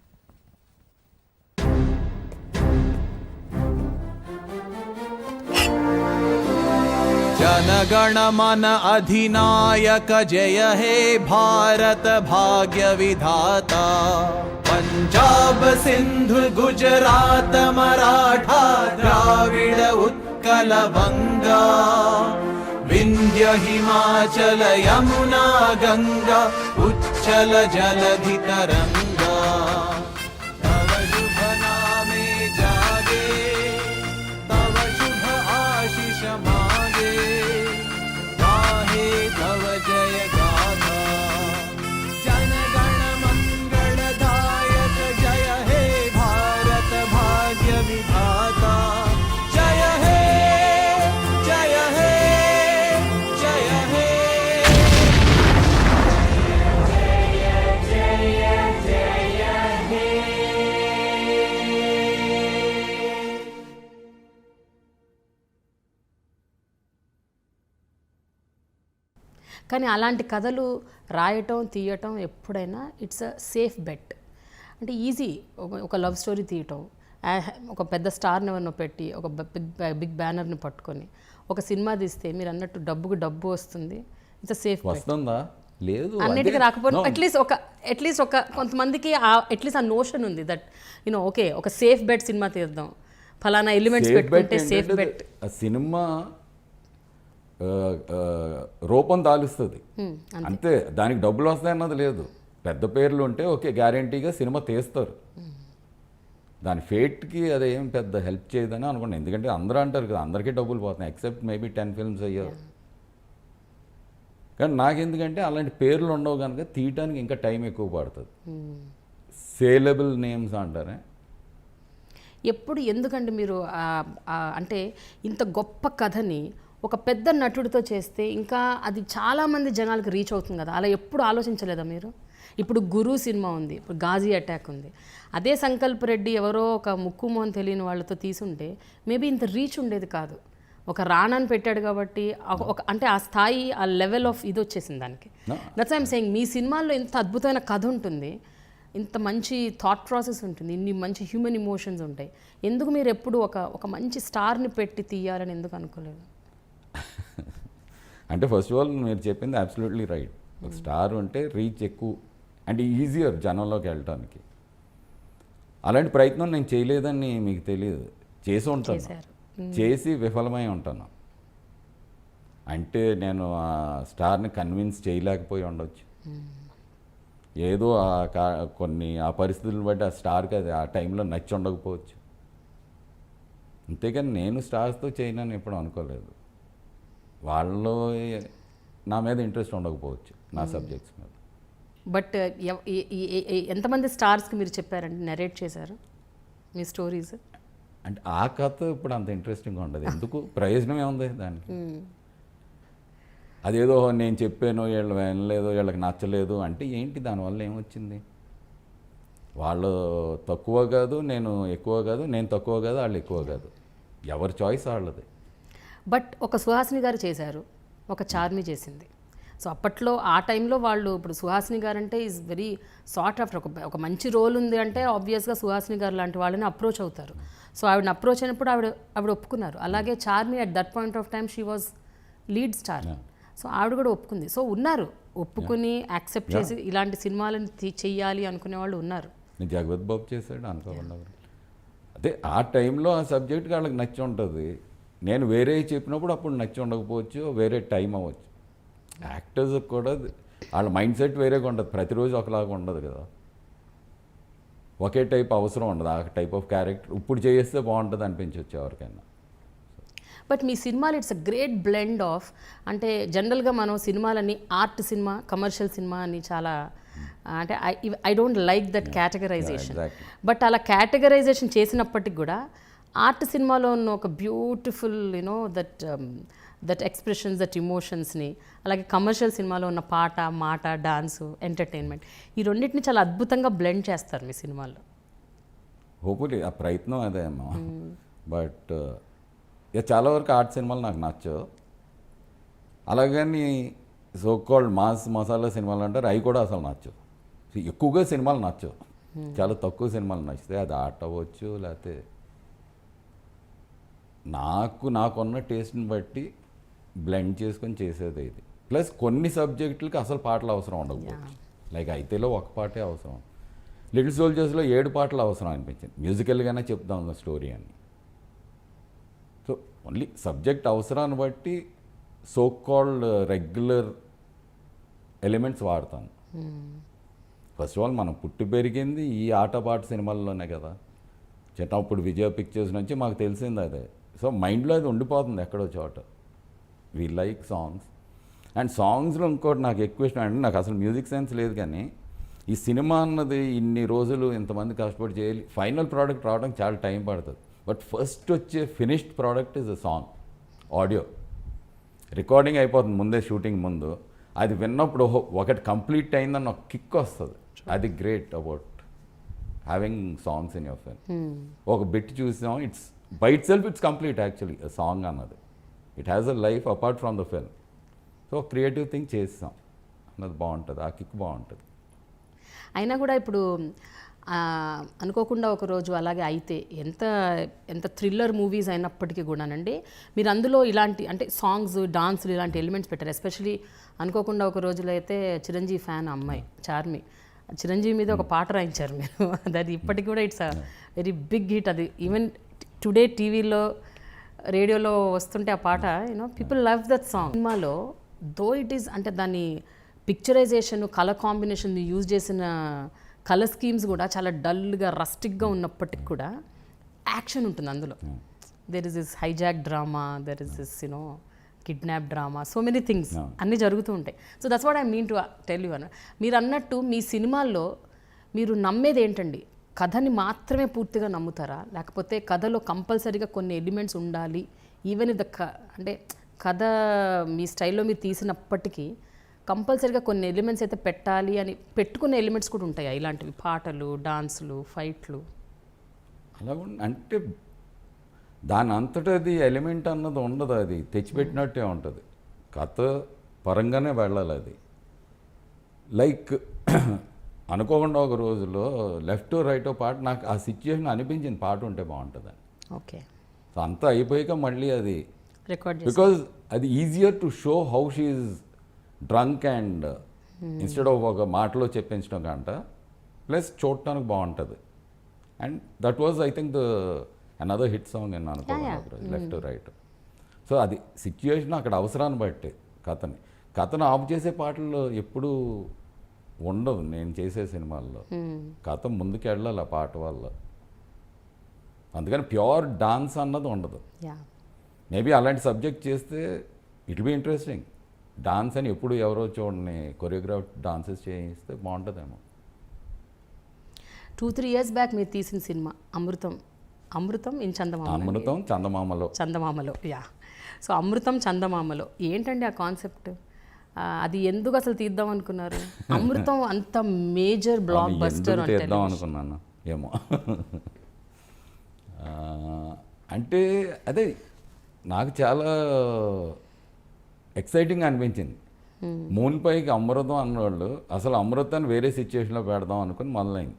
जनगण मन अधिनायक जय हे भारत भाग्य विधाता. पंजाब सिंधु गुजरात मराठा द्राविड उत्कल बंगा. विंध्य हिमाचल यमुना गंगा उच्चल जलधि तरंगा. तव शुभ नामे जागे, तव शुभ आशीष मागे. गाहे तव जय गाथा. जनगण मंगलदायक जय हे भारत भाग्य विधाता. जय हे, जय हे, जय हे. కానీ అలాంటి కథలు రాయటం తీయటం ఎప్పుడైనా ఇట్స్ అ సేఫ్ బెట్. అంటే ఈజీ ఒక లవ్ స్టోరీ తీయటం, ఒక పెద్ద స్టార్ని ఎవరినో పెట్టి ఒక బిగ్ బ్యానర్ని పట్టుకొని ఒక సినిమా తీస్తే మీరు అన్నట్టు డబ్బుకు డబ్బు వస్తుంది. It's a safe bet. వస్తుందా? లేదు. అన్నిటికీ రాకపోతే అట్లీస్ట్ ఒక కొంతమందికి అట్లీస్ట్ ఆ నోషన్ ఉంది దట్ యూనో ఓకే ఒక సేఫ్ బెట్ సినిమా తీద్దాం, ఫలానా ఎలిమెంట్స్ పెట్టుకుంటే సేఫ్ బెట్. ఆ సినిమా రూపం దాలుస్తుంది అంతే, దానికి డబ్బులు వస్తాయి అన్నది లేదు. పెద్ద పేర్లు ఉంటే ఓకే గ్యారంటీగా సినిమా తీస్తారు. దాని ఫేట్కి అదేం పెద్ద హెల్ప్ చేయదని అనుకోండి. ఎందుకంటే అందరూ అంటారు కదా అందరికీ డబ్బులు పోతున్నాయి ఎక్సెప్ట్ మేబీ 10 ఫిల్మ్స్ అయ్యారు. కానీ నాకెందుకంటే అలాంటి పేర్లు ఉండవు కనుక తీయటానికి ఇంకా టైం ఎక్కువ పడుతుంది. సేలబుల్ నేమ్స్ అంటారే. ఎప్పుడు ఎందుకంటే మీరు అంటే ఇంత గొప్ప కథని ఒక పెద్ద నటుడితో చేస్తే ఇంకా అది చాలామంది జనాలకు రీచ్ అవుతుంది కదా, అలా ఎప్పుడు ఆలోచించలేదా మీరు? ఇప్పుడు గురు సినిమా ఉంది, ఇప్పుడు గాజీ అటాక్ ఉంది. అదే సంకల్ప్ రెడ్డి ఎవరో ఒక ముక్కు మోహన్ తెలియని వాళ్ళతో తీసుంటే మేబీ ఇంత రీచ్ ఉండేది కాదు. ఒక రాణాన్ని పెట్టాడు కాబట్టి అంటే ఆ స్థాయి ఆ లెవెల్ ఆఫ్ ఇది వచ్చేసింది దానికి. దట్స్ ఐఎమ్ సేయింగ్ మీ సినిమాల్లో ఇంత అద్భుతమైన కథ ఉంటుంది, ఇంత మంచి థాట్ ప్రాసెస్ ఉంటుంది, ఇన్ని మంచి హ్యూమన్ ఇమోషన్స్ ఉంటాయి. ఎందుకు మీరు ఎప్పుడు ఒక మంచి స్టార్ని పెట్టి తీయాలని ఎందుకు అనుకోలేదు? అంటే ఫస్ట్ ఆఫ్ ఆల్ మీరు చెప్పింది అబ్సల్యూట్లీ రైట్. ఒక స్టార్ ఉంటే రీచ్ ఎక్కువ అంటే ఈజియర్ జనంలోకి వెళ్ళటానికి. అలాంటి ప్రయత్నం నేను చేయలేదని మీకు తెలియదు, చేసి ఉంటాను, చేశారు. చేసి విఫలమై ఉంటాను. అంటే నేను ఆ స్టార్ని కన్విన్స్ చేయలేకపోయి ఉండొచ్చు, ఏదో కొన్ని ఆ పరిస్థితులను బట్టి ఆ స్టార్కి అది ఆ టైంలో నచ్చి ఉండకపోవచ్చు. అంతేకాని నేను స్టార్స్తో చేయనని ఎప్పుడు అనుకోలేదు. వాళ్ళు నా మీద ఇంట్రెస్ట్ ఉండకపోవచ్చు, నా సబ్జెక్ట్స్ మీద. బట్ ఎంతమంది స్టార్స్కి మీరు చెప్పారండి, నెరేట్ చేశారు మీ స్టోరీస్? అంటే ఆ కథ ఇప్పుడు అంత ఇంట్రెస్టింగ్గా ఉండదు, ఎందుకు ప్రయోజనం ఏముంది దానికి? అదేదో నేను చెప్పాను వీళ్ళు వినలేదు, వీళ్ళకి నచ్చలేదు అంటే ఏంటి, దానివల్ల ఏమొచ్చింది? వాళ్ళు తక్కువ కాదు, నేను ఎక్కువ కాదు, నేను తక్కువ కాదు, వాళ్ళు ఎక్కువ కాదు, ఎవరి చాయిస్ వాళ్ళది. బట్ ఒక సుహాసిని గారు చేశారు, ఒక చార్మి చేసింది. సో అప్పట్లో ఆ టైంలో వాళ్ళు, ఇప్పుడు సుహాసిని గారు అంటే ఈజ్ వెరీ సార్ట్ ఆఫ్టర్, ఒక మంచి రోల్ ఉంది అంటే ఆబ్వియస్గా సుహాసిని గారు లాంటి వాళ్ళని అప్రోచ్ అవుతారు. సో ఆవిడని అప్రోచ్ అయినప్పుడు ఆవిడ ఒప్పుకున్నారు. అలాగే Charmi at that point of time she was lead star. So ఆవిడ కూడా ఒప్పుకుంది. సో ఉన్నారు ఒప్పుకుని యాక్సెప్ట్ చేసి ఇలాంటి సినిమాలను చెయ్యాలి అనుకునే వాళ్ళు ఉన్నారు. జగపతి బాబు చేశాడు అనుకోకుండా. అదే ఆ టైంలో ఆ సబ్జెక్ట్కి వాళ్ళకి నచ్చి ఉంటుంది, నేను వేరే చెప్పినప్పుడు అప్పుడు నచ్చి ఉండకపోవచ్చు, వేరే టైం అవ్వచ్చు. యాక్టర్స్ కూడా వాళ్ళ మైండ్ సెట్ వేరేగా ఉంటుంది, ప్రతిరోజు ఒకలాగా ఉండదు కదా, ఒకే టైప్ అవసరం ఉండదు. ఆ టైప్ ఆఫ్ క్యారెక్టర్ ఇప్పుడు చేస్తే బాగుంటుంది అనిపించవచ్చు ఎవరికైనా. బట్ మీ సినిమాలు it's a great blend of, అంటే జనరల్గా మనం సినిమాలని ఆర్ట్ సినిమా, కమర్షియల్ సినిమా అని చాలా, అంటే I don't like that categorisation. But అలా కేటగరైజేషన్ చేసినప్పటికి కూడా ఆర్ట్ సినిమాలో ఉన్న ఒక beautiful you know that expressions, that ఇమోషన్స్ని, అలాగే కమర్షియల్ సినిమాలో ఉన్న పాట, మాట, డాన్సు, ఎంటర్టైన్మెంట్, ఈ రెండింటిని చాలా అద్భుతంగా బ్లెండ్ చేస్తారు మీ సినిమాల్లో. హోప్ఫుల్లీ ఆ ప్రయత్నం అదే అమ్మా. బట్ ఇక చాలా వరకు ఆర్ట్ సినిమాలు నాకు నచ్చవు. అలాగని సో కాల్డ్ మాస్ మసాలా సినిమాలు అంటారు, అవి కూడా అసలు నచ్చవు. ఎక్కువగా సినిమాలు నచ్చవు, చాలా తక్కువ సినిమాలు నచ్చితే అది ఆర్ట్ అవ్వచ్చు, లేకపోతే నాకున్న టేస్ట్ని బట్టి బ్లెండ్ చేసుకొని చేసేది ఇది. ప్లస్ కొన్ని సబ్జెక్టులకి అసలు పాటలు అవసరం ఉండకపోవచ్చు. లైక్ అయితేలో ఒక పాటే అవసరం, లిటిల్ సోల్జర్స్లో 7 పాటలు అవసరం అనిపించింది, మ్యూజికల్గానే చెప్దాం స్టోరీ అని. సో ఓన్లీ సబ్జెక్ట్ అవసరాన్ని బట్టి సో కాల్డ్ రెగ్యులర్ ఎలిమెంట్స్ వాడతాను. ఫస్ట్ ఆఫ్ ఆల్ మనం పుట్టి పెరిగింది ఈ ఆటపాట సినిమాల్లోనే కదా, చిన్నప్పుడు విజయ పిక్చర్స్ నుంచి మాకు తెలిసింది అదే. సో మైండ్లో అది ఉండిపోతుంది ఎక్కడో చోట. We like songs. అండ్ సాంగ్స్లో ఇంకోటి నాకు ఎక్కువ ఇష్టం అంటే, నాకు అసలు మ్యూజిక్ సెన్స్ లేదు, కానీ ఈ సినిమా అన్నది ఇన్ని రోజులు ఇంతమంది కష్టపడి చేయాలి, ఫైనల్ ప్రోడక్ట్ రావడానికి చాలా టైం పడుతుంది. బట్ ఫస్ట్ వచ్చే finished product is a song, audio. Recording అయిపోతుంది ముందే, షూటింగ్ ముందు. అది విన్నప్పుడు ఒకటి కంప్లీట్ అయిందని ఒక కిక్ వస్తుంది. అది great about having songs in your film. ఒక బిట్ చూసాం, it's by itself it's complete actually song అన్నది. It has a life apart from the film. So creative thing చేస్తాం అన్నది బాగుంటుంది, ఆ కిక్ బాగుంటుంది. అయినా కూడా ఇప్పుడు అనుకోకుండా ఒకరోజు అలాగే అయితే ఎంత థ్రిల్లర్ మూవీస్ అయినప్పటికీ కూడానండి, మీరు అందులో ఇలాంటి అంటే సాంగ్స్, డాన్సులు ఇలాంటి ఎలిమెంట్స్ పెట్టారు. ఎస్పెషలీ అనుకోకుండా ఒక రోజులో అయితే చిరంజీవి ఫ్యాన్ అమ్మాయి చార్మి, చిరంజీవి మీద ఒక పాట రాయించారు మీరు. అది ఇప్పటికి కూడా it's a very big hit. అది ఈవెన్ టుడే టీవీలో, రేడియోలో వస్తుంటే ఆ పాట you know people love that song. సినిమాలో దో ఇట్ ఈస్ అంటే దాన్ని పిక్చరైజేషన్, కలర్ కాంబినేషన్ యూజ్ చేసిన కలర్ స్కీమ్స్ కూడా చాలా డల్గా, రస్టిక్గా ఉన్నప్పటికి కూడా యాక్షన్ ఉంటుంది అందులో. There is this hijack drama, there is this you know kidnap drama, so many things అన్నీ జరుగుతూ ఉంటాయి. So that's what I mean to tell you అన్న. మీరు అన్నట్టు మీ సినిమాల్లో మీరు నమ్మేది ఏంటండి? కథని మాత్రమే పూర్తిగా నమ్ముతారా, లేకపోతే కథలో కంపల్సరీగా కొన్ని ఎలిమెంట్స్ ఉండాలి, ఈవెన్ ఇఫ్ అంటే కథ మీ స్టైల్లో మీరు తీసినప్పటికీ కంపల్సరీగా కొన్ని ఎలిమెంట్స్ అయితే పెట్టాలి అని పెట్టుకునే ఎలిమెంట్స్ కూడా ఉంటాయా ఇలాంటివి? పాటలు, డాన్సులు, ఫైట్లు అలా అంటే దాని అంతటది ఎలిమెంట్ అన్నది ఉండదు, అది తెచ్చిపెట్టినట్టే ఉంటుంది. కథ పరంగానే వెళ్ళాలి అది. లైక్ అనుకోకుండా ఒక రోజులో లెఫ్ట్ రైట్ పాట నాకు ఆ సిచ్యుయేషన్ అనిపించింది, పాట ఉంటే బాగుంటుందని. ఓకే. సో అంతా అయిపోయాక మళ్ళీ అది రికార్డ్ బికాజ్ అది easier to show how she's drunk and instead of ఒక మాటలో చెప్పించడం కంట, ప్లస్ చూడటానికి బాగుంటుంది. And that was I think another hit song నేను అనుకోవాలి లెఫ్ట్ రైట్. సో అది సిచ్యుయేషన్ అక్కడ అవసరాన్ని బట్టి కథను ఆఫ్ చేసే పాటల్లో ఎప్పుడూ ఉండదు నేను చేసే సినిమాల్లో. కథ ముందుకు వెళ్ళాలి ఆ పాట వల్ల. అందుకని ప్యూర్ డాన్స్ అన్నది ఉండదు. యా మేబీ అలాంటి సబ్జెక్ట్ చేస్తే ఇట్ బి ఇంట్రెస్టింగ్. డాన్స్ అని ఎప్పుడు ఎవరో చూడని కొరియోగ్రాఫ్ డాన్సెస్ చేయిస్తే బాగుంటుందేమో. 2-3 years బ్యాక్ మీరు తీసిన సినిమా అమృతం ఇన్ అమృతం చందమామలో యా. సో అమృతం చందమామలో ఏంటండి ఆ కాన్సెప్ట్? అది ఎందుకు అసలు తీద్దాం అనుకున్నారు? అమృతం అంత మేజర్ బ్లాక్ బస్టర్ తీద్దాం అనుకున్నాను ఏమో. అంటే అదే నాకు చాలా ఎక్సైటింగ్ అనిపించింది. మూన్ పైకి అమృతం అన్నవాళ్ళు అసలు అమృతాన్ని వేరే సిచ్యువేషన్లో పెడదాం అనుకుని మొదలైంది.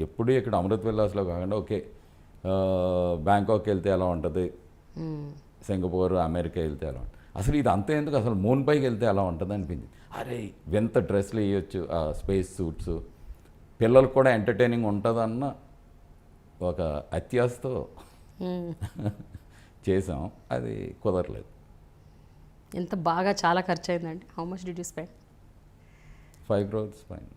ఎప్పుడు ఇక్కడ అమృత్ విల్లాస్లో కాకుండా ఓకే బ్యాంకాక్ వెళ్తే ఎలా ఉంటుంది, సింగపూర్ అమెరికా వెళ్తే ఎలా ఉంటుంది, అసలు ఇది అంతే ఎందుకు అసలు మూన్ పైకి వెళ్తే ఎలా ఉంటుంది అనిపించింది. అరే ఎంత డ్రెస్లు వేయచ్చు, ఆ స్పేస్ సూట్స్, పిల్లలకు కూడా ఎంటర్టైనింగ్ ఉంటుందన్న ఒక అత్యాసతో చేసాం. అది కుదరలేదు. ఎంత బాగా చాలా ఖర్చు అయిందండి. How much did you spend? 5 crores fine.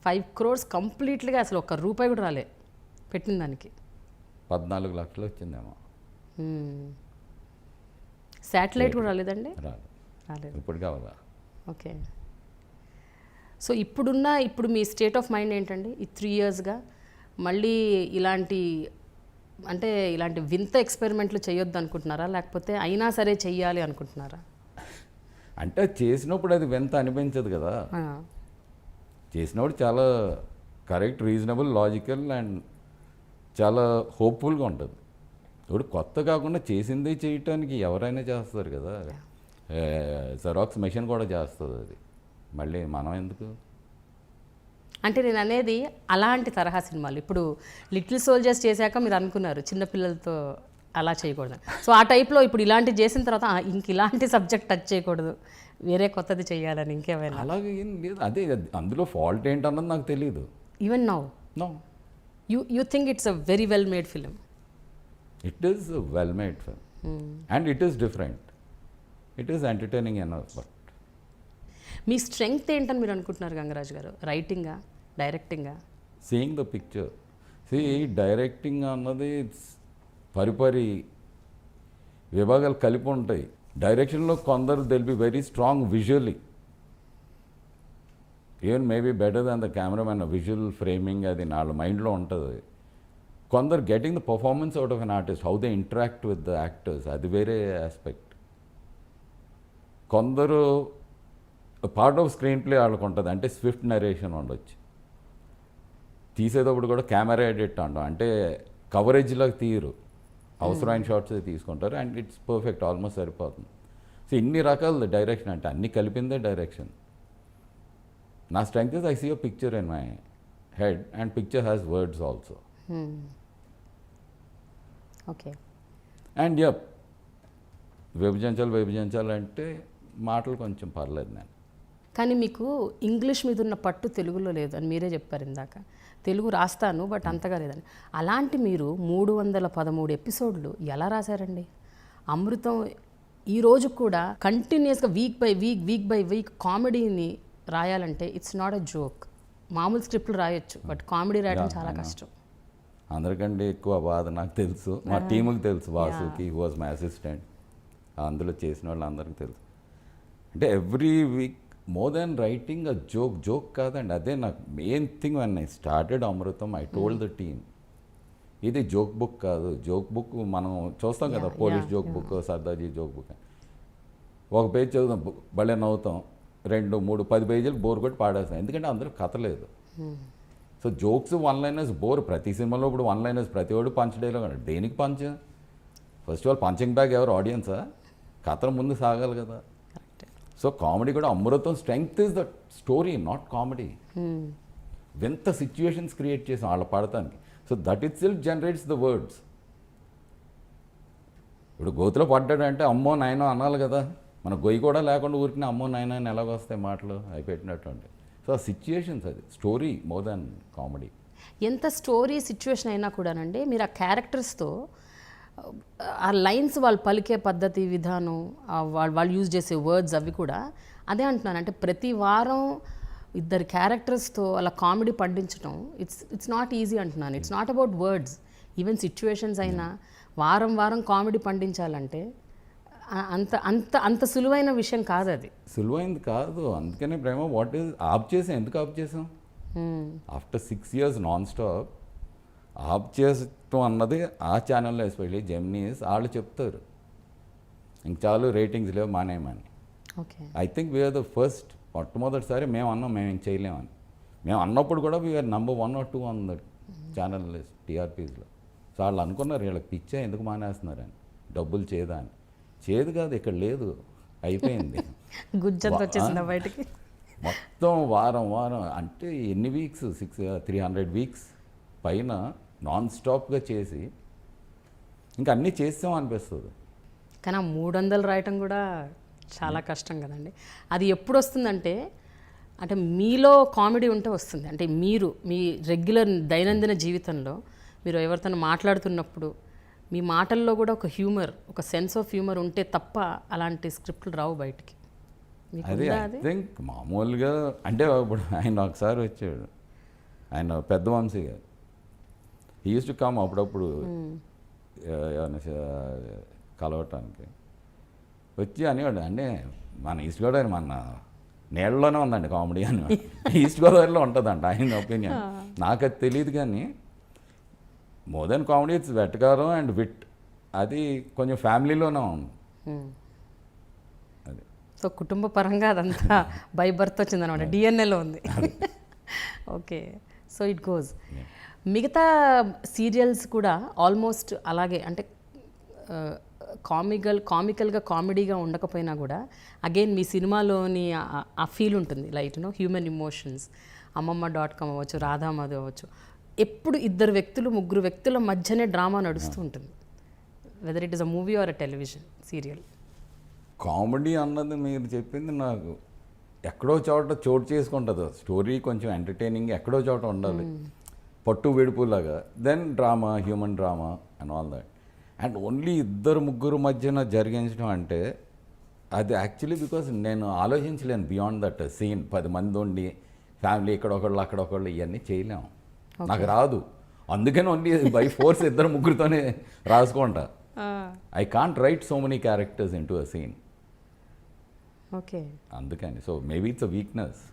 5 crores కంప్లీట్గా అసలు ఒక్క రూపాయి కూడా రాలే పెట్టిన దానికి. 14 లక్షలు వచ్చిందేమో. శాటిలైట్ కూడా రాలేదండి? రాలేదు. ఇప్పుడు కావాలా? ఓకే. సో ఇప్పుడు మీ స్టేట్ ఆఫ్ మైండ్ ఏంటండి ఈ 3 yearsగా? మళ్ళీ ఇలాంటి వింత ఎక్స్పెరిమెంట్లు చేయొద్దు అనుకుంటున్నారా, లేకపోతే అయినా సరే చెయ్యాలి అనుకుంటున్నారా? అంటే చేసినప్పుడు అది వింత అనిపించదు కదా. చేసినప్పుడు చాలా కరెక్ట్, రీజనబుల్, లాజికల్ అండ్ చాలా హోప్ఫుల్గా ఉంటుంది. ఇప్పుడు కొత్త కాకుండా చేసిందే చేయటానికి ఎవరైనా చేస్తారు కదా. జెరాక్స్ మెషిన్ కూడా చేస్తుంది అది, మళ్ళీ మనం ఎందుకు? అంటే నేను అనేది అలాంటి తరహా సినిమాలు. ఇప్పుడు లిటిల్ సోల్జర్స్ చేశాక మీరు అనుకున్నారు చిన్నపిల్లలతో అలా చేయకూడదు. సో ఆ టైప్లో ఇప్పుడు ఇలాంటి చేసిన తర్వాత ఇంక ఇలాంటి సబ్జెక్ట్ టచ్ చేయకూడదు, వేరే కొత్తది చేయాలని ఇంకేమైనా? అలాగే ఏం లేదు. అదే అందులో ఫాల్ట్ ఏంటన్నది నాకు తెలియదు. Even now you think it's a very well made film? It is well made film and it is different. It is entertaining enough. But మీ స్ట్రెంగ్త్ ఏంటని మీరు అనుకుంటున్నారు గంగరాజు గారు? రైటింగా, డైరెక్టింగా? Seeing the picture. డైరెక్టింగ్ అన్నది పరిపరి విభాగాలు కలిపి ఉంటాయి. డైరెక్షన్లో కొందరు they'll be very strong visually, even maybe better than the cameraman. Visual framing అది వాళ్ళ మైండ్లో ఉంటుంది. కొందరు getting the performance out of an artist, how they interact with the actors, అది వేరే ఆస్పెక్ట్. కొందరు పార్ట్ ఆఫ్ స్క్రీన్ ప్లే వాళ్ళకు ఉంటుంది, అంటే స్విఫ్ట్ నరేషన్ ఉండొచ్చు. తీసేటప్పుడు కూడా కెమెరా ఎడిట్ అంటాం, అంటే కవరేజ్లాగా తీయరు, అవసరమైన షార్ట్స్ తీసుకుంటారు అండ్ ఇట్స్ పర్ఫెక్ట్, ఆల్మోస్ట్ సరిపోతుంది. సో ఇన్ని రకాల డైరెక్షన్, అంటే అన్నీ కలిపిందే డైరెక్షన్. నా strength is I see a picture in my head and picture has words also. Okay. And విభజించాలి అంటే మాటలు కొంచెం పర్లేదు. నేను కానీ మీకు ఇంగ్లీష్ మీద ఉన్న పట్టు తెలుగులో లేదు అని మీరే చెప్పారు ఇందాక. తెలుగు రాస్తాను బట్ అంతగా లేదని. అలాంటి మీరు 313 ఎపిసోడ్లు ఎలా రాశారండి? అమృతం ఈ రోజు కూడా కంటిన్యూస్గా వీక్ బై వీక్ కామెడీని రాయాలంటే ఇట్స్ నాట్ అ జోక్. మామూలు స్క్రిప్ట్లు రాయొచ్చు బట్ కామెడీ రాయడం చాలా కష్టం. అందరికంటే ఎక్కువ బాధ నాకు తెలుసు, మా టీముకి తెలుసు, Vasuki who was my assistant, అందులో చేసిన వాళ్ళు అందరికీ తెలుసు. అంటే every week more than writing a joke కాదండి, అదే నాకు main thing. When I started Amrutham I told the team, ఇది జోక్ బుక్ కాదు. జోక్ బుక్ మనం చూస్తాం కదా, police joke book, Sardarji joke book. ఒక పేజ్ చదువుతాం, భలే నవ్వుతాం, 2, 3, 10 పేజీలు బోర్ కొట్టి పాడేస్తాం, ఎందుకంటే అందరూ కథ లేదు. So jokes 1 liners bore. ప్రతి సినిమాలో ఇప్పుడు 1 liners, ప్రతి వాడు పంచ్ డైలాగ్ అంటాడు. దేనికి punch? First of all punching bag ఎవరు? ఆడియన్సా? కథ ముందు సాగాలి కదా. సో కామెడీ కూడా Amrutham strength is the story, not comedy. వింత సిచ్యువేషన్స్ క్రియేట్ చేసాం వాళ్ళ పడతానికి. So that itself generates the words. ఇప్పుడు గోతులో పడ్డాడంటే అమ్మో నాయనో అనాలి కదా. మన గొయ్యి కూడా లేకుండా ఊరికి అమ్మో నాయన అని ఎలాగొస్తాయి మాటలు అవి పెట్టినట్టు. సో ఆ సిచ్యుయేషన్స్, అది స్టోరీ మోర్ దాన్ కామెడీ. ఎంత స్టోరీ సిచ్యువేషన్ అయినా కూడానండి మీరు ఆ క్యారెక్టర్స్తో ఆ లైన్స్ వాళ్ళు పలికే పద్ధతి విధానం వాళ్ళు యూజ్ చేసే వర్డ్స్ అవి కూడా అదే అంటున్నాను. అంటే ప్రతి వారం ఇద్దరు క్యారెక్టర్స్తో అలా కామెడీ పండించడం ఇట్స్ నాట్ ఈజీ అంటున్నాను. It's not about words, even situations అయినా వారం వారం కామెడీ పండించాలంటే అంత అంత అంత సులువైన విషయం కాదు అది. సులువైంది కాదు. అందుకనే ప్రేమ వాట్ ఈజ్ ఆఫ్ చేసాం. ఎందుకు ఆఫ్ చేసాం? After 6 years non stop of చేస్తాం అన్నది ఆ ఛానల్లో ఎస్పెషల్లీ జెమినీస్ వాళ్ళు చెప్తారు ఇంక చాలు రేటింగ్స్ లేవు మానేయమని. Okay, I think we're the first. మొట్టమొదటిసారి మేము అన్నాం మేము ఇంక చేయలేమని. మేము అన్నప్పుడు కూడా we're number 1 or 2 on the channel టీఆర్పీస్లో. సో వాళ్ళు అనుకున్నారు వీళ్ళకి పిచ్చా ఎందుకు మానేస్తున్నారని, డబ్బులు చేదా అని. చేదు కాదు, ఇక్కడ లేదు, అయిపోయింది. గుజ్జంత వచ్చేసిందా బయటికి? మొత్తం వారం వారం అంటే ఎన్ని వీక్స్, 300 weeks పైన నాన్ స్టాప్గా చేసి ఇంకా అన్నీ చేస్తాం అనిపిస్తుంది. కానీ ఆ 300 రాయటం కూడా చాలా కష్టం కదండి. అది ఎప్పుడు వస్తుందంటే అంటే మీలో కామెడీ ఉంటే వస్తుంది. అంటే మీరు మీ రెగ్యులర్ దైనందిన జీవితంలో మీరు ఎవరితో మాట్లాడుతున్నప్పుడు మీ మాటల్లో కూడా ఒక హ్యూమర్, ఒక సెన్స్ ఆఫ్ హ్యూమర్ ఉంటే తప్ప అలాంటి స్క్రిప్ట్లు రావు బయటికి. అదే ఐ థింక్ మామూలుగా అంటే ఇప్పుడు ఆయన ఒకసారి వచ్చాడు, ఆయన పెద్ద వంశీ గారు. హీ యూస్ టు కమ్ అప్పుడప్పుడు ఏమైనా కలవటానికి వచ్చి అనేవాడు. అంటే మన ఈస్ట్ గోదావరి మన నీళ్ళలోనే ఉందండి కామెడీ అని. ఈస్ట్ గోదావరిలో ఉంటుందంట ఆయన ఒపీనియన్. నాకు అది తెలియదు కానీ మోర్ దెన్ కామెడీ ఇట్స్ వెటకారం అండ్ విట్. అది కొంచెం ఫ్యామిలీలోనే ఉంది. అది సో కుటుంబ పరంగా అదంతా బై బర్త్ వచ్చిందనమాట, డిఎన్ఏలో ఉంది. Okay, so it goes. మిగతా సీరియల్స్ కూడా ఆల్మోస్ట్ అలాగే అంటే కామికల్గా కామెడీగా ఉండకపోయినా కూడా అగైన్ మీ సినిమాలోని ఆ ఫీల్ ఉంటుంది, లైట్ హ్యూమన్ ఇమోషన్స్. అమ్మమ్మ.com అవ్వచ్చు, రాధామాధవ్ అవ్వచ్చు, ఎప్పుడు ఇద్దరు వ్యక్తులు ముగ్గురు వ్యక్తుల మధ్యనే డ్రామా నడుస్తూ ఉంటుంది, whether it is a movie or a television serial. Comedy అన్నది మీరు చెప్పింది నాకు ఎక్కడో చోట చోటు చేసుకుంటుంది. స్టోరీ కొంచెం ఎంటర్టైనింగ్ ఎక్కడో చోట ఉండాలి, పట్టు వెడుపులాగా. Then drama, human drama and all that. And only ఇద్దరు ముగ్గురు మధ్యన జరిగించడం అంటే అది యాక్చువల్లీ బికాస్ నేను ఆలోచించలేను బియాండ్ దట్ సీన్. 10 మంది ఉండి ఫ్యామిలీ ఇక్కడొకళ్ళు అక్కడొకళ్ళు ఇవన్నీ చేయలేము, నాకు రాదు. అందుకని ఓన్లీ బై ఫోర్స్ ఇద్దరు ముగ్గురితోనే రాసుకుంటా. I can't write so many characters into a scene. Okay, అందుకని so maybe it's a weakness.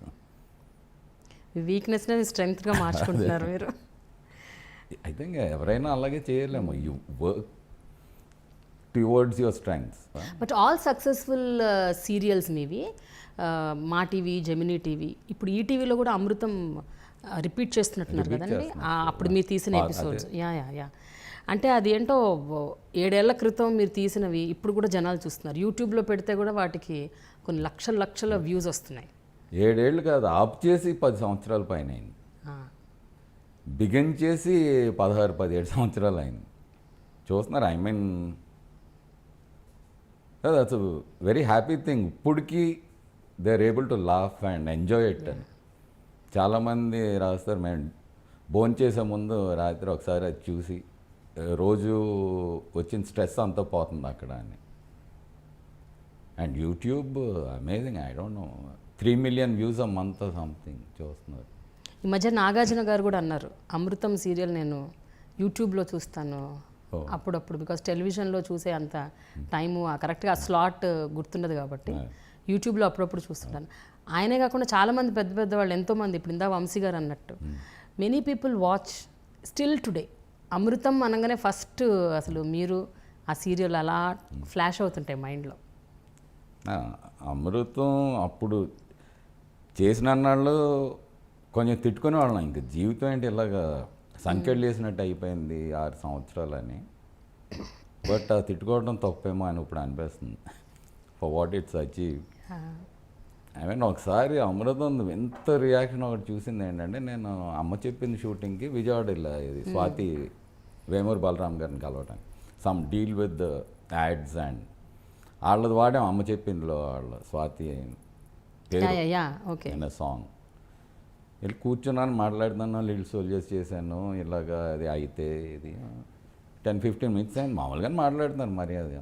వీక్నెస్నే స్ట్రెంగ్త్గా మార్చుకుంటున్నారు మీరు. ఐ థింక్ ఎవరైనా అలాగే చేయలేము. You work towards your strengths. But all successful serials మీవి మా టీవీ, జెమినీ టీవీ, ఇప్పుడు ఈ టీవీలో కూడా అమృతం రిపీట్ చేస్తున్నట్టున్నారు కదండి. అప్పుడు మీరు తీసిన ఎపిసోడ్స్. యా అంటే అది ఏంటో 7 ఏళ్ల క్రితం మీరు తీసినవి ఇప్పుడు కూడా జనాలు చూస్తున్నారు. యూట్యూబ్లో పెడితే కూడా వాటికి కొన్ని లక్షల వ్యూస్ వస్తున్నాయి. 7 ఏళ్ళు కాదు, ఆఫ్ చేసి 10 సంవత్సరాల పైన అయింది. బిగిన్ చేసి 16-17 సంవత్సరాలు అయింది. చూస్తున్నారు. I mean that's very happy thing. ఇప్పటికీ they are able to laugh and enjoy it అని. చాలామంది రాస్తారు, మేము భోంచేసే ముందు రాత్రి ఒకసారి అది చూసి రోజు వచ్చిన స్ట్రెస్ అంతా పోతుంది అక్కడ అని. And YouTube amazing. I don't no 3 million views a month something చూస్తున్నారు. ఈ మధ్య నాగార్జున గారు కూడా అన్నారు, అమృతం సీరియల్ నేను యూట్యూబ్లో చూస్తాను అప్పుడప్పుడు, బికాస్ టెలివిజన్లో చూసే అంత టైము కరెక్ట్గా ఆ స్లాట్ గుర్తుండదు కాబట్టి యూట్యూబ్లో అప్పుడప్పుడు చూస్తుంటాను. ఆయనే కాకుండా చాలామంది పెద్ద వాళ్ళు ఎంతోమంది, ఇప్పుడు ఇందా వంశీ గారు అన్నట్టు many people watch still today. Amrutham అనగానే ఫస్ట్ అసలు మీరు ఆ సీరియల్ అలా ఫ్లాష్ అవుతుంటాయి మైండ్లో. అమృతం అప్పుడు చేసిన అన్నాళ్ళు కొంచెం తిట్టుకునే వాళ్ళం, ఇంకా జీవితం ఏంటి ఇలాగా సంఖ్యలు వేసినట్టు అయిపోయింది 6 సంవత్సరాలని. బట్ ఆ తిట్టుకోవడం తప్పేమో అని ఇప్పుడు అనిపిస్తుంది, for what it's achieve. I mean ఒకసారి అమృతం ఎంత రియాక్షన్ ఒకటి చూసింది ఏంటంటే, నేను అమ్మ చెప్పింది షూటింగ్కి విజయవాడ ఇలా ఇది స్వాతి వేమూరు బలరామ్ గారిని కలవటానికి, some deal with ads and వాళ్ళది వాడాం. అమ్మ చెప్పిందిలో వాళ్ళ స్వాతి ఓకే ఇన్ సాంగ్. వెళ్ళి కూర్చున్నాను, మాట్లాడుతున్నాను, లిటిల్ సోల్జర్స్ చేశాను, ఇలాగా అది అయితే ఇది 10-15 మినిట్స్ అయింది, మామూలుగానే మాట్లాడుతున్నాను మరి అది.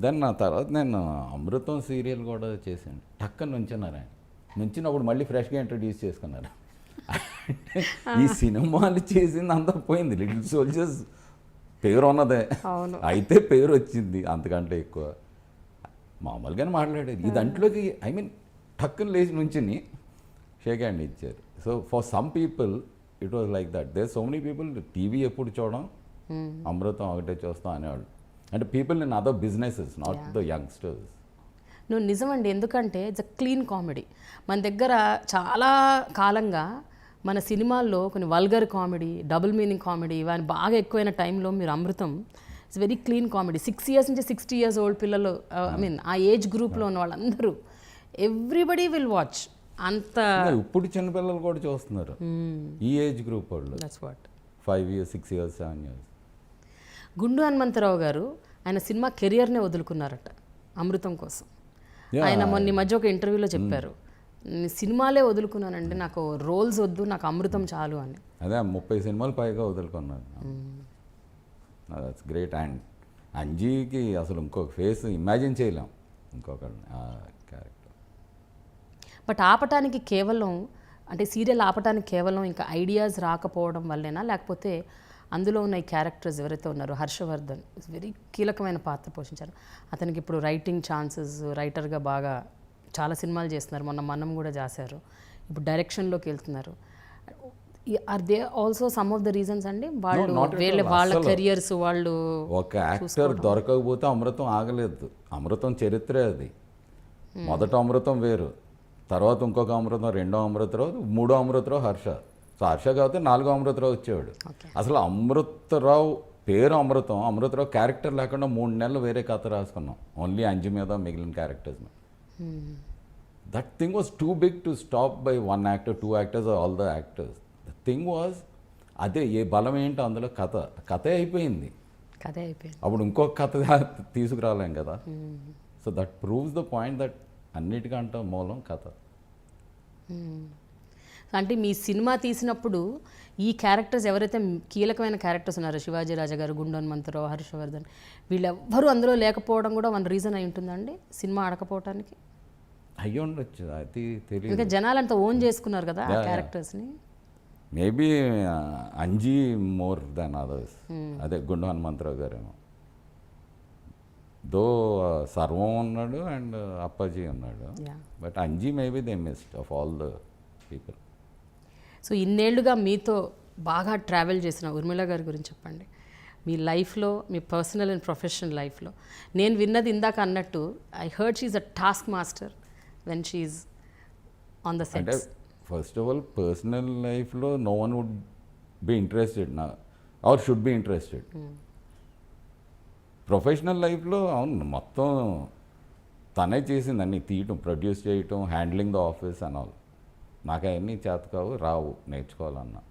దాన్ని నా తర్వాత నేను అమృతం సీరియల్ కూడా చేశాను. టక్కన నుంచున్నారు ఆయన, నుంచినప్పుడు మళ్ళీ ఫ్రెష్గా ఇంట్రడ్యూస్ చేసుకున్నారు. ఈ సినిమాలు చేసింది అంతా పోయింది, లిటిల్ సోల్జర్స్ పేరు ఉన్నదే, అవును. అయితే పేరు వచ్చింది, అంతకంటే ఎక్కువ మామూలుగానే మాట్లాడేది. ఈ దాంట్లోకి ఐ మీన్ టక్కన లేచి నుంచుని షేక్ హ్యాండ్ ఇచ్చారు. So for some people it was like that. There so many people TV ఎప్పుడు చూడడం, అమృతం ఒకటే చూస్తాం అనేవాళ్ళు. అంటే people in other businesses, not the youngsters. నువ్వు నిజమండి, ఎందుకంటే ఇట్స్ అ క్లీన్ కామెడీ. మన దగ్గర చాలా కాలంగా మన సినిమాల్లో కొన్ని vulgar comedy, double meaning comedy ఇవన్నీ బాగా ఎక్కువైన టైంలో మీరు Amrutham it's very clean comedy. 6 years నుంచి 60 years ఓల్డ్ పిల్లలు, ఐ మీన్ ఆ ఏజ్ గ్రూప్లో ఉన్న వాళ్ళందరూ ఎవ్రీబడి విల్ వాచ్. అంత ఇప్పుడు చిన్నపిల్లలు కూడా చూస్తున్నారు, ఈ ఏజ్ గ్రూప్ వాళ్ళు, that's what. 5 years, 6 years, 7 years. గుండు హనుమంతరావు గారు ఆయన సినిమా కెరియర్నే వదులుకున్నారట అమృతం కోసం. ఆయన మొన్న ఈ మధ్య ఒక ఇంటర్వ్యూలో చెప్పారు, "నేను సినిమాలే వదులుకున్నానండి, నాకు రోల్స్ వద్దు, నాకు అమృతం చాలు" అని. అదే 30 సినిమాలు పైగా వదులుకున్నాను. That's great. అండ్ అంజీకి అసలు ఇంకొక ఫేస్ ఇమాజిన్ చేయలేం, ఇంకొక క్యారెక్టర్. బట్ ఆపటానికి కేవలం అంటే సీరియల్ ఆపటానికి కేవలం ఇంకా ఐడియాస్ రాకపోవడం వల్లేనా, లేకపోతే అందులో ఉన్న ఈ క్యారెక్టర్స్ ఎవరైతే ఉన్నారో హర్షవర్ధన్ వెరీ కీలకమైన పాత్ర పోషించారు. అతనికి ఇప్పుడు రైటింగ్ ఛాన్సెస్, రైటర్గా బాగా చాలా సినిమాలు చేస్తున్నారు, మొన్న మనం కూడా చేశారు, ఇప్పుడు డైరెక్షన్లోకి వెళ్తున్నారు. Are they also some of the reasons అండి వాళ్ళు వాళ్ళ కెరియర్స్ వాళ్ళు ఒక యాక్టర్ దొరకకపోతే అమృతం ఆగలేదు. అమృతం చరిత్రే అది. మొదట అమృతం వేరు, తర్వాత ఇంకొక అమృతం, రెండో అమృతరావు, మూడో అమృతరావు హర్ష. సో హర్ష కాబట్టి 4వ అమృతరావు వచ్చేవాడు. అసలు అమృతరావు పేరు అమృతం, అమృతరావు క్యారెక్టర్ లేకుండా 3 నెలలు వేరే కథ రాసుకున్నాం, ఓన్లీ అంజు మీద, మిగిలిన క్యారెక్టర్స్ మీద. That thing was too big to stop by 1 actor, 2 actors, all the actors. The thing was అదే, ఏ బలం ఏంటో అందులో కథే అయిపోయింది. కథే అయిపోయింది, అప్పుడు ఇంకొక కథ తీసుకురాలేం కదా. So that proves the point that అన్నిటికంటే మూలం కథ. అంటే మీ సినిమా తీసినప్పుడు ఈ క్యారెక్టర్స్ ఎవరైతే కీలకమైన క్యారెక్టర్స్ ఉన్నారో, శివాజీ రాజా గారు, గుండు హనుమంతరావు, హర్షవర్ధన్, వీళ్ళెవ్వరూ అందులో లేకపోవడం కూడా వన్ రీజన్ అయి ఉంటుందండి సినిమా ఆడకపోవటానికి? అయ్యి ఉండొచ్చు, అది తెలియదు. ఇంకా జనాలు అంతా ఓన్ చేసుకున్నారు కదా ఆ క్యారెక్టర్స్ని. Maybe Anji more than others. అదే గుండు హనుమంతరావు గారేమో, దో సర్వం ఉన్నాడు అండ్ అప్పాజీ ఉన్నాడు, but Anji maybe they missed of all the people. So ఇన్నేళ్లుగా మీతో బాగా ట్రావెల్ చేసిన ఉర్మిళ గారి గురించి చెప్పండి. మీ లైఫ్లో, మీ పర్సనల్ అండ్ ప్రొఫెషనల్ లైఫ్లో నేను విన్నది ఇందాక అన్నట్టు, I heard she's a task master when she's on the అంటే sets. First of all personal లైఫ్లో no one would be interested నా or should be interested. Professional లైఫ్లో అవును మొత్తం తనే చేసింది, అన్నీ తీయటం, ప్రొడ్యూస్ చేయటం, handling the office and all. నాకు అవన్నీ చేత కావు, రావు, నేర్చుకోవాలన్నా.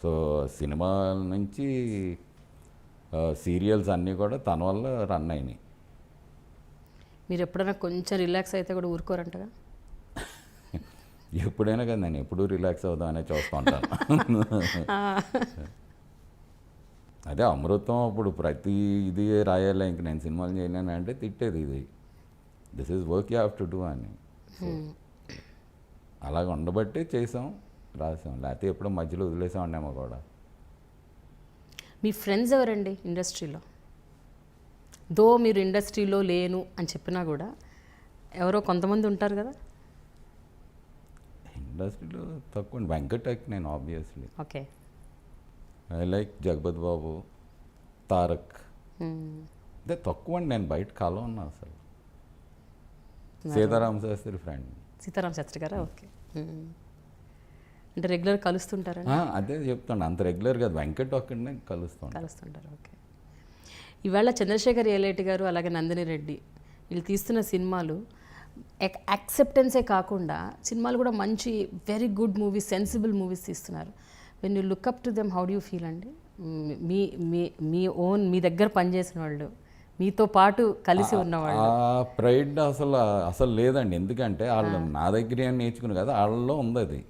సో సినిమాల నుంచి సీరియల్స్ అన్నీ కూడా తన వల్ల రన్ అయినాయి. మీరు ఎప్పుడైనా కొంచెం రిలాక్స్ అయితే కూడా ఊరుకోరంటగా? ఎప్పుడైనా కదా, నేను ఎప్పుడూ రిలాక్స్ అవుదామనే చూస్తూ ఉంటాను. అదే అమృతం అప్పుడు ప్రతి ఇది రాయాలి, ఇంక నేను సినిమాలు చేయలేను అంటే తిట్టేది, ఇది this is work you have to do అని. అలాగ ఉండబట్టే చేసాం, రాసాం, లేకపోతే ఎప్పుడో మధ్యలో వదిలేసామన్నామో కూడా. మీ ఫ్రెండ్స్ ఎవరండి ఇండస్ట్రీలో? దో మీరు ఇండస్ట్రీలో లేను అని చెప్పినా కూడా ఎవరో కొంతమంది ఉంటారు కదా. ఇండస్ట్రీలో తక్కువ, వెంకట్ నేను obviously. Okay. I like Jagapathi Babu, Tarak. అదే తక్కువ అండి, నేను బయట కాలం ఉన్నా అసలు. సీతారామ శాస్త్రి ఫ్రెండ్. సీతారామ శాస్త్రి గారా? ఓకే. అంటే రెగ్యులర్ కలుస్తుంటారండి? అదే చెప్తాను, అంత రెగ్యులర్ కాదు, వెంకట్ ఒక్కడినే కలుస్తుంటారు. ఓకే. ఇవాళ చంద్రశేఖర్ ఏలేటి గారు అలాగే నందిని రెడ్డి వీళ్ళు తీస్తున్న సినిమాలు యాక్సెప్టెన్సే కాకుండా సినిమాలు కూడా మంచి very good movies, sensible movies తీస్తున్నారు. When you look up to them, how do you feel అండి? మీ మీ మీ ఓన్, మీ దగ్గర పనిచేసిన వాళ్ళు, మీతో పాటు కలిసి ఉన్నవాళ్ళు. ప్రైడ్ అసలు లేదండి, ఎందుకంటే వాళ్ళు నా దగ్గర నేర్చుకుని కదా, వాళ్ళలో ఉంది అది.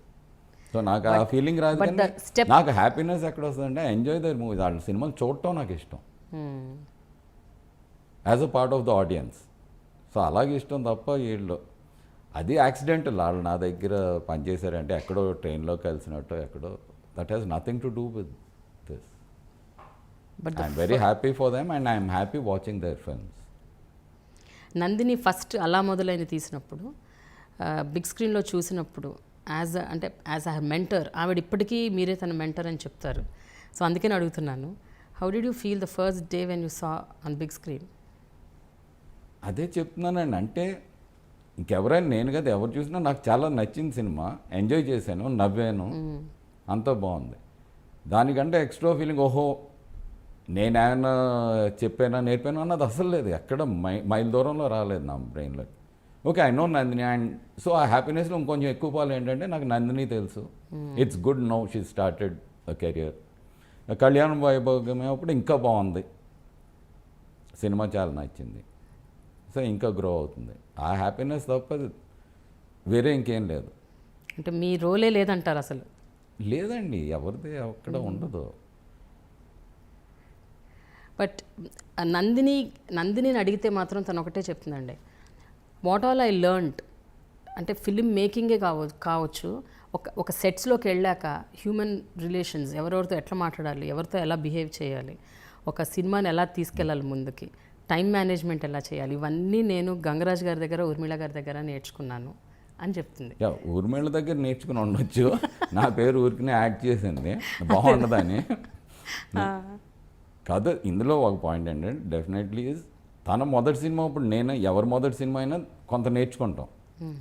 సో నాకు ఆ ఫీలింగ్ రాదు but కానీ the step- నాకు హ్యాపీనెస్ ఎక్కడ వస్తుందంటే ఎంజాయ్ దర్ మూవీస్ వాళ్ళ సినిమాలు చూడటం నాకు ఇష్టం as a part of the audience. So అలాగే ఇష్టం తప్ప వీళ్ళు అది యాక్సిడెంటల్. వాళ్ళు నా దగ్గర పనిచేశారంటే ఎక్కడో ట్రైన్లో కలిసినట్టు ఎక్కడో, that has nothing to do with this. But I'm very happy for them and I'm happy watching there films. Nandini first అలా మొదలైన తీసినప్పుడు బిగ్ స్క్రీన్లో చూసినప్పుడు యాజ్ అ మెంటర్, ఆవిడ ఇప్పటికీ మీరే తన మెంటర్ అని చెప్తారు. సో అందుకని అడుగుతున్నాను, how did you feel the first day when you saw on big screen? అదే చెప్తున్నానండి, అంటే ఇంకెవరైనా నేను కదా ఎవరు చూసినా నాకు చాలా నచ్చింది సినిమా, ఎంజాయ్ చేశాను, నవ్వాను, అంతా బాగుంది. దానికంటే ఎక్స్ట్రా ఫీలింగ్ ఓహో నేనేమైనా చెప్పానా నేర్పాను అన్నది అసలు లేదు, ఎక్కడ మైల్ దూరంలో రాలేదు నా బ్రెయిన్లో. Okay I know Nandini, and so ఆ హ్యాపీనెస్లో ఇంకొంచెం ఎక్కువ పాలు ఏంటంటే నాకు నందిని తెలుసు, it's good now she started a career. కళ్యాణ వైభోగమే అప్పుడు ఇంకా బాగుంది, సినిమా చాలా నచ్చింది, సో ఇంకా గ్రో అవుతుంది. ఆ హ్యాపీనెస్ తప్ప వేరే ఇంకేం లేదు. అంటే మీ రోలే లేదంటారు అసలు? లేదండి, ఎవరిది అక్కడ ఉండదు. బట్ నందిని అడిగితే మాత్రం తను ఒకటే చెప్తుందండి, వాట్ ఆల్ ఐ లెర్న్డ్ అంటే ఫిలిం మేకింగే కావచ్చు, ఒక సెట్స్లోకి వెళ్ళాక హ్యూమన్ రిలేషన్స్, ఎవరెవరితో ఎట్లా మాట్లాడాలి, ఎవరితో ఎలా బిహేవ్ చేయాలి, ఒక సినిమాని ఎలా తీసుకెళ్ళాలి ముందుకి, టైం మేనేజ్మెంట్ ఎలా చేయాలి, ఇవన్నీ నేను గంగరాజ్ గారి దగ్గర, ఊర్మిళ గారి దగ్గర నేర్చుకున్నాను అని చెప్తుంది. ఊర్మిళ దగ్గర నేర్చుకుని ఉండొచ్చు, నా పేరు ఊరికినే యాడ్ చేసింది బాగుండదని కాదు. ఇందులో ఒక పాయింట్ ఏంటంటే డెఫినెట్లీ తన మొదటి సినిమా, ఇప్పుడు నేను ఎవరి మొదటి సినిమా అయినా కొంత నేర్చుకుంటాం,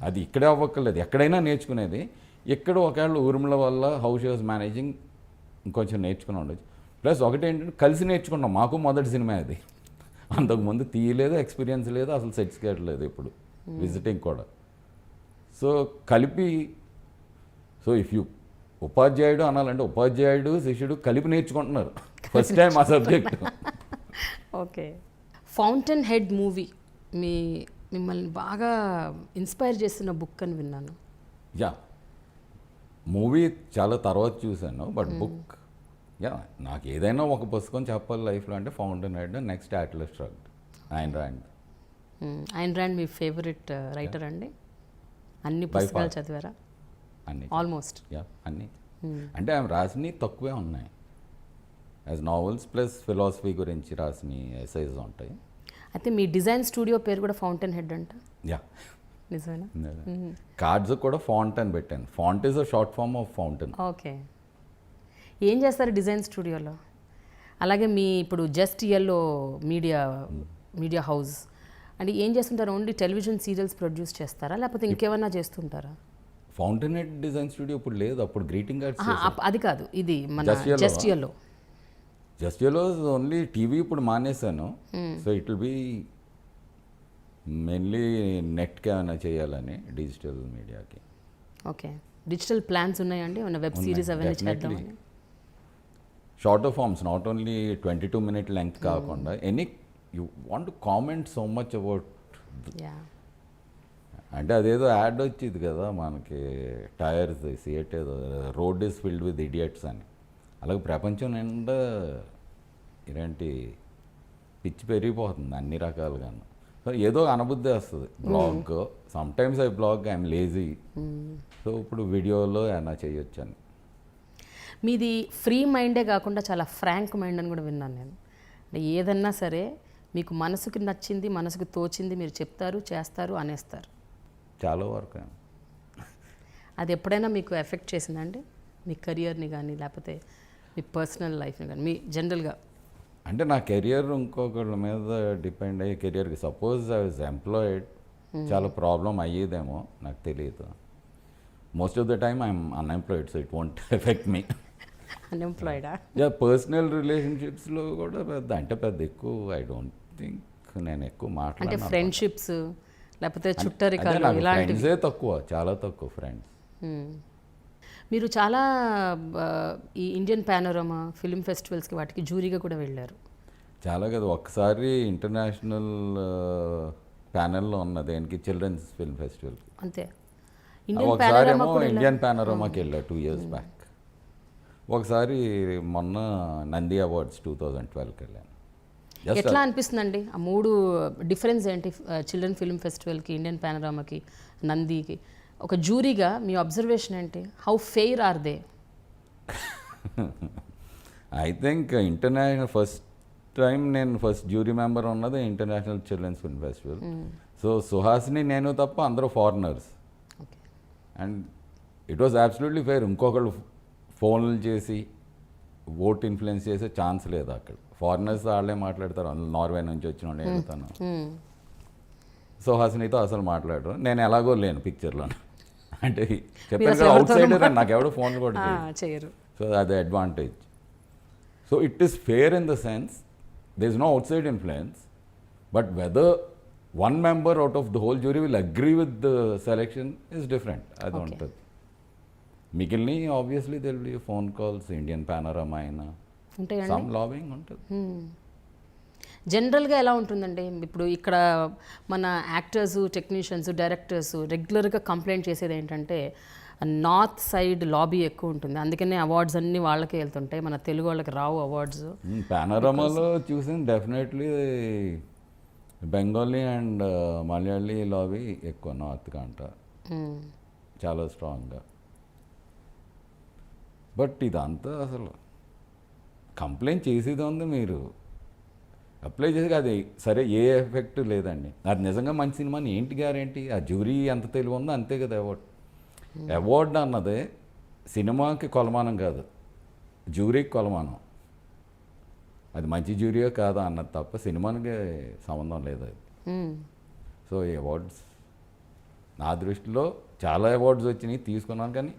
అది ఇక్కడే అవ్వక్కర్లేదు, ఎక్కడైనా నేర్చుకునేది. ఇక్కడ ఒకవేళ ఊర్మిళ వల్ల హౌ షీ వాజ్ మేనేజింగ్ ఇంకొంచెం నేర్చుకుని ఉండొచ్చు. ప్లస్ ఒకటి ఏంటంటే కలిసి నేర్చుకుంటాం, మాకు మొదటి సినిమా అది, అంతకుముందు తీయలేదు, ఎక్స్పీరియన్స్ లేదు, అసలు సెట్స్కి వెళ్ళలేదు ఇప్పుడు విజిటింగ్ కూడా. సో కలిపి, సో ఇఫ్ యూ ఉపాధ్యాయుడు అనాలంటే ఉపాధ్యాయుడు శిష్యుడు కలిపి నేర్చుకుంటున్నారు ఫస్ట్ టైం ఆ subject. Okay, fountain head movie మిమ్మల్ని బాగా ఇన్స్పైర్ చేస్తున్న బుక్ అని విన్నాను. యా, మూవీ చాలా తర్వాత చూశాను, బట్ బుక్ యా, నాకు ఏదైనా ఒక పుస్తకం చెప్పాలి లైఫ్లో అంటే Fountainhead, next Atlas Shrugged, Ayn Rand. Ayn Rand మీ ఫేవరెట్ రైటర్ అండి? అన్ని పుస్తకాలు చదివారా? అన్ని ఆల్మోస్ట్. యా, అన్నీ. అంటే ఆమె రాసినవి తక్కువే ఉన్నాయి, యాజ్ నావెల్స్ ప్లస్ ఫిలాసఫీ గురించి రాసినవి ఎస్సైస్ ఉంటాయి. అయితే మీ డిజైన్ స్టూడియో పేరు కూడా ఫౌంటైన్ హెడ్ అంట? యా, నిజమేనా? కార్డ్స్ కూడా ఫాంట్ అని పెట్టాను. Font is a short form of fountain. Okay, ఏం చేస్తారు డిజైన్ స్టూడియోలో? అలాగే మీ ఇప్పుడు జస్ట్ ఎల్లో మీడియా హౌస్ అంటే ఏం చేస్తుంటారు? ఓన్లీ టెలివిజన్ సీరియల్స్ ప్రొడ్యూస్ చేస్తారా, లేకపోతే ఇంకేమన్నా చేస్తుంటారా? ఫౌంటైన్ హెడ్ డిజైన్ స్టూడియో ఇప్పుడు లేదు, అప్పుడు గ్రీటింగ్ కార్డ్స్. అది కాదు, ఇది మన just yellow. Just yellow only TV ఇప్పుడు మానేశాను, so it will be mainly నెట్కి ఏమైనా చేయాలని డిజిటల్ మీడియాకి. ఓకే, డిజిటల్ ప్లాన్స్ ఉన్నాయండి, ఏమైనా వెబ్ సిరీస్ అవన్నీ చేద్దామని? Shorter forms, not only 22 minute length కాకుండా any you want to comment so much about. అంటే అదేదో యాడ్ వచ్చింది కదా మనకి, టైర్స్ సిఎట్ ఏదో, road is filled with idiots అని. అలాగే ప్రపంచం నిండా ఇలాంటి పిచ్చి పెరిగిపోతుంది అన్ని రకాలుగా. సో ఏదో అనుబుద్ధి వస్తుంది. Blog some times I blog, I'm lazy, so ఇప్పుడు వీడియోలో ఏమైనా చేయొచ్చు అని. మీది ఫ్రీ మైండే కాకుండా చాలా ఫ్రాంక్ మైండ్ అని కూడా విన్నాను నేను. అంటే ఏదన్నా సరే మీకు మనసుకు నచ్చింది, మనసుకు తోచింది మీరు చెప్తారు, చేస్తారు, అనేస్తారు. చాలా వరకు అది ఎప్పుడైనా మీకు ఎఫెక్ట్ చేసిందండి మీ కెరియర్ని కానీ, లేకపోతే మీ పర్సనల్ లైఫ్ని కానీ, మీ జనరల్గా? అంటే నా కెరియర్ ఇంకొకళ్ళ మీద డిపెండ్ అయ్యే కెరియర్కి, సపోజ్ ఐ వాజ్ ఎంప్లాయిడ్, చాలా ప్రాబ్లం అయ్యేదేమో నాకు తెలియదు. Most of the time I'm unemployed, so it won't affect me. అన్ఎంప్లాయిడా? యా, పర్సనల్ రిలేషన్షిప్స్లో కూడా పెద్ద ఎక్కువ ఐ డోంట్ థింక్ నేను ఎక్కువ అంటే మాట్లాడాను. ఫ్రెండ్షిప్స్ లేకపోతే చుట్టరికాలు ఇలాంటివి? ఫ్రెండ్సే తక్కువ, చాలా తక్కువ ఫ్రెండ్స్. మీరు చాలా ఈ ఇండియన్ పానోరమా ఫిల్మ్ ఫెస్టివల్స్కి వాటికి జూరీగా కూడా వెళ్ళారు. చాలా కదా, ఒక్కసారి ఇంటర్నేషనల్ ప్యానెల్లో ఉన్న దేనికి, చిల్డ్రన్స్ ఫిల్మ్ ఫెస్టివల్. అంతే. ఇండియన్ ఒకసారి పానోరమా ఏమో కూడా ఇండియన్ పానోరమాకి వెళ్ళా 2 years బ్యాక్. ఒకసారి మొన్న నంది అవార్డ్స్ 2012కి వెళ్ళాను. ఎట్లా అనిపిస్తుందండి ఆ 3 డిఫరెన్స్ ఏంటి? చిల్డ్రన్ ఫిల్మ్ ఫెస్టివల్కి, ఇండియన్ పానోరామాకి, నందికి ఒక జూరీగా మీ అబ్జర్వేషన్ ఏంటి? How fair are they? I think international first time నేను ఫస్ట్ జ్యూరీ మెంబర్ ఉన్నది international children's film festival. So Suhasini నేను తప్ప అందరూ foreigners. Okay. And it was absolutely fair. ఇంకొకళ్ళు ఫోన్లు చేసి ఓట్ ఇన్ఫ్లుయెన్స్ చేసే ఛాన్స్ లేదు అక్కడ. ఫారినర్స్ వాళ్ళే మాట్లాడతారు. అందులో నార్వే నుంచి వచ్చిన వాళ్ళు వెళ్తాను. సుహాసినితో అసలు మాట్లాడరు. నేను ఎలాగో లేను పిక్చర్లో. అంటే చెప్పాను కదా, అవుట్ సైడర్ అని నాకు ఎవడో ఫోన్ కూడా చేయరు. సో అది advantage. So it is fair in the sense there is no outside influence, but whether one member out of the whole jury will agree with the selection is different. అది ఉంటుంది. మిగిలిన obviously there will be phone calls, Indian పానోరమా అయినా some lobbying ఉంటుంది. జనరల్గా ఎలా ఉంటుందండి? ఇప్పుడు ఇక్కడ మన యాక్టర్స్, టెక్నీషియన్స్, డైరెక్టర్స్ రెగ్యులర్గా కంప్లైంట్ చేసేది ఏంటంటే నార్త్ సైడ్ లాబీ ఎక్కువ ఉంటుంది, అందుకనే అవార్డ్స్ అన్నీ వాళ్ళకే వెళ్తుంటాయి, మన తెలుగు వాళ్ళకి రావు అవార్డ్స్. పానోరమాలో చూసిన definitely Bengali and Malayali lobby ఎక్కువ నార్త్ కంట, చాలా స్ట్రాంగ్గా. బట్ ఇదంతా అసలు కంప్లైంట్ చేసేది ఉంది, మీరు అప్లై చేసి అది సరే ఏ ఎఫెక్ట్ లేదండి. అది నిజంగా మంచి సినిమాని ఏంటి గ్యారెంటీ? ఆ జ్యూరీ ఎంత తెలివి ఉందో అంతే కదా అవార్డ్. అవార్డు అన్నదే సినిమాకి కొలమానం కాదు, జ్యూరీకి కొలమానం. అది మంచి జ్యూరీయో కాదా అన్నది తప్ప సినిమానికి సంబంధం లేదు అది. సో ఈ అవార్డ్స్ నా దృష్టిలో చాలా అవార్డ్స్ వచ్చినాయి, తీసుకున్నాను. కానీ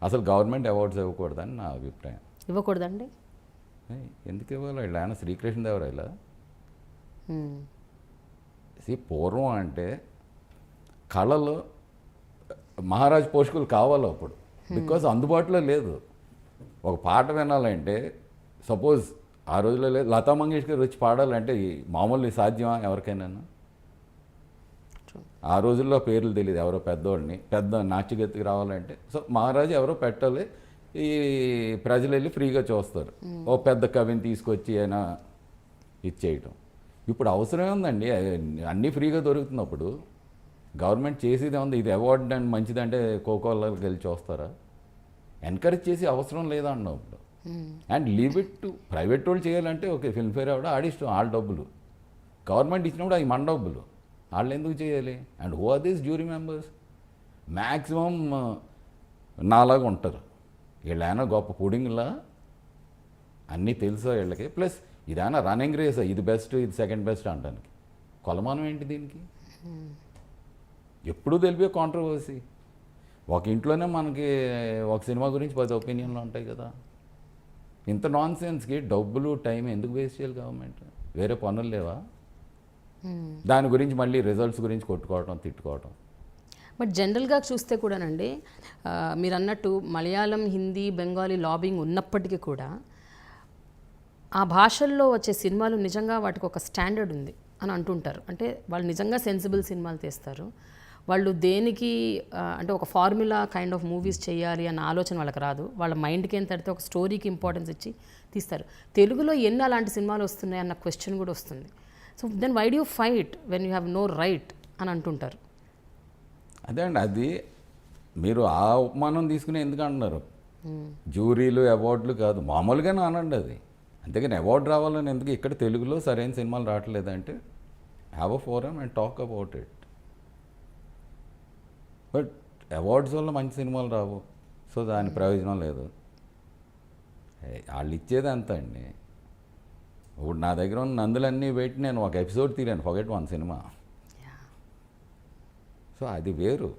అసలు గవర్నమెంట్ అవార్డ్స్ ఇవ్వకూడదని నా అభిప్రాయం. ఇవ్వకూడదండి? ఎందుకు ఇవ్వాలి? వీళ్ళు ఆయన శ్రీకృష్ణదేవరాయల పూర్వం అంటే కళలు మహారాజ్ పోషకులు కావాలి అప్పుడు, బికాజ్ అందుబాటులో లేదు. ఒక పాట వినాలంటే సపోజ్ ఆ రోజుల్లో లేదు, లతా మంగేష్కర్ వచ్చి పాడాలంటే మామూలు సాధ్యమా ఎవరికైనా? ఆ రోజుల్లో పేర్లు తెలియదు, ఎవరో పెద్దోళ్ళని పెద్ద నాట్యగతికి రావాలంటే సో మహారాజు ఎవరో పెట్టాలి, ఈ ప్రజలు వెళ్ళి ఫ్రీగా చూస్తారు. ఓ పెద్ద కవిని తీసుకొచ్చి అయినా ఇచ్చేయటం. ఇప్పుడు అవసరమే ఉందండి, అన్నీ ఫ్రీగా దొరుకుతున్నప్పుడు గవర్నమెంట్ చేసేది ఉంది. ఇది అవార్డు అండ్ మంచిదంటే కోకోలాకి వెళ్ళి చూస్తారా? ఎంకరేజ్ చేసి అవసరం లేదా అన్నావు ఇప్పుడు. And leave it to private వాళ్ళు చేయాలంటే ఓకే, ఫిల్మ్ఫేర్ ఆవిడ ఆడిష్టం, వాళ్ళ డబ్బులు. గవర్నమెంట్ ఇచ్చినప్పుడు అవి మన డబ్బులు, వాళ్ళు ఎందుకు చేయాలి? And who are these jury members? Maximum నాలాగా ఉంటారు. వీళ్ళైనా గొప్ప పుడింగ్లా అన్నీ తెలుసా వీళ్ళకి. ప్లస్ ఇదైనా రన్నింగ్ రేసా, ఇది బెస్ట్ ఇది సెకండ్ బెస్ట్ అనడానికి కొలమానం ఏంటి దీనికి? ఎప్పుడూ తెలిపే కాంట్రవర్సీ. ఒక ఇంట్లోనే మనకి ఒక సినిమా గురించి 10 ఒపీనియన్లు ఉంటాయి కదా. ఇంత నాన్ సెన్స్కి డబ్బులు టైం ఎందుకు వేస్ట్ చేయాలి గవర్నమెంట్? వేరే పనులు లేవా? దాని గురించి మళ్ళీ రిజల్ట్స్ గురించి కొట్టుకోవటం, తిట్టుకోవటం. బట్ జనరల్గా చూస్తే కూడానండి, మీరు అన్నట్టు మలయాళం, హిందీ, బెంగాలీ లాబింగ్ ఉన్నప్పటికీ కూడా ఆ భాషల్లో వచ్చే సినిమాలు నిజంగా వాటికి ఒక స్టాండర్డ్ ఉంది అని అంటుంటారు. అంటే వాళ్ళు నిజంగా సెన్సిబుల్ సినిమాలు తీస్తారు. వాళ్ళు దేనికి అంటే ఒక ఫార్ములా కైండ్ ఆఫ్ మూవీస్ చేయాలి అన్న ఆలోచన వాళ్ళకి రాదు. వాళ్ళ మైండ్కి ఏం తడితే ఒక స్టోరీకి ఇంపార్టెన్స్ ఇచ్చి తీస్తారు. తెలుగులో ఎన్ని అలాంటి సినిమాలు వస్తున్నాయి అన్న క్వశ్చన్ కూడా వస్తుంది. So then why do you fight when you have no right అని అంటుంటారు. అదే అండి, అది మీరు ఆ ఉపమానం తీసుకుని ఎందుకు అంటున్నారు? జ్యూరీలు అవార్డులు కాదు, మామూలుగానే అనండి అది. అంతేగాని అవార్డు రావాలని ఎందుకు? ఇక్కడ తెలుగులో సరైన సినిమాలు రావట్లేదంటే have a forum and talk about it. But awards వల్ల మంచి సినిమాలు రావు, సో దాని ప్రయోజనం లేదు. వాళ్ళు ఇచ్చేది అంత అండి. ఇప్పుడు నా దగ్గర ఉన్న నందులన్నీ పెట్టి నేను ఒక ఎపిసోడ్ తీరాను, ఫర్గెట్ వన్ సినిమా. సో అది వేరు,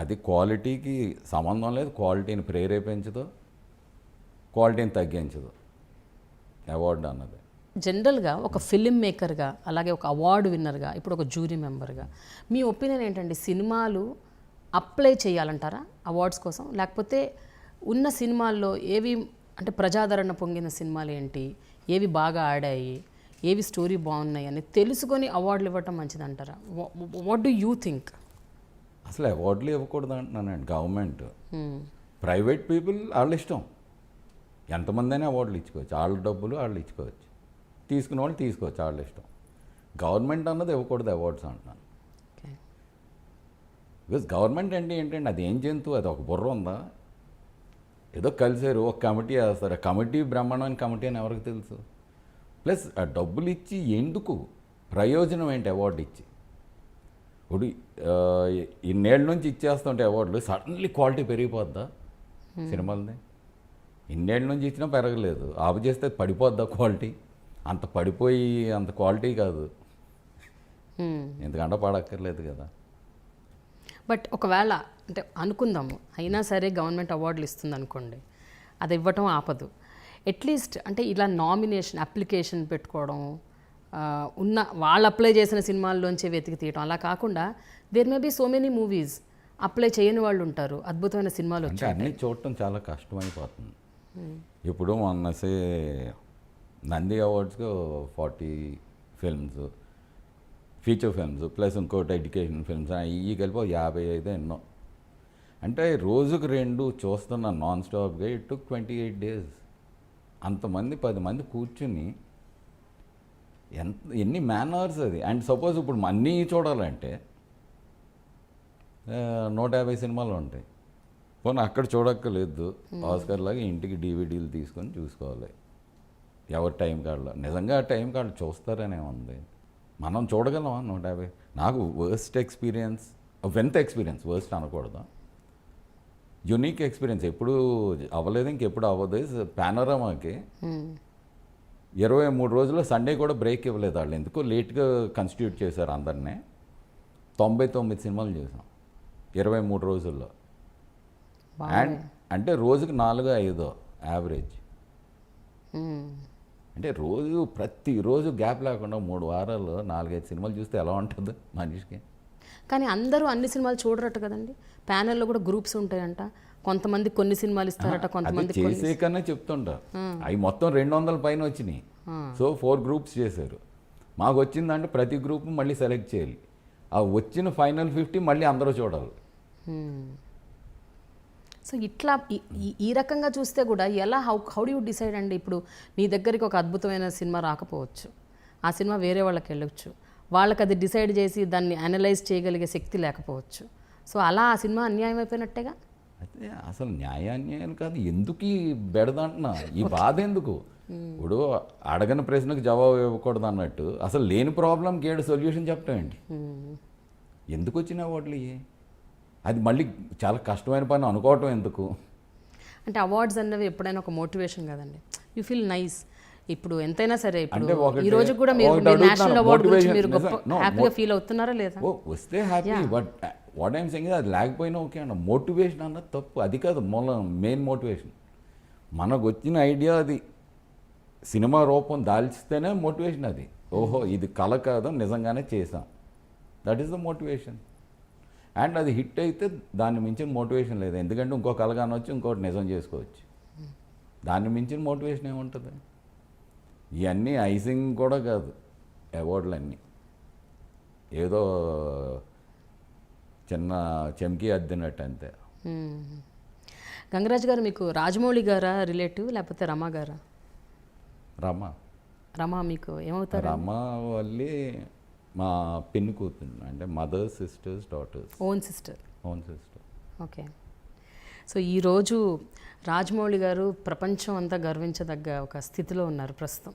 అది క్వాలిటీకి సంబంధం లేదు. క్వాలిటీని ప్రేరేపించదు, క్వాలిటీని తగ్గించదు అవార్డు అన్నది. జనరల్గా ఒక ఫిల్మ్ మేకర్గా, అలాగే ఒక అవార్డు విన్నర్గా, ఇప్పుడు ఒక జ్యూరీ మెంబర్గా మీ ఒపీనియన్ ఏంటండి? సినిమాలు అప్లై చేయాలంటారా అవార్డ్స్ కోసం? లేకపోతే ఉన్న సినిమాల్లో ఏవి అంటే ప్రజాదరణ పొందిన సినిమాలు ఏంటి, ఏవి బాగా ఆడాయి, ఏవి స్టోరీ బాగున్నాయి అని తెలుసుకొని అవార్డులు ఇవ్వటం మంచిదంటారా? What do you think? అసలు అవార్డులు ఇవ్వకూడదు అంటున్నానండి గవర్నమెంట్. ప్రైవేట్ పీపుల్ వాళ్ళ ఇష్టం, ఎంతమంది అయినా అవార్డులు ఇచ్చుకోవచ్చు, వాళ్ళ డబ్బులు వాళ్ళు ఇచ్చుకోవచ్చు, తీసుకునే వాళ్ళు తీసుకోవచ్చు, వాళ్ళ ఇష్టం. గవర్నమెంట్ అన్నది ఇవ్వకూడదు అవార్డ్స్ అంటున్నాను. ఓకే. బికాజ్ గవర్నమెంట్ అంటే ఏంటండి, అది ఏం జంతువు, అది ఒక బుర్ర ఉందా? ఏదో కలిసారు, ఒక కమిటీ వేస్తారు, ఆ కమిటీ బ్రహ్మాండమైన కమిటీ అని ఎవరికి తెలుసు? ప్లస్ ఆ డబ్బులు ఇచ్చి ఎందుకు, ప్రయోజనం ఏంటి అవార్డు ఇచ్చి? ఇప్పుడు ఇన్నేళ్ళ నుంచి ఇచ్చేస్తుంటే అవార్డులు సడన్లీ క్వాలిటీ పెరిగిపోద్దా సినిమాలది? ఇన్నేళ్ళ నుంచి ఇచ్చినా పెరగలేదు, ఆపు చేస్తే పడిపోద్దా క్వాలిటీ? అంత పడిపోయి అంత క్వాలిటీ కాదు, ఎందుకంటే పడక్కర్లేదు కదా. బట్ ఒకవేళ అంటే అనుకుందాము, అయినా సరే గవర్నమెంట్ అవార్డులు ఇస్తుంది అనుకోండి, అది ఇవ్వటం ఆపదు. అట్లీస్ట్ అంటే ఇలా నామినేషన్ అప్లికేషన్ పెట్టుకోవడం, ఉన్న వాళ్ళు అప్లై చేసిన సినిమాల్లోంచి వెతికి తీయటం, అలా కాకుండా there may be so many movies apply చేయని వాళ్ళు ఉంటారు, అద్భుతమైన సినిమాలు అంటే వచ్చాయి. అన్నీ చూడటం చాలా కష్టమైపోతుంది. ఇప్పుడు మొన్నసే నంది అవార్డ్స్కి 40 ఫిల్మ్స్, ఫీచర్ ఫిల్మ్స్ ప్లస్ ఇంకోటి ఎడ్యుకేషన్ ఫిల్మ్స్, ఇవి కలిపి 55 ఎన్నో. అంటే రోజుకు 2 చూస్తున్నాను నాన్ స్టాప్గా. It took 28 days. అంతమంది 10 మంది కూర్చుని ఎన్ని మ్యాన్ అవర్స్ అది. అండ్ సపోజ్ ఇప్పుడు అన్నీ చూడాలంటే 150 సినిమాలు ఉంటాయి. పోనీ అక్కడ చూడక్కర్లేదు, ఆస్కర్ లాగా ఇంటికి డివిడీలు తీసుకొని చూసుకోవాలి ఎవరి టైం కార్డులో. నిజంగా ఆ టైం కార్డు చూస్తారనే ఉంది, మనం చూడగలమా 150? నాకు వర్స్ట్ ఎక్స్పీరియన్స్, వింత ఎక్స్పీరియన్స్, వర్స్ట్ అనకూడదు, యునిక్ ఎక్స్పీరియన్స్ ఎప్పుడు అవ్వలేదు, ఇంకెప్పుడు అవ్వదు. పానోరమాకి 23 రోజుల్లో సండే కూడా బ్రేక్ ఇవ్వలేదు వాళ్ళు, ఎందుకో లేట్గా కన్స్టిట్యూట్ చేశారు అందరినీ. 99 సినిమాలు చూసాం 23 రోజుల్లో. అండ్ అంటే రోజుకి 4-5 యావరేజ్. అంటే ప్రతిరోజు గ్యాప్ లేకుండా 3 వారాలు 4-5 సినిమాలు చూస్తే ఎలా ఉంటుంది మనిషికి? కానీ అందరూ అన్ని సినిమాలు చూడరట కదండి, ప్యానెల్లో కూడా గ్రూప్స్ ఉంటాయంట, కొంతమంది కొన్ని సినిమాలు ఇస్తారట, కొంతమంది చేసే కన్నా చెప్తుంటారు. అవి మొత్తం 200 పైన వచ్చినాయి. సో 4 గ్రూప్స్ చేశారు. మాకు వచ్చిందంటే ప్రతి గ్రూప్ మళ్ళీ సెలెక్ట్ చేయాలి, ఆ వచ్చిన ఫైనల్ 50 మళ్ళీ అందరూ చూడాలి. సో ఇట్లా ఈ రకంగా చూస్తే కూడా ఎలా హౌ డూ యూ డిసైడ్ అండి? ఇప్పుడు మీ దగ్గరికి ఒక అద్భుతమైన సినిమా రాకపోవచ్చు, ఆ సినిమా వేరే వాళ్ళకి వెళ్ళొచ్చు, వాళ్ళకి అది డిసైడ్ చేసి దాన్ని అనలైజ్ చేయగలిగే శక్తి లేకపోవచ్చు. సో అలా ఆ సినిమా అన్యాయం అయిపోయినట్టేగా. అయితే అసలు న్యాయాన్యాయం కాదు, ఎందుకు ఈ బెడదంటున్నా, ఈ బాధ ఎందుకు? ఇప్పుడు అడగని ప్రశ్నకు జవాబు ఇవ్వకూడదు అన్నట్టు, అసలు లేని ప్రాబ్లంకి 7 సొల్యూషన్ చెప్పటం ఏంటి? ఎందుకు వచ్చిన అవార్డులు ఇవి? అది మళ్ళీ చాలా కష్టమైన పని అనుకోవటం ఎందుకు? అంటే అవార్డ్స్ అన్నవి ఎప్పుడైనా ఒక మోటివేషన్ కదండి, యూ ఫీల్ నైస్. ఇప్పుడు ఎంతైనా సరే, ఇప్పుడు ఈ రోజు కూడా మీరు నేషనల్ అవార్డు గురించి మీరు గొప్ప హ్యాపీగా ఫీల్ అవుతున్నారా లేదా? వస్తే happy, but what I'm saying అది లేకపోయినా ఓకే అన్న. మోటివేషన్ అన్నది తప్పు, అది కాదు మెయిన్ మోటివేషన్. మనకు వచ్చిన ఐడియా అది సినిమా రూపం దాల్చితేనే మోటివేషన్. అది ఓహో ఇది కళ కాదు, నిజంగానే చేసాం, that is the motivation. And అది హిట్ అయితే దాన్ని మించిన మోటివేషన్ లేదు, ఎందుకంటే ఇంకో కళ కానొచ్చు, ఇంకోటి నిజం చేసుకోవచ్చు, దాన్ని మించిన మోటివేషన్ ఏముంటుంది? ఇవన్నీ ఐసింగ్ కూడా కాదు అవార్డులన్నీ, ఏదో చిన్న చెంకి అద్దినట్టు అంతే. గంగరాజ్ గారు, మీకు రాజమౌళి గారా రిలేటివ్ లేకపోతే రమా గారా? రమా మీకు ఏమవుతారు? రమా వాళ్ళే మా పిన్ని కూతురు, అంటే mother sisters daughters. Own sister. Okay. So ఈరోజు రాజమౌళి గారు ప్రపంచం అంతా గర్వించదగ్గ ఒక స్థితిలో ఉన్నారు ప్రస్తుతం.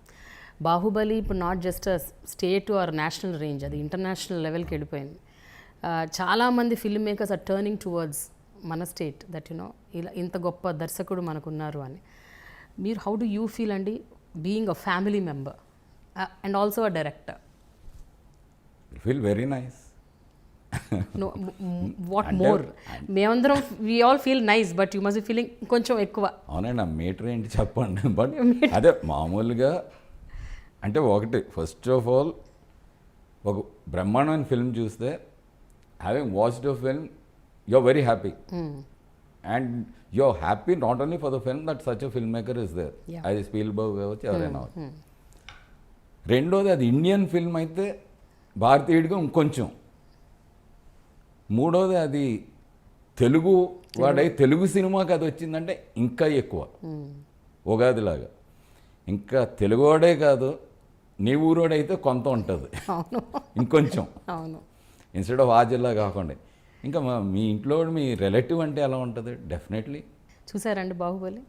బాహుబలి ఇప్పుడు not just state or national range, అది ఇంటర్నేషనల్ లెవెల్కి వెళ్ళిపోయింది. చాలామంది film makers are turning towards మన స్టేట్, దట్ ఇలా ఇంత గొప్ప దర్శకుడు మనకున్నారు అని. మీరు హౌ డు యూ ఫీల్ అండి being a family member and also a director? Feel very nice. What more? మేమందరం we all feel nice, but you must be feeling కొంచెం ఎక్కువ. అవునండి, ఆ మీటర్ ఏంటి చెప్పండి. బట్ అదే మామూలుగా అంటే ఒకటి, ఫస్ట్ ఆఫ్ ఆల్ ఒక బ్రహ్మాండమైన ఫిల్మ్ చూస్తే, having watched a film you are very happy, and you are happy not only for the film that such a filmmaker is there, అది స్పీల్బర్గ్ కావచ్చు, ఎవరైనా. రెండోది అది ఇండియన్ ఫిల్మ్ అయితే భారతీయుడిగా ఇంకొంచెం మూడోది అది తెలుగు వాడై తెలుగు సినిమాకి అది వచ్చిందంటే ఇంకా ఎక్కువ ఉగాదిలాగా. ఇంకా తెలుగువాడే కాదు, నీ ఊరోడైతే కొంత ఉంటుంది, అవును ఇంకొంచెం అవును. ఇన్స్టెడ్ ఆఫ్ ఆ జిల్లా కాకుండా. ఇంకా మీ ఇంట్లో మీ రిలేటివ్ అంటే ఎలా ఉంటుంది? డెఫినెట్లీ చూసారండి బాహుబలి?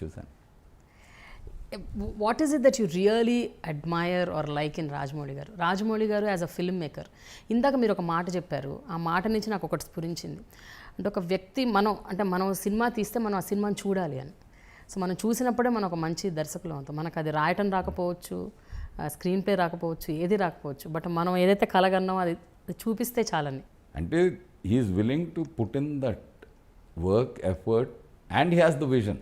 చూశాను. What is it that you really admire or like in Rajamouli garu? Rajamouli గారు యాజ్ అ ఫిల్మ్ మేకర్, ఇందాక మీరు ఒక మాట చెప్పారు, ఆ మాట నుంచి నాకు ఒకటి స్ఫురించింది. అంటే ఒక వ్యక్తి మనం సినిమా తీస్తే మనం ఆ సినిమాని చూడాలి అని. సో మనం చూసినప్పుడే మనం ఒక మంచి దర్శకులు అవుతాం. మనకు అది రాయటం రాకపోవచ్చు, స్క్రీన్ ప్లే రాకపోవచ్చు, ఏది రాకపోవచ్చు, బట్ మనం ఏదైతే కలగన్నామో అది చూపిస్తే చాలని. అంటే he is willing to put in that work, effort, and he has the vision.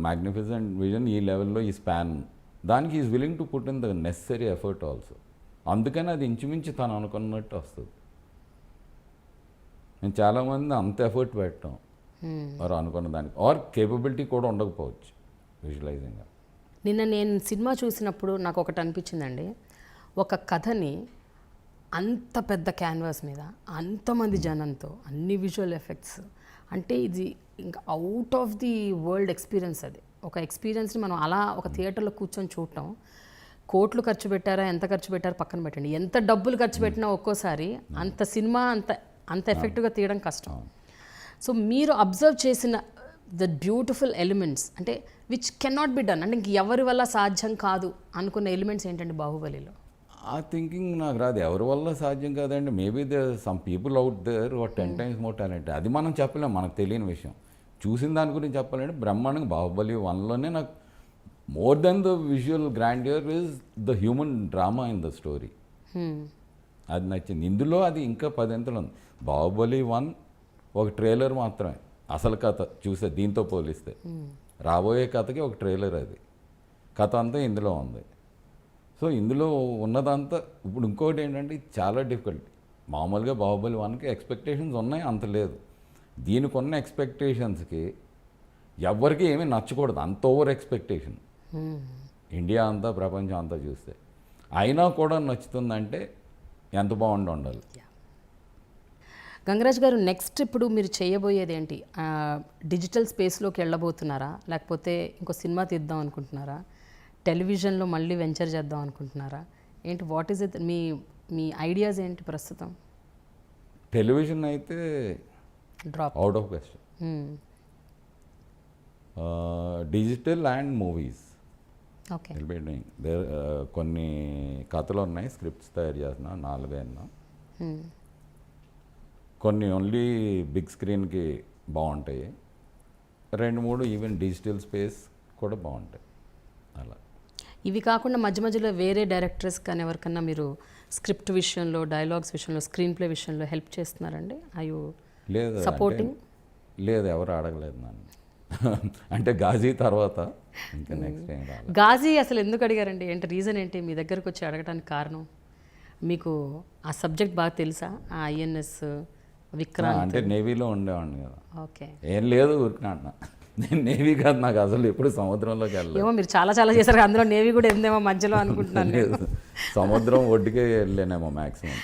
Magnificent vision, ఈ లెవెల్లో ఈ స్పాన్, దానికి is willing to put in the necessary effort also. అందుకని అది ఇంచుమించు తను అనుకున్నట్టు వస్తుంది. నేను చాలామంది అంత ఎఫర్ట్ పెట్టాం వారు అనుకున్న దానికి, ఆర్ కేపబిలిటీ కూడా ఉండకపోవచ్చు విజువలైజింగ్గా. నిన్న నేను సినిమా చూసినప్పుడు నాకు ఒకటి అనిపించిందండి, ఒక కథని అంత పెద్ద క్యాన్వాస్ మీద అంతమంది జనంతో అన్ని విజువల్ ఎఫెక్ట్స్, అంటే ఇది ఇంకా out of the world experience. అది ఒక ఎక్స్పీరియన్స్ని మనం అలా ఒక థియేటర్లో కూర్చొని చూడటం, కోట్లు ఖర్చు పెట్టారా, ఎంత ఖర్చు పెట్టారో పక్కన పెట్టండి, ఎంత డబ్బులు ఖర్చు పెట్టినా ఒక్కోసారి అంత సినిమా అంత ఎఫెక్టివ్గా తీయడం కష్టం. సో మీరు అబ్జర్వ్ చేసిన ద బ్యూటిఫుల్ ఎలిమెంట్స్, అంటే which can not be done, అంటే ఇంక ఎవరి వల్ల సాధ్యం కాదు అనుకున్న ఎలిమెంట్స్ ఏంటండి బాహుబలిలో? ఆ థింకింగ్ నాకు రాదు. ఎవరి వల్ల సాధ్యం కాదండి. Maybe there some people out there what 10 times more talent. అది మనం చెప్పలేం, మనకు తెలియని విషయం. చూసిన దాని గురించి చెప్పాలంటే బ్రహ్మాండంగా బాహుబలి 1లోనే నాకు more than the visual grandeur is the human drama in the story. అది నచ్చింది. ఇందులో అది ఇంకా 10 అంతలు ఉంది. బాహుబలి 1 ఒక ట్రైలర్ మాత్రమే, అసలు కథ చూసే దీంతో పోలిస్తే రాబోయే కథకి ఒక ట్రైలర్, అది కథ అంతా ఇందులో ఉంది. సో ఇందులో ఉన్నదంతా ఇప్పుడు ఇంకోటి ఏంటంటే ఇది చాలా డిఫికల్ట్. మామూలుగా బాహుబలి 1కి ఎక్స్పెక్టేషన్స్ ఉన్నాయి, అంత లేదు. దీనికి ఉన్న ఎక్స్పెక్టేషన్స్కి ఎవరికి ఏమీ నచ్చకూడదు, అంత ఓవర్ ఎక్స్పెక్టేషన్ ఇండియా అంతా ప్రపంచం అంతా చూస్తే. అయినా కూడా నచ్చుతుందంటే ఎంత బాగుండి ఉండాలి. గంగరాజ్ గారు, నెక్స్ట్ ఇప్పుడు మీరు చేయబోయేది ఏంటి? డిజిటల్ స్పేస్లోకి వెళ్ళబోతున్నారా, లేకపోతే ఇంకో సినిమా తీద్దాం అనుకుంటున్నారా, టెలివిజన్లో మళ్ళీ వెంచర్ చేద్దాం అనుకుంటున్నారా ఏంటి? వాట్ ఈస్ ఇట్, మీ ఐడియాస్ ఏంటి ప్రస్తుతం? టెలివిజన్ అయితే drop, out of question. Digital and movies okay. Will be doing there. కొన్ని కథలు ఉన్నాయి, స్క్రిప్ట్స్ తయారు చేస్తున్నా 4-5. కొన్ని ఓన్లీ బిగ్ స్క్రీన్కి బాగుంటాయి, 2-3 ఈవెన్ డిజిటల్ స్పేస్ కూడా బాగుంటాయి. అలా ఇవి కాకుండా మధ్య మధ్యలో వేరే డైరెక్టర్స్ కానీ ఎవరికన్నా మీరు స్క్రిప్ట్ విషయంలో, డైలాగ్స్ విషయంలో, స్క్రీన్ ప్లే విషయంలో హెల్ప్ చేస్తున్నారండి? అయ్యో లేదు, సపోర్టింగ్ లేదు, ఎవరు అడగలేదు నన్ను. అంటే గాజీ తర్వాత ఇంకా నెక్స్ట్ టైం రాలేదు. గాజీ అసలు ఎందుకు అడిగారండి? ఏంటి రీజన్ ఏంటి మీ దగ్గరకు వచ్చి అడగడానికి కారణం? మీకు ఆ సబ్జెక్ట్ బాగా తెలుసా? ఆ ఐఎన్ఎస్ విక్రాంత్ అంటే నేవీలో ఉండేవాడిని కదా. ఓకే. ఏం లేదు, ఊరికినా అన్న. నేను నేవీ కాదు, నాకు అసలు ఎప్పుడు సముద్రంలోకి వెళ్ళలేదు. ఏమో మీరు చాలా చేశారు, అందులో నేవీ కూడా ఏందేమో మధ్యలో అనుకుంటున్నాను. లేదు, సముద్రం ఒడ్డుకే వెళ్ళానేమో మ్యాక్సిమం.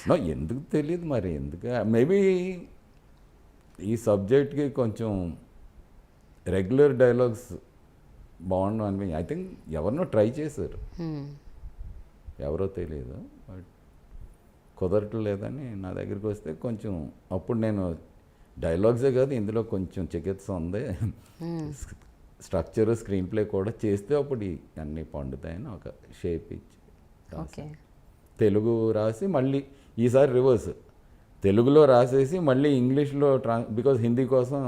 నో, ఎందుకు తెలియదు మరి, ఎందుకు. మేబీ ఈ సబ్జెక్ట్కి కొంచెం రెగ్యులర్ డైలాగ్స్ బాగుండు అని ఐ థింక్ ఎవరినో ట్రై చేశారు, ఎవరో తెలియదు, బట్ కుదరట్లేదని నా దగ్గరికి వస్తే కొంచెం అప్పుడు నేను డైలాగ్సే కాదు ఇందులో కొంచెం చికిత్స ఉంది, స్ట్రక్చర్ స్క్రీన్ ప్లే కూడా చేస్తే అప్పుడు అన్నీ పండుతాయని ఒక షేప్ ఇచ్చి ఓకే. తెలుగు రాసి మళ్ళీ ఈసారి రివర్స్, తెలుగులో రాసేసి మళ్ళీ ఇంగ్లీష్లో బికాజ్ హిందీ కోసం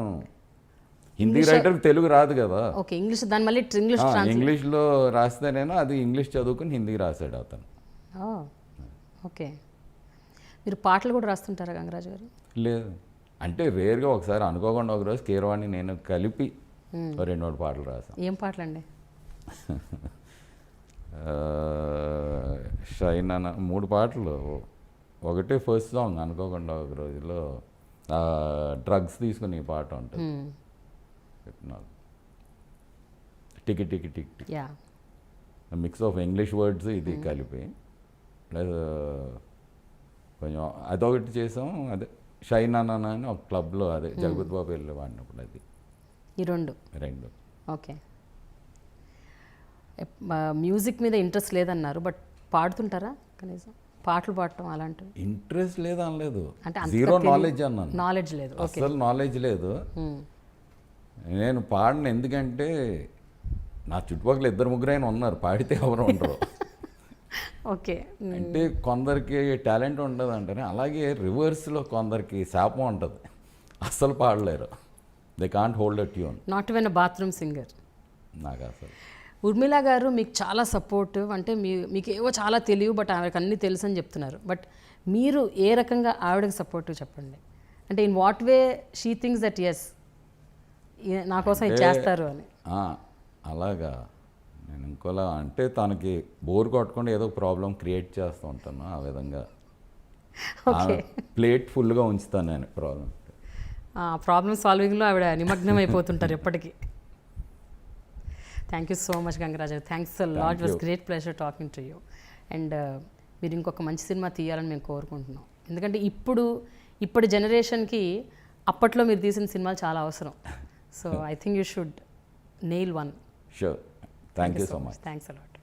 హిందీ రైటర్కి తెలుగు రాదు కదా. ఓకే, ఇంగ్లీష్ దాని మళ్ళీ ఇంగ్లీష్లో రాస్తేనేమో అది ఇంగ్లీష్ చదువుకుని హిందీకి రాశాడు అతను. ఓకే. మీరు పాటలు కూడా రాస్తుంటారా గంగరాజు గారు? లేదు, అంటే రేర్గా ఒకసారి అనుకోకుండా ఒకరోజు కీరవాణి నేను కలిపి 2-3 పాటలు రాశాను. ఏం పాటలండి? షైన్ అన్న 3 పాటలు. ఒకటే ఫస్ట్ సాంగ్ అనుకోకుండా ఒక రోజులో డ్రగ్స్ తీసుకుని పాట ఉంటుంది, టికి టికి టిక్ టిక్, మిక్స్ ఆఫ్ ఇంగ్లీష్ వర్డ్స్ ఇది కలిపి ప్లస్ కొంచెం అదొకటి చేసాం. అదే షైన్ అన్న అని ఒక క్లబ్లో అదే జగపతి బాబు వెళ్ళి వాడినప్పుడు అది ఈ రెండు ఓకే. మ్యూజిక్ మీద ఇంట్రెస్ట్ లేదన్నారు, బట్ పాడుతుంటారా కనీసం? పాటలు పాడటం అలాంటివి ఇంట్రెస్ట్ లేదు అనలేదు, అంటే జీరో నాలెడ్జ్ అన్నాను. నాలెడ్జ్ లేదు, అసలు నాలెడ్జ్ లేదు. నేను పాడను, ఎందుకంటే నా చుట్టుపక్కల 2-3 ఉన్నారు, పాడితే ఎవరు ఉండరు. ఓకే. అంటే కొందరికి టాలెంట్ ఉండదు అంటారు, అలాగే రివర్స్లో కొందరికి శాపం ఉంటుంది, అస్సలు పాడలేరు. They can't hold a tune. Not even bathroom singer. నాకు అసలు ఉర్మిళ గారు మీకు చాలా సపోర్టివ్, అంటే మీకు ఏవో చాలా తెలియవు బట్ ఆవిడకి అన్నీ తెలుసు అని చెప్తున్నారు. బట్ మీరు ఏ రకంగా ఆవిడకి సపోర్టివ్ చెప్పండి. అంటే in what way she things that is నా కోసం ఇది చేస్తారు అని. అలాగా నేను ఇంకోలా అంటే తనకి బోర్ కొట్టకుండా ఏదో ప్రాబ్లం క్రియేట్ చేస్తూ ఉంటాను, ఆ విధంగా ప్లేట్ ఫుల్గా ఉంచుతాను నేను ప్రాబ్లమ్ సాల్వింగ్లో ఆవిడ నిమగ్నం అయిపోతుంటారు ఎప్పటికీ. Thank you so much Gangaraju. Thanks lot, was great pleasure talking to you. And మీరు ఇంకొక మంచి సినిమా తీయాలని మేము కోరుకుంటున్నాం, ఎందుకంటే ఇప్పటి జనరేషన్కి అప్పట్లో మీరు తీసిన సినిమాలు చాలా అవసరం. So I think you should nail one. Sure. Thank you so much. Thanks a lot.